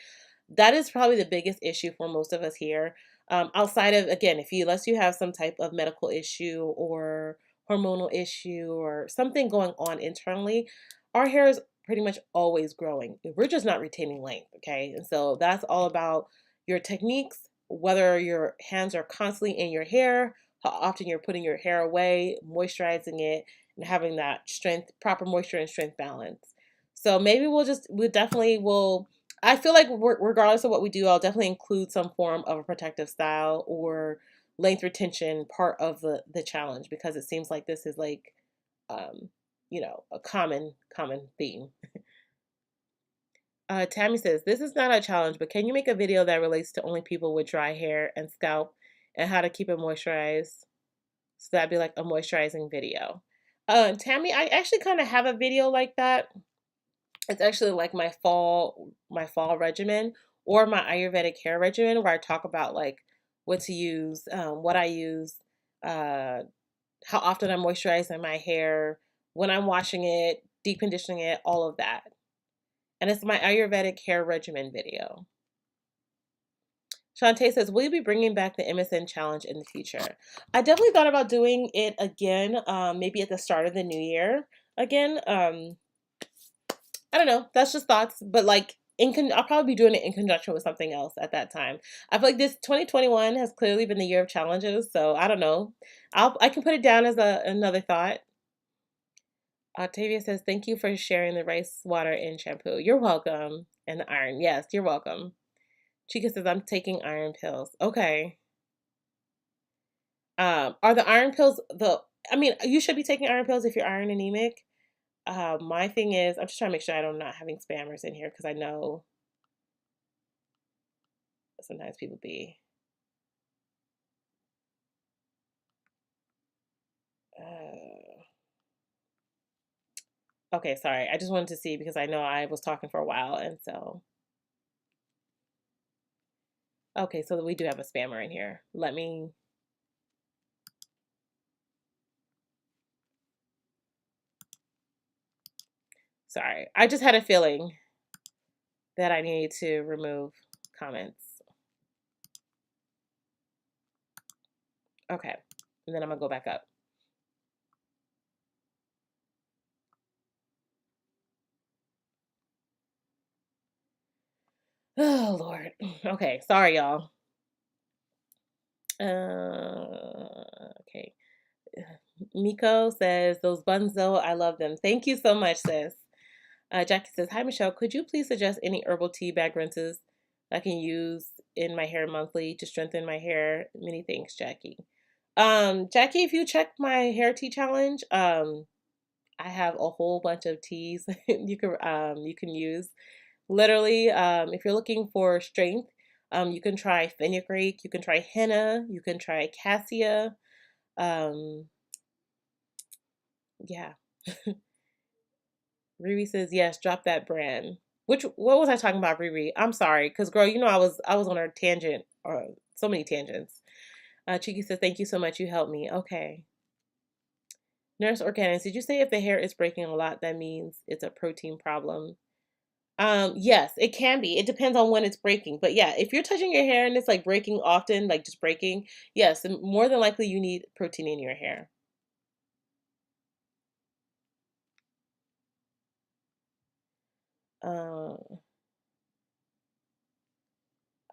That is probably the biggest issue for most of us here. Outside of, again, unless you have some type of medical issue or hormonal issue or something going on internally, our hair is pretty much always growing. We're just not retaining length, okay? And so that's all about your techniques, whether your hands are constantly in your hair, how often you're putting your hair away, moisturizing it, and having that strength, proper moisture and strength balance. So maybe we definitely will. I feel like regardless of what we do, I'll definitely include some form of a protective style or length retention part of the challenge, because it seems like this is like, um, a common theme. Tammy says, this is not a challenge, but can you make a video that relates to only people with dry hair and scalp and how to keep it moisturized? So that'd be like a moisturizing video. Tammy, I actually kind of have a video like that. It's actually like my fall regimen or my Ayurvedic hair regimen, where I talk about like what to use, what I use, uh, how often I'm moisturizing my hair, when I'm washing it, deep conditioning it, all of that. And it's my Ayurvedic hair regimen video. Shantae says, will you be bringing back the MSN challenge in the future? I definitely thought about doing it again, maybe at the start of the new year again. I don't know. That's just thoughts, but like I'll probably be doing it in conjunction with something else at that time. I feel like this 2021 has clearly been the year of challenges, so I don't know. I can put it down as another thought. Octavia says, thank you for sharing the rice water and shampoo. You're welcome. And the iron. Yes, you're welcome. Chica says, I'm taking iron pills. Okay. Are the iron pills you should be taking iron pills if you're iron anemic. My thing is, I'm just trying to make sure I'm not having spammers in here, because I know sometimes people be. Okay, sorry. I just wanted to see, because I know I was talking for a while, and so. Okay, so we do have a spammer in here. Let me. Sorry, I just had a feeling that I needed to remove comments. Okay, and then I'm gonna go back up. Oh, Lord. Okay, sorry, y'all. Okay. Miko says, those buns, though, I love them. Thank you so much, sis. Jackie says, hi, Michelle. Could you please suggest any herbal tea bag rinses I can use in my hair monthly to strengthen my hair? Many thanks, Jackie. Jackie, if you check my hair tea challenge, I have a whole bunch of teas you can use. Literally, if you're looking for strength, you can try fenugreek, you can try henna, you can try cassia. Yeah. Riri says, yes, drop that brand. What was I talking about, Riri? I'm sorry, because girl, I was on a tangent, or so many tangents. Chiki says, thank you so much, you helped me. Okay. Nurse Organics, did you say if the hair is breaking a lot, that means it's a protein problem? Yes, it can be. It depends on when it's breaking. But yeah, if you're touching your hair and it's like breaking often, like just breaking, yes, then more than likely you need protein in your hair. Um,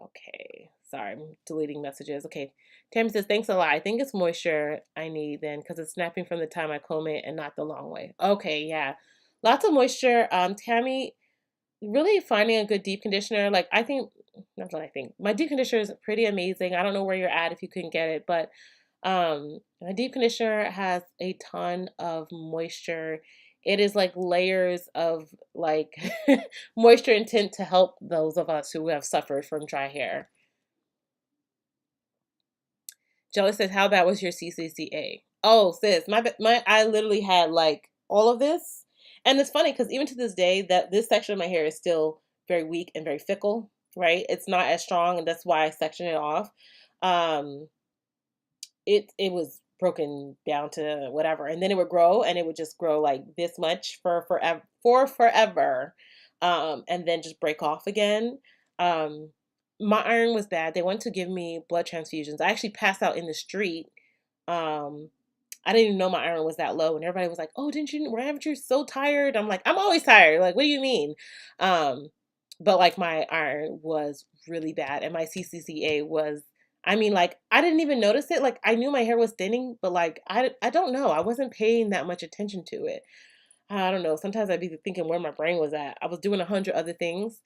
okay. Sorry, I'm deleting messages. Okay. Tammy says, thanks a lot. I think it's moisture I need then, because it's snapping from the time I comb it and not the long way. Okay, yeah. Lots of moisture. Tammy, really finding a good deep conditioner. Like I think, not that I think, my deep conditioner is pretty amazing. I don't know where you're at if you couldn't get it, but my deep conditioner has a ton of moisture. It is like layers of like moisture and tint to help those of us who have suffered from dry hair. Jelly says, "How bad was your CCCA?" Oh, sis, my I literally had like all of this, and it's funny because even to this day, that this section of my hair is still very weak and very fickle. Right, it's not as strong, and that's why I section it off. Um, it was broken down to whatever, and then it would grow, and it would just grow like this much for forever, and then just break off again. Um, my iron was bad. They wanted to give me blood transfusions. I actually passed out in the street. Um, I didn't even know my iron was that low, and everybody was like, "Oh, didn't you? Why haven't you so tired?" I'm like, "I'm always tired. Like, what do you mean?" Um, but like my iron was really bad, and my CCCA was. I mean, like I didn't even notice it. Like I knew my hair was thinning, but like I don't know. I wasn't paying that much attention to it. I don't know. Sometimes I'd be thinking where my brain was at. I was doing 100 other things,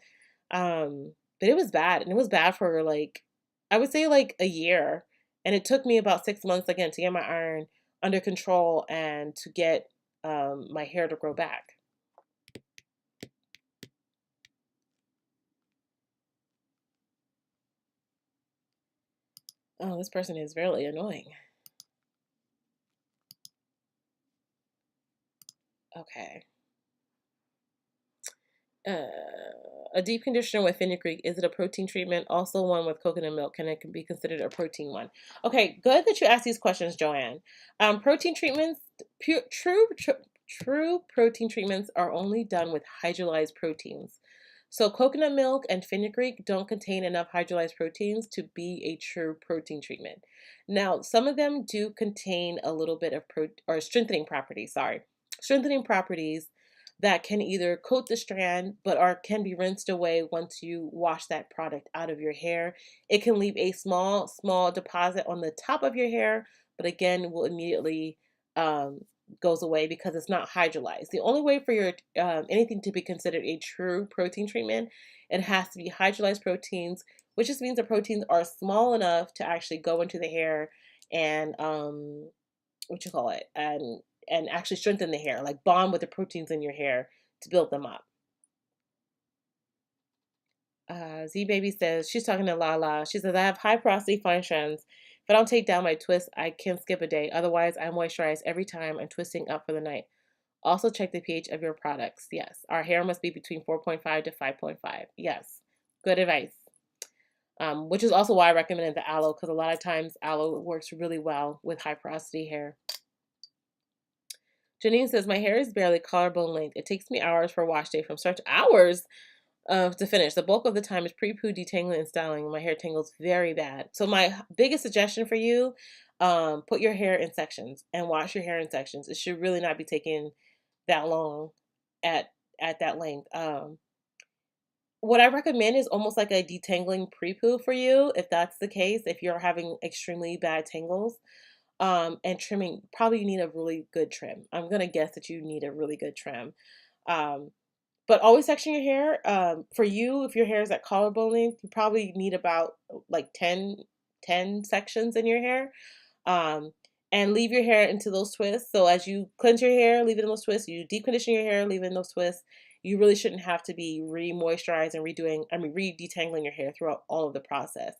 but it was bad, and it was bad for like I would say like a year, and it took me about 6 months again to get my iron under control and to get my hair to grow back. Oh, this person is really annoying. Okay. Uh, a deep conditioner with fenugreek, is it a protein treatment? Also, one with coconut milk, can it be considered a protein one? Okay, good that you asked these questions, Joanne. Protein treatments, true protein treatments are only done with hydrolyzed proteins. So, coconut milk and fenugreek don't contain enough hydrolyzed proteins to be a true protein treatment. Now, some of them do contain a little bit of or strengthening properties. Sorry, strengthening properties that can either coat the strand but are can be rinsed away once you wash that product out of your hair. It can leave a small deposit on the top of your hair, but again will immediately um, goes away because it's not hydrolyzed. The only way for your anything to be considered a true protein treatment, it has to be hydrolyzed proteins, which just means the proteins are small enough to actually go into the hair and what you call it and actually strengthen the hair, like bond with the proteins in your hair to build them up. Z Baby says she's talking to Lala. She says I have high porosity fine strands. If I don't take down my twist, I can skip a day. Otherwise, I moisturize every time I'm twisting up for the night. Also, check the pH of your products. Yes, our hair must be between 4.5 to 5.5. Yes, good advice. Which is also why I recommended the aloe because a lot of times aloe works really well with high porosity hair. Janine says, my hair is barely collarbone length. It takes me hours for a wash day from start to hours to finish. The bulk of the time is pre-poo detangling and styling. My hair tangles very bad. So my biggest suggestion for you, put your hair in sections and wash your hair in sections. It should really not be taking that long at that length. What I recommend is almost like a detangling pre-poo for you, if that's the case, if you're having extremely bad tangles. And trimming, probably you need a really good trim. I'm gonna guess that you need a really good trim. Um, but always section your hair. For you, if your hair is at collarbone length, you probably need about like ten sections in your hair. Um, and leave your hair into those twists. So as you cleanse your hair, leave it in those twists. You deep condition your hair, leave it in those twists. You really shouldn't have to be re-moisturizing and re-detangling your hair throughout all of the process.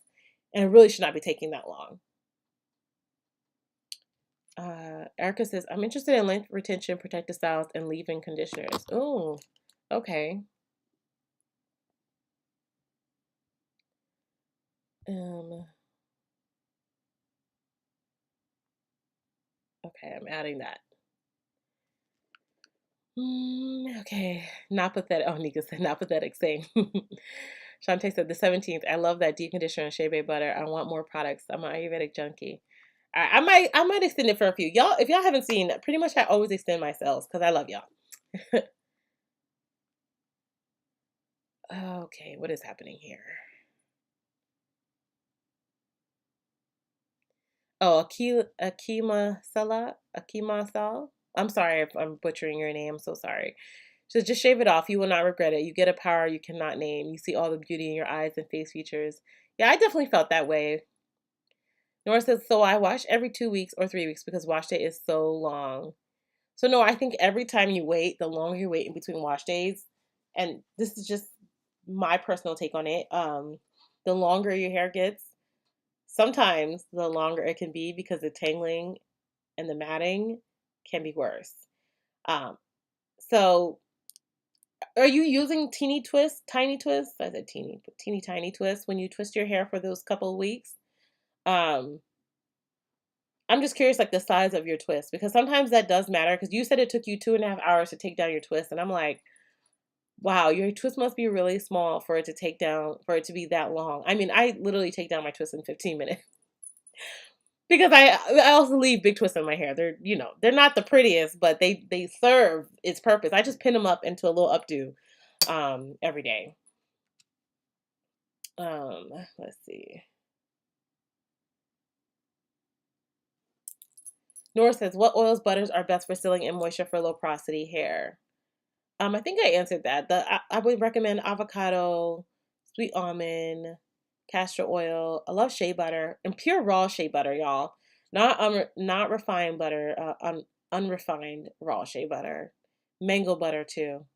And it really should not be taking that long. Erica says, I'm interested in length retention, protective styles, and leave-in conditioners. Oh, okay. Um, okay, I'm adding that. Okay, not pathetic. Oh, Nika said, not pathetic. Same. Shantae said, the 17th. I love that deep conditioner and shea butter. I want more products. I'm an Ayurvedic junkie. I might extend it for a few. Y'all, if y'all haven't seen, pretty much I always extend my sales because I love y'all. Okay, what is happening here? Oh, Akima Sala? Akima Sal? I'm sorry if I'm butchering your name. I'm so sorry. So just shave it off. You will not regret it. You get a power you cannot name. You see all the beauty in your eyes and face features. Yeah, I definitely felt that way. Nora says, so I wash every 2 weeks or 3 weeks because wash day is so long. So no, I think every time you wait, the longer you wait in between wash days, and this is just my personal take on it, the longer your hair gets, sometimes the longer it can be because the tangling and the matting can be worse. Um, so are you using tiny twists? I said teeny tiny twists when you twist your hair for those couple of weeks? Um, I'm just curious, like the size of your twist, because sometimes that does matter. Because you said it took you 2.5 hours to take down your twist, and I'm like, wow, your twist must be really small for it to take down, for it to be that long. I mean, I literally take down my twist in 15 minutes because I also leave big twists in my hair. They're they're not the prettiest, but they serve its purpose. I just pin them up into a little updo every day. Let's see. Nora says, what oils, butters are best for sealing and moisture for low porosity hair? I think I answered that. I would recommend avocado, sweet almond, castor oil. I love shea butter and pure raw shea butter, y'all. Not refined butter, unrefined raw shea butter. Mango butter too.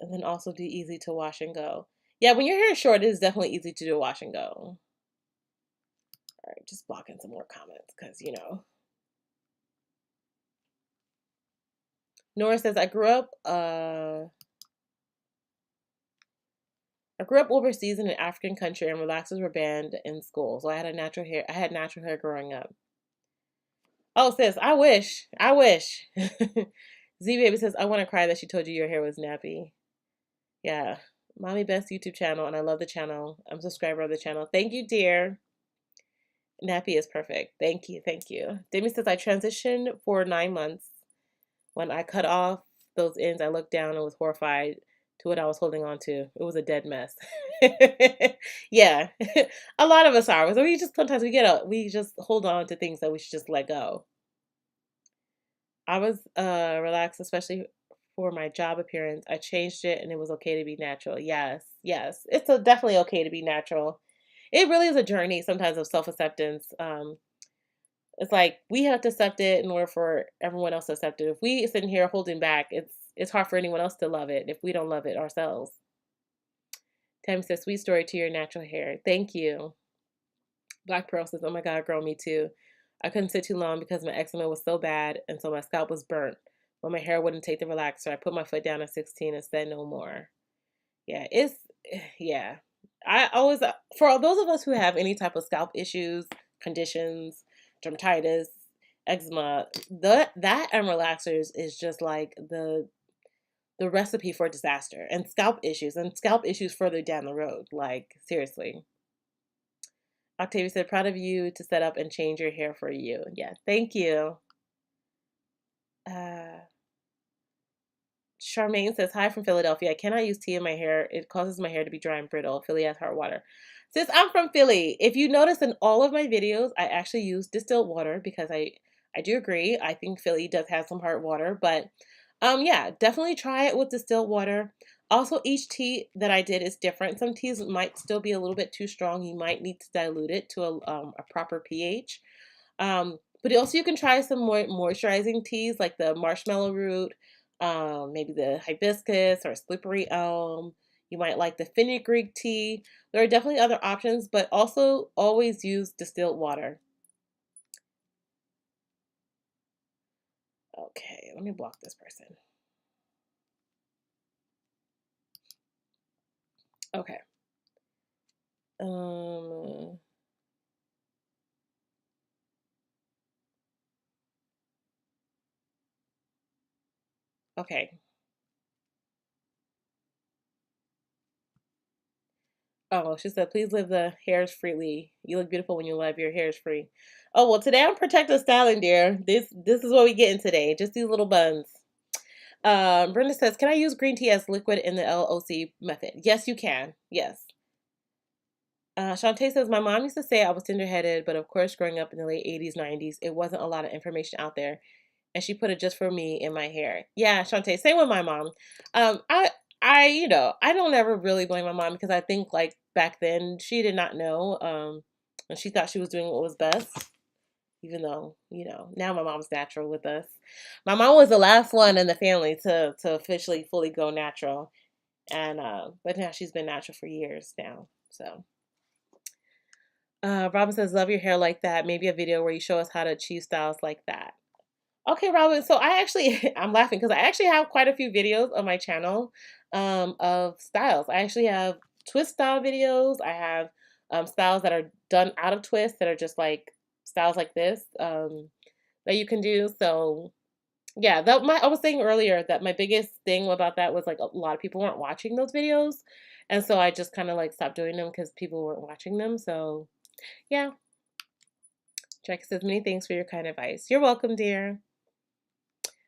And then also do easy to wash and go. Yeah, when your hair is short, it is definitely easy to do a wash and go. All right, just blocking some more comments because Nora says, I grew up overseas in an African country and relaxers were banned in school. So I had natural hair growing up. Oh, sis, I wish. I wish. Z Baby says, I want to cry that she told you your hair was nappy. Yeah. Mommy Best YouTube channel, and I love the channel. I'm a subscriber of the channel. Thank you, dear. Nappy is perfect. Thank you. Thank you. Demi says, I transitioned for 9 months. When I cut off those ends, I looked down and was horrified to what I was holding on to. It was a dead mess. Yeah. A lot of us are. So sometimes we just hold on to things that we should just let go. I was relaxed, especially for my job appearance. I changed it and it was okay to be natural. Yes, yes. It's definitely okay to be natural. It really is a journey sometimes of self-acceptance. It's like we have to accept it in order for everyone else to accept it. If we sit here holding back, it's hard for anyone else to love it if we don't love it ourselves. Tammy says, sweet story to your natural hair. Thank you. Black Pearl says, oh my God, girl, me too. I couldn't sit too long because my eczema was so bad and so my scalp was burnt. But my hair wouldn't take the relaxer. I put my foot down at 16 and said no more. Yeah, yeah. I always, for those of us who have any type of scalp issues, conditions, dermatitis, eczema, that and relaxers is just like the recipe for disaster. And scalp issues further down the road. Like, seriously. Octavia said, proud of you to set up and change your hair for you. Yeah, thank you. Charmaine says, hi from Philadelphia. I cannot use tea in my hair. It causes my hair to be dry and brittle. Philly has hard water. Since I'm from Philly, if you notice in all of my videos, I actually use distilled water because I do agree. I think Philly does have some hard water, but yeah, definitely try it with distilled water. Also, each tea that I did is different. Some teas might still be a little bit too strong. You might need to dilute it to a proper pH. But also you can try some more moisturizing teas like the marshmallow root, maybe the hibiscus or slippery elm. You might like the fenugreek tea. There are definitely other options, but also always use distilled water. Okay, let me block this person. Okay. Okay. Oh, she said, please live the hairs freely. You look beautiful when you live your hairs free. Oh, well, today I'm protective styling, dear. This is what we getting today. Just these little buns. Brenda says, can I use green tea as liquid in the LOC method? Yes, you can. Yes. Shantae says, my mom used to say I was tender-headed, but of course, growing up in the late 80s, 90s, it wasn't a lot of information out there. and she put it just for me in my hair. Yeah, Shantae, same with my mom. I don't ever really blame my mom because I think like back then she did not know, and she thought she was doing what was best. Even though, now my mom's natural with us. My mom was the last one in the family to officially fully go natural. And but now she's been natural for years now. So Robin says, love your hair like that. Maybe a video where you show us how to achieve styles like that. Okay, Robin. So I actually, I'm laughing because I actually have quite a few videos on my channel of styles. I actually have twist style videos. I have styles that are done out of twist that are just like styles like this that you can do. So yeah, I was saying earlier that my biggest thing about that was like a lot of people weren't watching those videos. And so I just kind of like stopped doing them because people weren't watching them. So yeah. Jack says, many thanks for your kind advice. You're welcome, dear.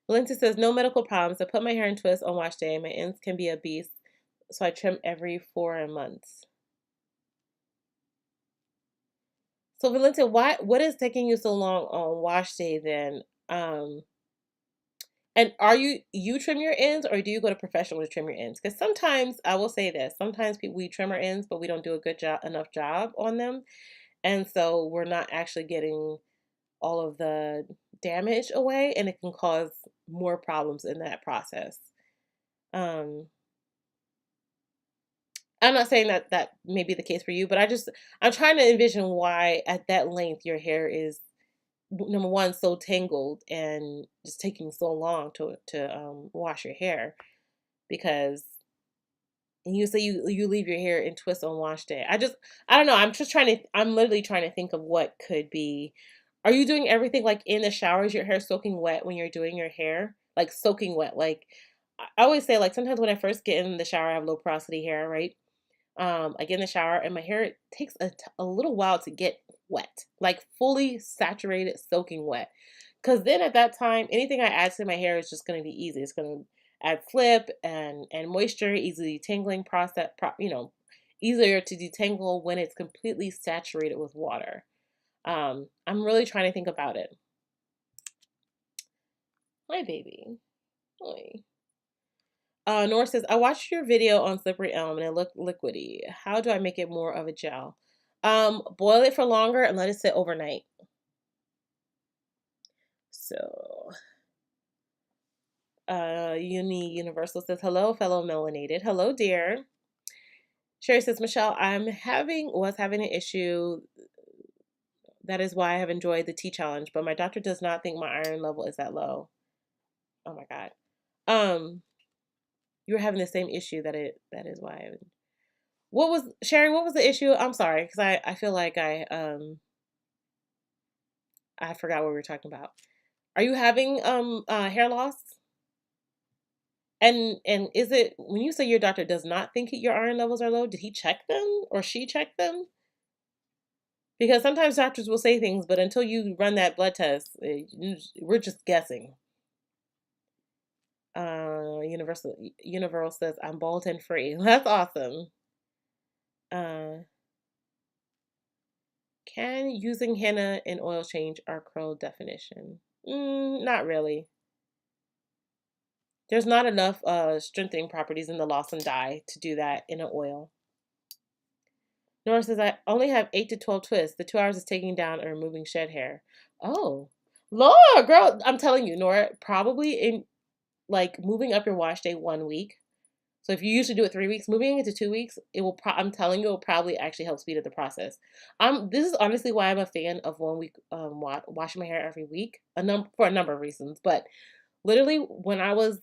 Valencia says, no medical problems. I put my hair in twists on wash day. My ends can be a beast, so I trim every 4 months. So Valencia, what is taking you so long on wash day then? And are you trim your ends, or do you go to professional to trim your ends? Because sometimes I will say this, sometimes we trim our ends, but we don't do a good job enough job on them, and so we're not actually getting all of the damage away, and it can cause more problems in that process. Um, I'm not saying that that may be the case for you, but I'm trying to envision why at that length your hair is number one so tangled and just taking so long to wash your hair because you say you leave your hair in twists on wash day. I don't know. I'm literally trying to think of what could be. Are you doing everything like in the shower? Is your hair soaking wet when you're doing your hair? Like soaking wet. Like I always say, like sometimes when I first get in the shower, I have low porosity hair, right? I get in the shower and my hair takes a little while to get wet, like fully saturated, soaking wet. Because then at that time, anything I add to my hair is just going to be easy. It's going to add flip and moisture, easily detangling process, easier to detangle when it's completely saturated with water. I'm really trying to think about it. Hi, baby. Hi. Nora says, I watched your video on slippery elm and it looked liquidy. How do I make it more of a gel? Boil it for longer and let it sit overnight. So, Universal says, hello, fellow melanated. Hello, dear. Sherry says, Michelle, was having an issue. That is why I have enjoyed the tea challenge, but my doctor does not think my iron level is that low. Oh my God. You were having the same issue that is why Sherry, what was the issue? I'm sorry, because I feel like I forgot what we were talking about. Are you having hair loss? And is it when you say your doctor does not think your iron levels are low, did he check them or she check them? Because sometimes doctors will say things, but until you run that blood test, we're just guessing. Universal says I'm Bolton free. That's awesome. Can using henna and oil change our curl definition? Not really. There's not enough strengthening properties in the Lawson dye to do that in an oil. Nora says, I only have 8 to 12 twists. The 2 hours is taking down and removing shed hair. Oh, Lord, girl, I'm telling you, Nora, probably in like moving up your wash day 1 week. So if you usually do it 3 weeks, moving it to 2 weeks, I'm telling you, it will probably actually help speed up the process. This is honestly why I'm a fan of 1 week washing my hair every week, for a number of reasons. But literally, when I was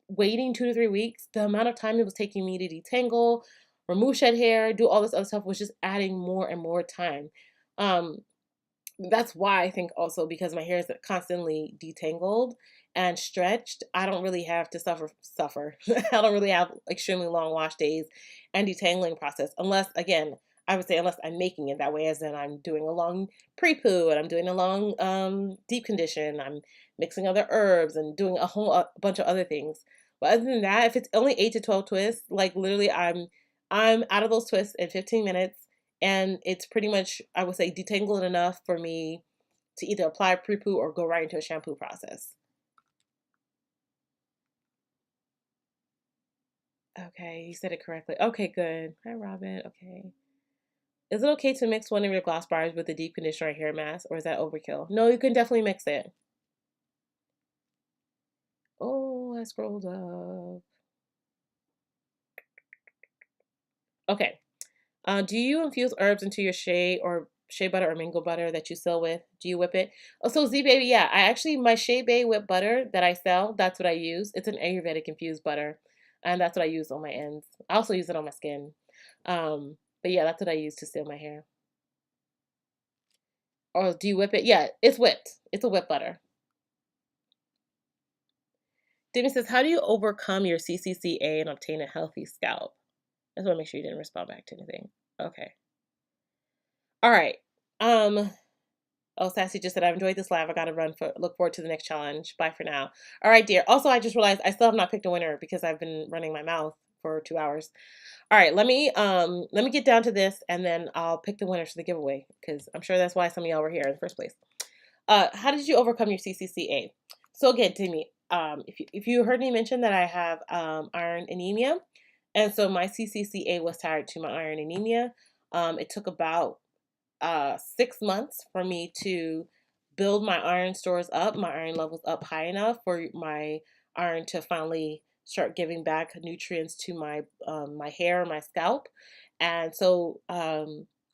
waiting 2 to 3 weeks, the amount of time it was taking me to detangle, remove shed hair, do all this other stuff was just adding more and more time. That's why I think also because my hair is constantly detangled and stretched, I don't really have to suffer. I don't really have extremely long wash days and detangling process unless, again, I would say unless I'm making it that way, as in I'm doing a long pre-poo and I'm doing a long deep condition, I'm mixing other herbs and doing a whole bunch of other things. But other than that, if it's only 8 to 12 twists, like literally I'm out of those twists in 15 minutes. And it's pretty much, I would say, detangled enough for me to either apply pre-poo or go right into a shampoo process. Okay, you said it correctly. Okay, good. Hi, Robin. Okay. Is it okay to mix one of your gloss bars with the deep conditioner or hair mask, or is that overkill? No, you can definitely mix it. Oh, I scrolled up. Okay. Do you infuse herbs into your shea butter or mango butter that you sell with? Do you whip it? Oh, so Z Baby, yeah. I actually my Shea Bay whip butter that I sell, that's what I use. It's an Ayurvedic infused butter. And that's what I use on my ends. I also use it on my skin. But yeah, that's what I use to seal my hair. Or do you whip it? Yeah, it's whipped. It's a whip butter. Demi says, how do you overcome your CCCA and obtain a healthy scalp? I just want to make sure you didn't respond back to anything. Okay. All right. Um, Oh, Sassy just said, I've enjoyed this live. I gotta look forward to the next challenge. Bye for now. All right, dear. Also, I just realized I still have not picked a winner because I've been running my mouth for 2 hours. All right, let me get down to this and then I'll pick the winners for the giveaway because I'm sure that's why some of y'all were here in the first place. How did you overcome your CCCA? So again, Timmy, if you heard me mention that I have iron anemia, and so my CCCA was tied to my iron anemia. It took about 6 months for me to build my iron stores up, my iron levels up high enough for my iron to finally start giving back nutrients to my hair, my scalp, and so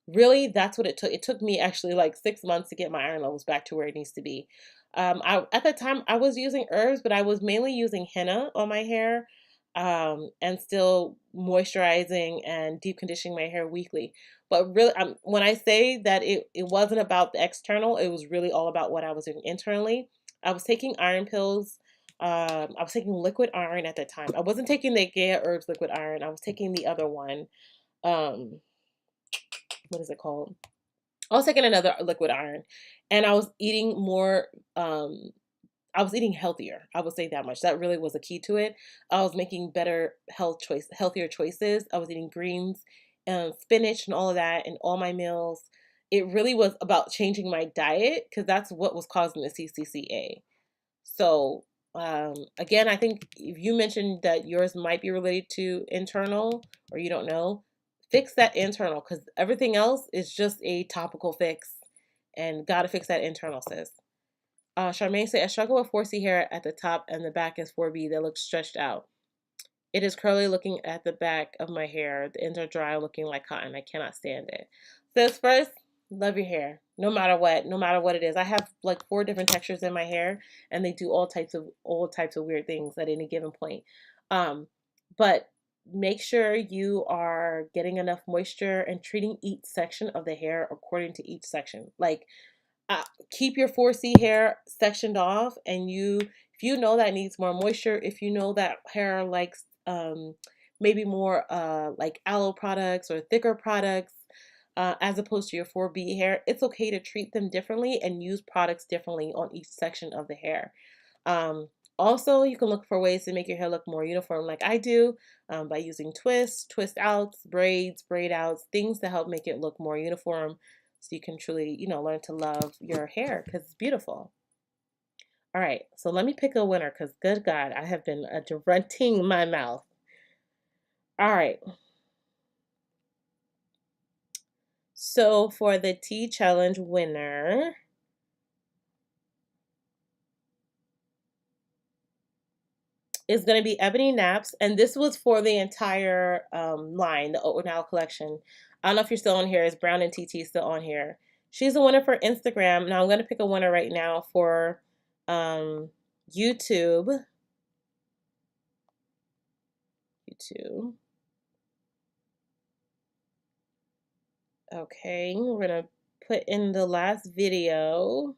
really that's what it took. It took me actually like 6 months to get my iron levels back to where it needs to be. At that time I was using herbs, but I was mainly using henna on my hair, and still moisturizing and deep conditioning my hair weekly. But really, when I say that it wasn't about the external, it was really all about what I was doing internally. I was taking iron pills. I was taking liquid iron at that time. I wasn't taking the Gaia Herbs liquid iron. I was taking the other one. Um, what is it called? I was taking another liquid iron, and I was eating more. I was eating healthier. I would say that much. That really was a key to it. I was making healthier choices. I was eating greens and spinach and all of that in all my meals. It really was about changing my diet because that's what was causing the CCCA. So, again, I think if you mentioned that yours might be related to internal or you don't know, fix that internal because everything else is just a topical fix and got to fix that internal, sis. Charmaine said, I struggle with 4C hair at the top and the back is 4B that looks stretched out. It is curly looking at the back of my hair. The ends are dry looking like cotton. I cannot stand it. So first, love your hair. No matter what it is. I have like 4 different textures in my hair and they do all types of weird things at any given point. But make sure you are getting enough moisture and treating each section of the hair according to each section. Like keep your 4C hair sectioned off, and if you know that needs more moisture, if you know that hair likes maybe more like aloe products or thicker products as opposed to your 4B hair, it's okay to treat them differently and use products differently on each section of the hair. um, Also, you can look for ways to make your hair look more uniform like I do, by using twists, twist outs, braids, braid outs, things to help make it look more uniform so you can truly, learn to love your hair because it's beautiful. All right, so let me pick a winner because good God, I have been running my mouth. All right, so for the tea challenge winner, is going to be Ebony Naps, and this was for the entire line, the Oat Now collection. I don't know if you're still on here. Is Brown and TT still on here? She's a winner for Instagram. Now I'm going to pick a winner right now for YouTube. YouTube. Okay, we're going to put in the last video.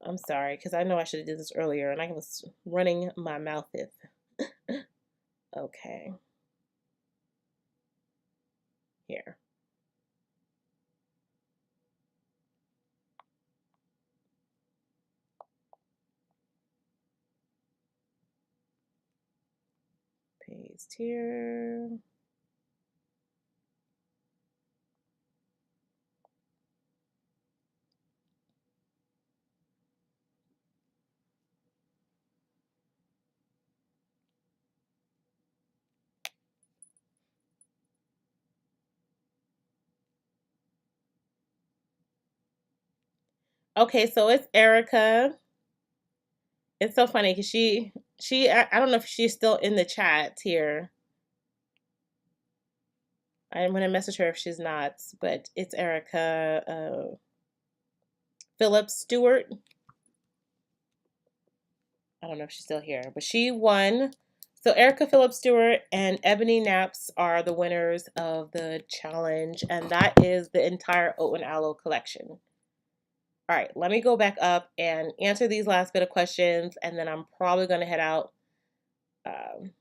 I'm sorry, because I know I should have did this earlier, and I was running my mouth. Okay. Here. Paste here. Okay, so it's Erica. It's so funny because I don't know if she's still in the chat here. I'm gonna message her if she's not, but it's Erica Phillips Stewart. I don't know if she's still here, but she won. So Erica Phillips Stewart and Ebony Naps are the winners of the challenge, and that is the entire Oat and Aloe collection. All right, let me go back up and answer these last bit of questions, and then I'm probably going to head out. Um,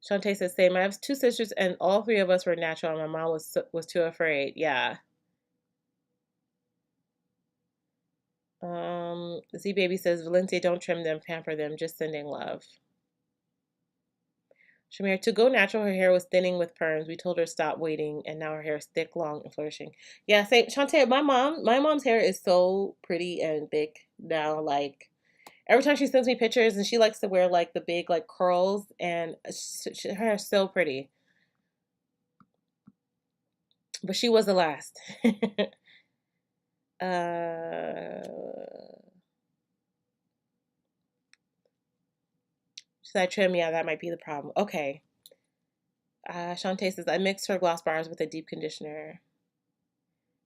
Shantae says, same. I have two sisters, and all three of us were natural, and my mom was too afraid. Yeah. Z Baby says, Valencia, don't trim them, pamper them, just sending love. Shamir, to go natural, her hair was thinning with perms. We told her stop waiting, and now her hair is thick, long, and flourishing. Yeah, same. Shantae, my mom's hair is so pretty and thick now. Like every time she sends me pictures, and she likes to wear like the big like curls, and her hair is so pretty. But she was the last. Should I trim? Yeah, that might be the problem. Okay. Shantae says, I mixed her gloss bars with a deep conditioner.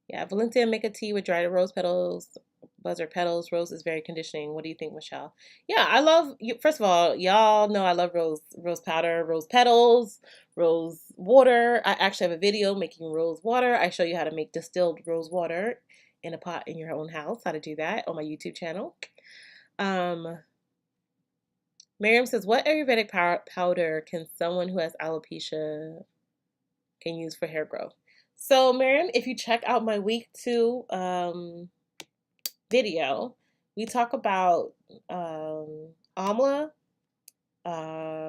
Yeah, Valencia, make a tea with dried rose petals, buzzard petals. Rose is very conditioning. What do you think, Michelle? Yeah, I love. First of all, y'all know I love rose powder, rose petals, rose water. I actually have a video making rose water. I show you how to make distilled rose water in a pot in your own house. How to do that on my YouTube channel. Miriam says, what Ayurvedic powder can someone who has alopecia can use for hair growth? So, Miriam, if you check out my week 2 video, we talk about amla,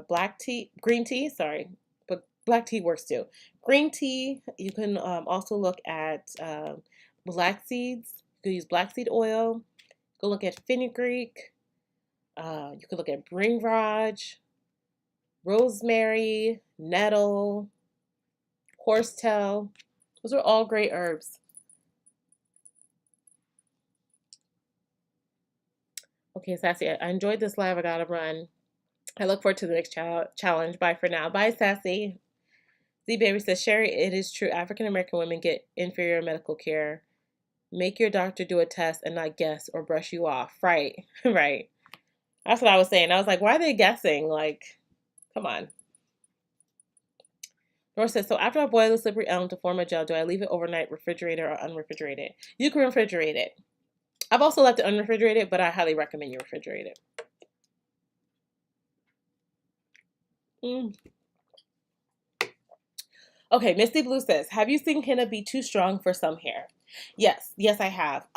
black tea, green tea, sorry, but black tea works too. Green tea, you can also look at black seeds. You can use black seed oil. You can look at fenugreek. You can look at bringraj, rosemary, nettle, horsetail. Those are all great herbs. Okay, Sassy, I enjoyed this live. I gotta run. I look forward to the next challenge. Bye for now. Bye, Sassy. Z Baby says, Sherry, it is true. African American women get inferior medical care. Make your doctor do a test and not guess or brush you off. Right, right. That's what I was saying. I was like, why are they guessing? Like, come on. Nora says, so after I boil the slippery elm to form a gel, do I leave it overnight, refrigerated or unrefrigerated? You can refrigerate it. I've also left it unrefrigerated, but I highly recommend you refrigerate it. Okay, Misty Blue says, have you seen henna be too strong for some hair? Yes, I have.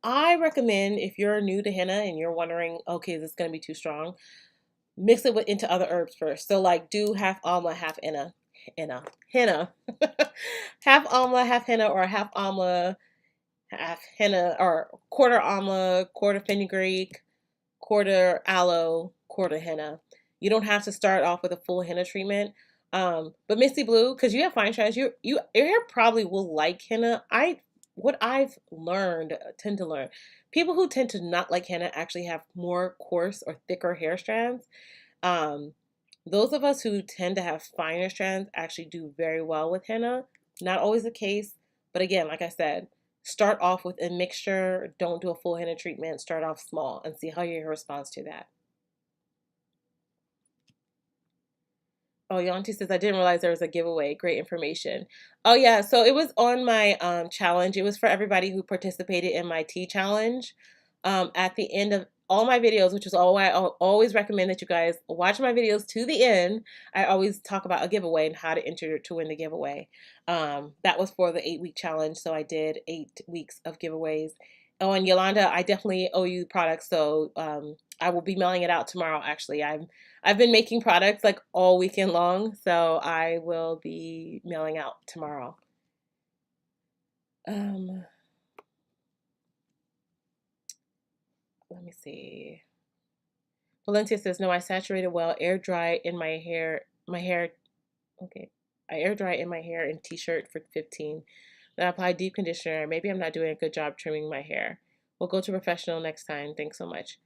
I recommend if you're new to henna and you're wondering, okay, is this gonna be too strong? Mix it into other herbs first. So like do half amla, half henna. Half amla, half henna, or half amla, half henna, or quarter amla, quarter fenugreek, quarter aloe, quarter henna. You don't have to start off with a full henna treatment. But Misty Blue, because you have fine strands, your hair probably will like henna. What I've learned, tend to learn, people who tend to not like henna actually have more coarse or thicker hair strands. Um, those of us who tend to have finer strands actually do very well with henna. Not always the case, but again, like I said, start off with a mixture. Don't do a full henna treatment. Start off small and see how your hair responds to that. Oh, Yanti says, I didn't realize there was a giveaway. Great information. Oh, yeah. So it was on my challenge. It was for everybody who participated in my tea challenge. At the end of all my videos, which is all I always recommend that you guys watch my videos to the end. I always talk about a giveaway and how to enter to win the giveaway. That was for the 8-week challenge. So I did 8 weeks of giveaways. Oh, and Yolanda, I definitely owe you products. So I will be mailing it out tomorrow, actually. I've been making products like all weekend long, so I will be mailing out tomorrow. Let me see. Valencia says, no, I saturated well, air dry in my hair, okay. I air dry in my hair and t-shirt for 15. Then I apply deep conditioner. Maybe I'm not doing a good job trimming my hair. We'll go to professional next time. Thanks so much.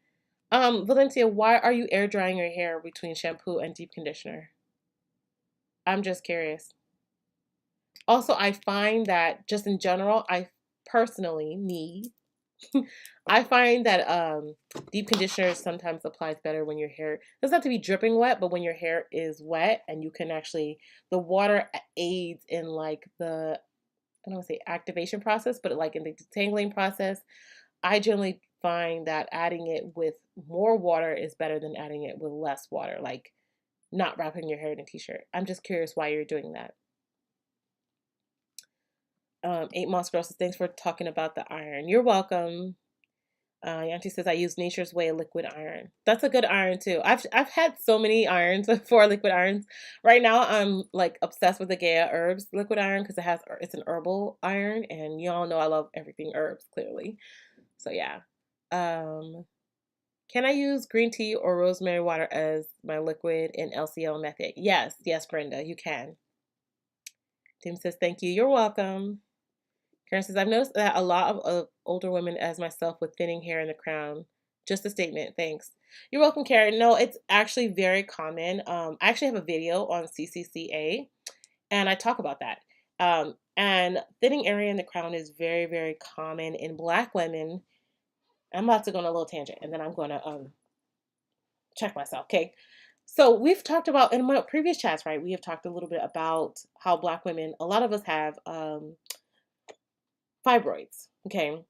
Valencia, why are you air drying your hair between shampoo and deep conditioner? I'm just curious. Also, I find that just in general, I personally, me, I find that deep conditioner sometimes applies better when your hair doesn't have to be dripping wet, but when your hair is wet and you can actually, the water aids in like the, I don't want to say activation process, but like in the detangling process. I generally find that adding it with more water is better than adding it with less water, like not wrapping your hair in a t-shirt. I'm just curious why you're doing that. Eight Moss Girl says, thanks for talking about the iron. You're welcome. Yanti says, I use Nature's Way liquid iron. That's a good iron too. I've had so many irons for liquid irons. Right now, I'm like obsessed with the Gaia Herbs liquid iron because it's an herbal iron, and y'all know I love everything herbs clearly. So yeah. Can I use green tea or rosemary water as my liquid in LCL method? Yes, Brenda, you can. Tim says, thank you. You're welcome. Karen says, I've noticed that a lot of older women, as myself, with thinning hair in the crown. Just a statement. Thanks. You're welcome, Karen. No, it's actually very common. I actually have a video on CCCA, and I talk about that. And thinning area in the crown is very, very common in Black women. I'm about to go on a little tangent, and then I'm going to check myself. Okay. So we've talked about in my previous chats, right? We have talked a little bit about how Black women, a lot of us have fibroids. Okay.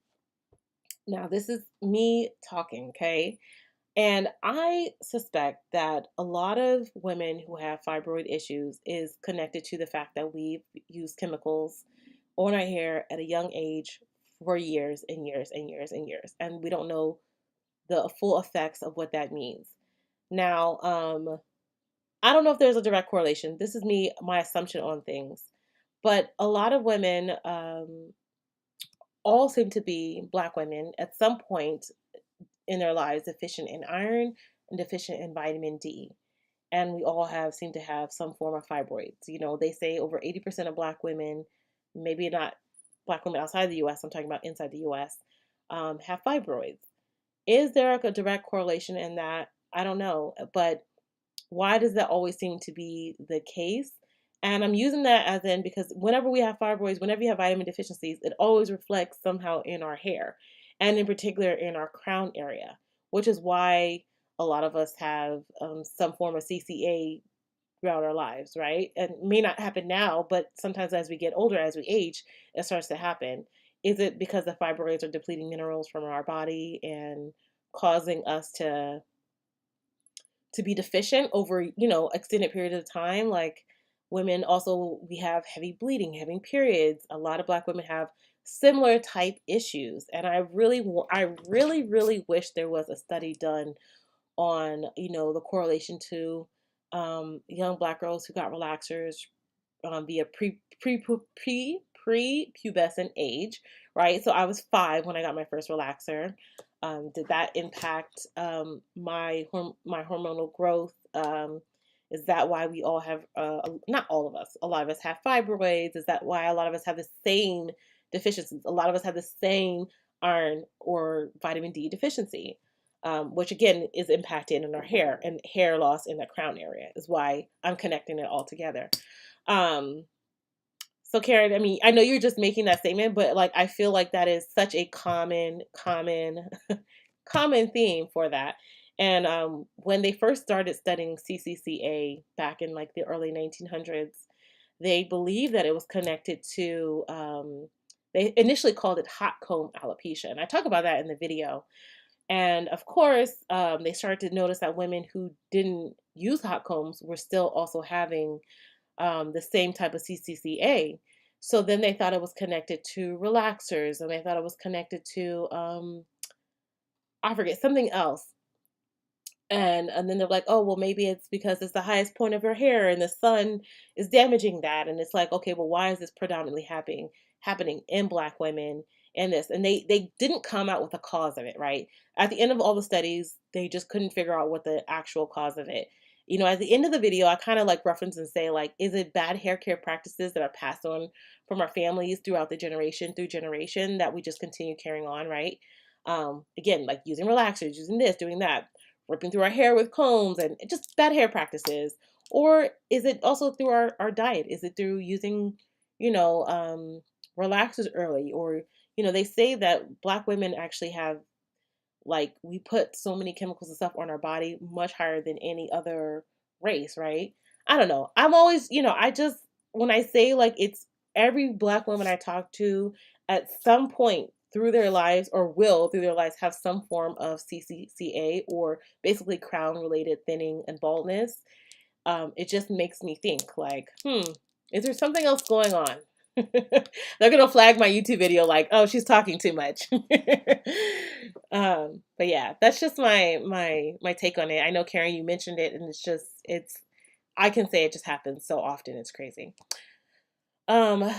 Now, this is me talking, okay? And I suspect that a lot of women who have fibroid issues is connected to the fact that we've used chemicals on our hair at a young age for years and years and years and years. And we don't know the full effects of what that means. Now, I don't know if there's a direct correlation. This is me, my assumption on things. But a lot of women, all seem to be Black women at some point in their lives deficient in iron and deficient in vitamin D. And we all seem to have some form of fibroids. You know, they say over 80% of Black women, maybe not Black women outside the US, I'm talking about inside the US, have fibroids. Is there a direct correlation in that? I don't know. But why does that always seem to be the case? And I'm using that as in because whenever we have fibroids, whenever you have vitamin deficiencies, it always reflects somehow in our hair and in particular in our crown area, which is why a lot of us have some form of CCA throughout our lives, right? And it may not happen now, but sometimes as we get older, as we age, it starts to happen. Is it because the fibroids are depleting minerals from our body and causing us to be deficient over, extended period of time? Like women also, we have heavy bleeding, heavy periods. A lot of Black women have similar type issues. And I really, really wish there was a study done on, the correlation to young Black girls who got relaxers via pre-pubescent age, right? So I was 5 when I got my first relaxer. Did that impact my hormonal growth? Is that why we all have, not all of us, a lot of us have fibroids? Is that why a lot of us have the same deficiencies? A lot of us have the same iron or vitamin D deficiency, which again is impacted in our hair, and hair loss in the crown area is why I'm connecting it all together. So Karen, I mean, I know you're just making that statement, but like I feel like that is such a common common theme for that. And when they first started studying CCCA back in like the early 1900s, they believed that it was connected to they initially called it hot comb alopecia, and I talk about that in the video. And of course, they started to notice that women who didn't use hot combs were still also having the same type of CCCA. So then they thought it was connected to relaxers, and they thought it was connected to I forget something else. And then they're like, oh well, maybe it's because it's the highest point of your hair, and the sun is damaging that. And it's like, okay, well, why is this predominantly happening in Black women in this? And they didn't come out with a cause of it, right? At the end of all the studies, they just couldn't figure out what the actual cause of it. at the end of the video, I kind of like reference and say, like, is it bad hair care practices that are passed on from our families throughout the generation that we just continue carrying on, right? Again, like using relaxers, using this, doing that, ripping through our hair with combs, and just bad hair practices. Or is it also through our diet? Is it through using, relaxers early? Or, they say that Black women actually have, like, we put so many chemicals and stuff on our body much higher than any other race, right? I don't know. I'm always, I just, when I say like it's every Black woman I talk to at some point through their lives or will through their lives have some form of CCCA or basically crown related thinning and baldness. It just makes me think like, is there something else going on? They're gonna flag my YouTube video like, oh, she's talking too much. But yeah, that's just my take on it. I know Karen, you mentioned it, and it's I can say it just happens so often. It's crazy. Oh,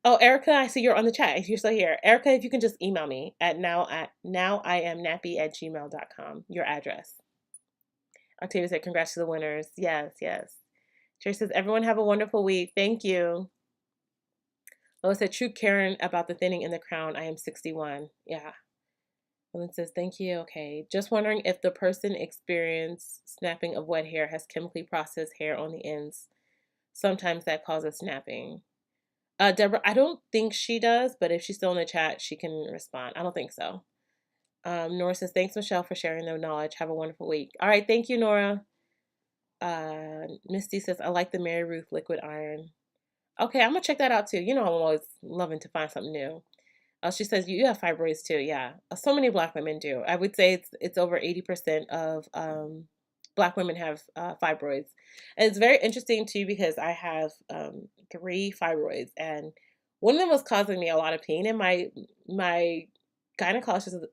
Erica, I see you're on the chat. If you're still here, Erica, if you can just email me at NowIamNappy@gmail.com, your address. Octavia said, congrats to the winners. Yes, yes. Jerry says, everyone have a wonderful week. Thank you. Lois said, true Karen about the thinning in the crown. I am 61. Yeah. Ellen says, thank you. Okay. Just wondering if the person experienced snapping of wet hair has chemically processed hair on the ends. Sometimes that causes snapping. Deborah, I don't think she does, but if she's still in the chat, she can respond. I don't think so. Nora says, thanks, Michelle, for sharing the knowledge. Have a wonderful week. All right. Thank you, Nora. Misty says, I like the Mary Ruth liquid iron. Okay, I'm gonna check that out too. I'm always loving to find something new. She says you have fibroids too. Yeah, so many Black women do. I would say it's over 80% of Black women have fibroids, and it's very interesting too because I have 3 fibroids, and one of them was causing me a lot of pain, and my gynecologist at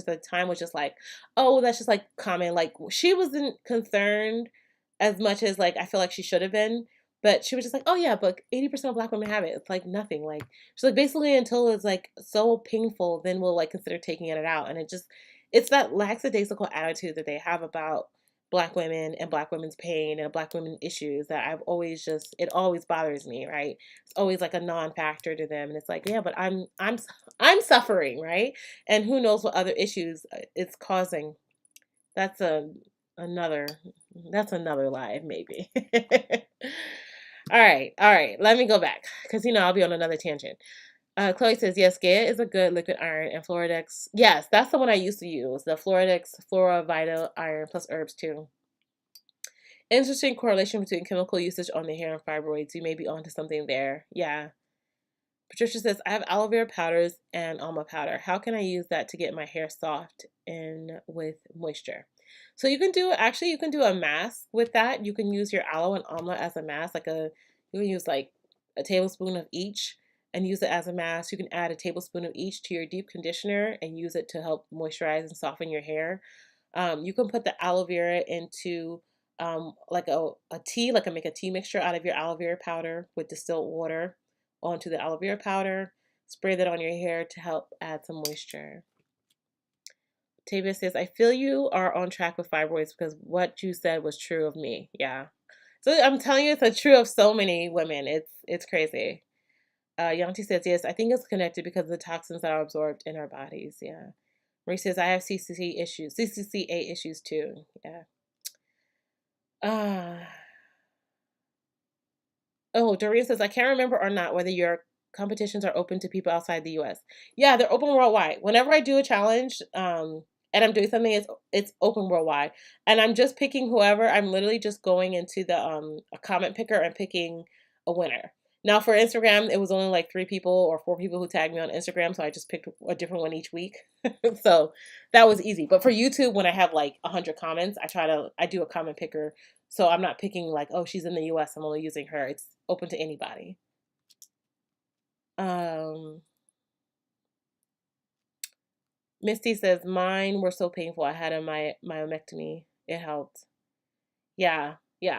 the time was just like, oh, that's just like common. Like she wasn't concerned as much as like I feel like she should have been. But she was just like, oh yeah, but 80% of Black women have it. It's like nothing. Like she's like, basically until it's like so painful, then we'll like consider taking it out. And it's that lackadaisical attitude that they have about Black women and Black women's pain and Black women issues that it always bothers me, right? It's always like a non-factor to them. And it's like, yeah, but I'm suffering, right? And who knows what other issues it's causing. That's another live maybe. All right. Let me go back because I'll be on another tangent. Chloe says yes, Gaia is a good liquid iron, and Floridex. Yes, that's the one I used to use. The Floridex Flora Vital Iron plus herbs too. Interesting correlation between chemical usage on the hair and fibroids. You may be onto something there. Yeah. Patricia says I have aloe vera powders and almond powder. How can I use that to get my hair soft and with moisture? So you can do a mask with that. You can use your aloe and almond as a mask, you can use like a tablespoon of each and use it as a mask. You can add a tablespoon of each to your deep conditioner and use it to help moisturize and soften your hair. You can put the aloe vera into like a tea, make a tea mixture out of your aloe vera powder with distilled water onto the aloe vera powder. Spray that on your hair to help add some moisture. Tabitha says, I feel you are on track with fibroids because what you said was true of me. Yeah. So I'm telling you, it's true of so many women. It's crazy. Yanti says, yes, I think it's connected because of the toxins that are absorbed in our bodies. Yeah. Marie says, I have CCCA issues too. Yeah. Oh, Doreen says, I can't remember or not whether your competitions are open to people outside the US. Yeah, they're open worldwide. Whenever I do a challenge, and I'm doing something, it's open worldwide. And I'm just picking whoever. I'm literally just going into the a comment picker and picking a winner. Now for Instagram, it was only like 3 people or 4 people who tagged me on Instagram, so I just picked a different one each week. So that was easy. But for YouTube, when I have like 100 comments, I do a comment picker. So I'm not picking like, oh, she's in the US, I'm only using her. It's open to anybody. Misty says, mine were so painful. I had a myomectomy. It helped. Yeah.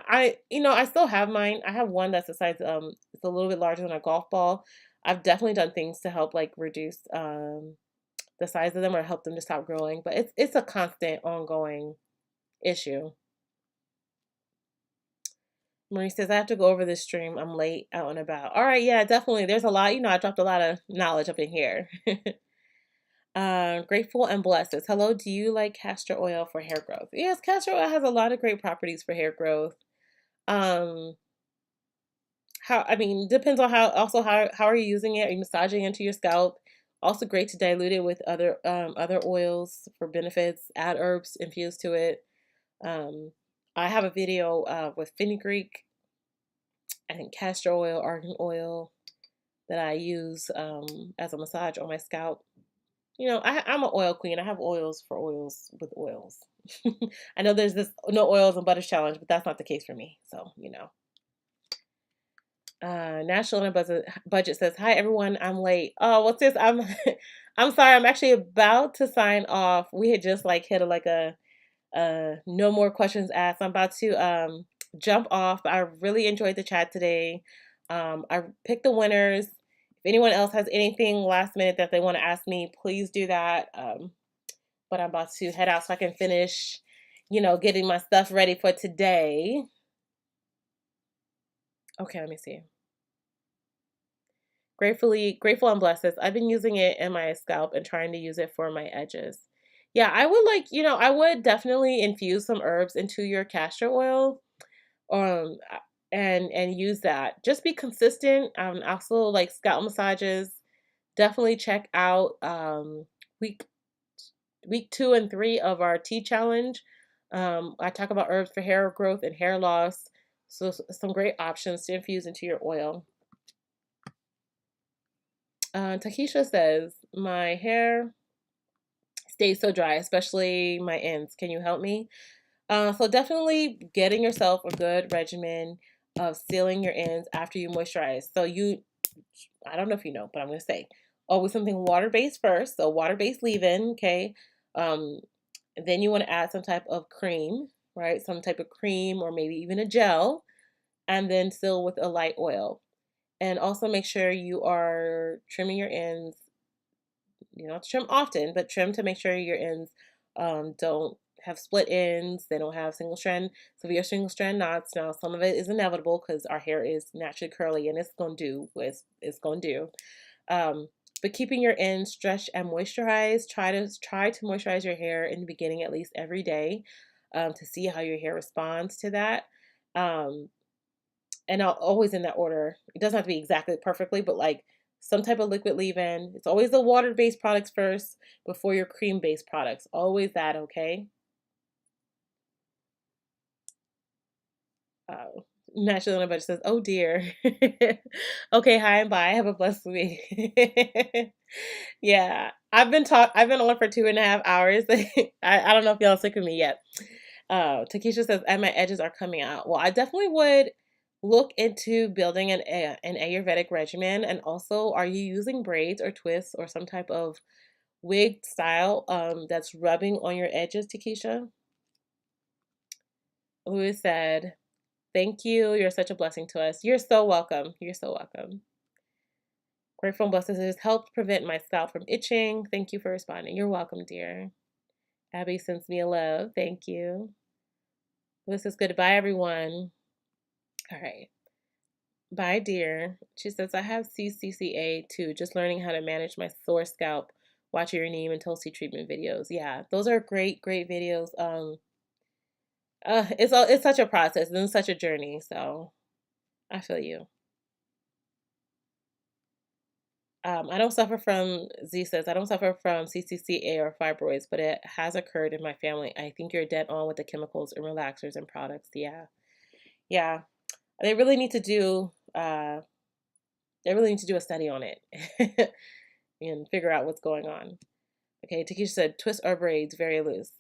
I still have mine. I have one that's the size, it's a little bit larger than a golf ball. I've definitely done things to help like reduce the size of them or help them to stop growing, but it's a constant ongoing issue. Marie says, I have to go over this stream. I'm late, out and about. All right, yeah, definitely. There's a lot, I dropped a lot of knowledge up in here. Grateful and blessed says, hello, do you like castor oil for hair growth? Yes, castor oil has a lot of great properties for hair growth. Um, depends on how are you using it? Are you massaging into your scalp? Also great to dilute it with other oils for benefits, add herbs infused to it. I have a video with fenugreek, I think castor oil, argan oil that I use as a massage on my scalp. I'm an oil queen. I have oils for oils with oils. I know there's this no oils and butters challenge, but that's not the case for me. So, National and Budget says, "Hi everyone, I'm late. Oh, what's this? I'm sorry. I'm actually about to sign off. We had just like hit a no more questions asked. I'm about to jump off. I really enjoyed the chat today. I picked the winners. If anyone else has anything last minute that they want to ask me, please do that. But I'm about to head out so I can finish, getting my stuff ready for today. Okay, let me see. Grateful and blessed. I've been using it in my scalp and trying to use it for my edges. Yeah, I would I would definitely infuse some herbs into your castor oil, um, and use that. Just be consistent. Also like scalp massages. Definitely check out week week 2 and 3 of our tea challenge. I talk about herbs for hair growth and hair loss. So some great options to infuse into your oil. Takesha says, my hair stays so dry, especially my ends. Can you help me? So definitely getting yourself a good regimen of sealing your ends after you moisturize. So I don't know if you know, but I'm going to say always something water-based first. So water-based leave-in, okay? Then you want to add some type of cream, right? Some type of cream or maybe even a gel, and then seal with a light oil. And also make sure you are trimming your ends. You don't have to trim often, but trim to make sure your ends don't have split ends. They don't have single strand, severe single strand knots. Now, some of it is inevitable because our hair is naturally curly and it's going to do what it's going to do. But keeping your ends stretched and moisturized, try to moisturize your hair in the beginning at least every day to see how your hair responds to that. And always in that order. It doesn't have to be exactly perfectly, but like some type of liquid leave-in. It's always the water-based products first before your cream-based products. Always that, okay? Naturally on a budget says, "Oh dear." Okay, hi and bye. Have a blessed week. Yeah, I've been on for 2.5 hours. I don't know if y'all are sick of me yet. Takesha says, and my edges are coming out. Well, I definitely would look into building an Ayurvedic regimen. And also, are you using braids or twists or some type of wig style that's rubbing on your edges, Takesha? Louis said, thank you. You're such a blessing to us. You're so welcome. You're so welcome. Grateful and blessed has helped prevent my scalp from itching. Thank you for responding. You're welcome, dear. Abby sends me a love. Thank you. This is goodbye, everyone. All right. Bye, dear. She says, I have CCCA too, just learning how to manage my sore scalp. Watch your neem and Tulsi treatment videos. Yeah, those are great, great videos. It's such a process and such a journey. So I feel you. I don't suffer from, Z says, I don't suffer from CCCA or fibroids, but it has occurred in my family. I think you're dead on with the chemicals and relaxers and products. Yeah. Yeah. They really need to do, a study on it and figure out what's going on. Okay. Takesha said, twist or braids, very loose.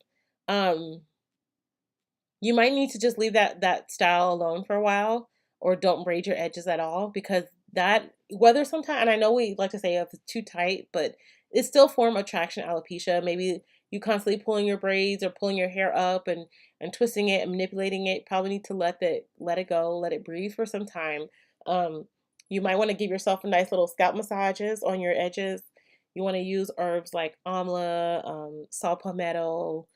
You might need to just leave that style alone for a while, or don't braid your edges at all, because that, whether sometimes, and I know we like to say if it's too tight, but it's still form of traction alopecia. Maybe you constantly pulling your braids or pulling your hair up and twisting it and manipulating it. Probably need to let it go, let it breathe for some time. You might want to give yourself a nice little scalp massages on your edges. You want to use herbs like amla, saw palmetto,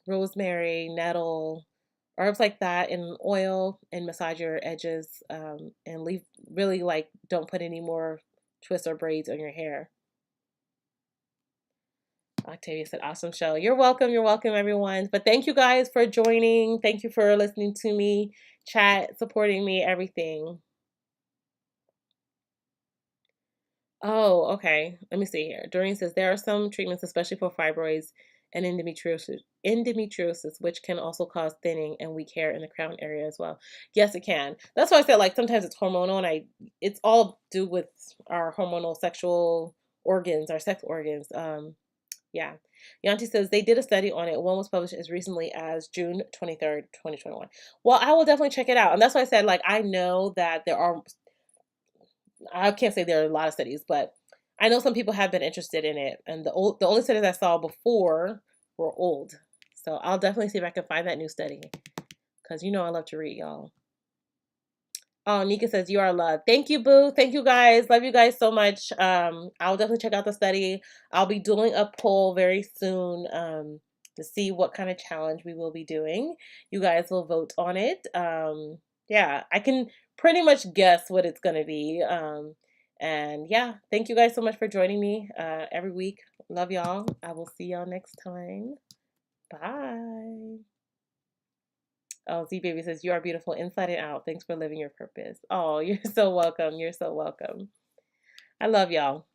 Rosemary, nettle, herbs like that in oil and massage your edges, and leave really like don't put any more twists or braids on your hair. Octavia said, awesome show. You're welcome, everyone. But thank you guys for joining. Thank you for listening to me, chat, supporting me, everything. Oh, okay. Let me see here. Doreen says there are some treatments, especially for fibroids and endometriosis, which can also cause thinning and weak hair in the crown area as well. Yes, it can. That's why I said like sometimes it's hormonal, and it's all due with our hormonal sexual organs, our sex organs. Yeah. Yanti says they did a study on it. One was published as recently as June 23rd, 2021. Well, I will definitely check it out. And that's why I said, like, I know that I can't say there are a lot of studies, but I know some people have been interested in it. And the only studies I saw before were old. So I'll definitely see if I can find that new study. Because you know I love to read, y'all. Oh, Nika says you are loved. Thank you, Boo. Thank you guys. Love you guys so much. I'll definitely check out the study. I'll be doing a poll very soon to see what kind of challenge we will be doing. You guys will vote on it. Yeah, I can pretty much guess what it's going to be. And yeah, thank you guys so much for joining me every week. Love y'all. I will see y'all next time. Bye. Oh, Z Baby says, you are beautiful inside and out. Thanks for living your purpose. Oh, you're so welcome. You're so welcome. I love y'all.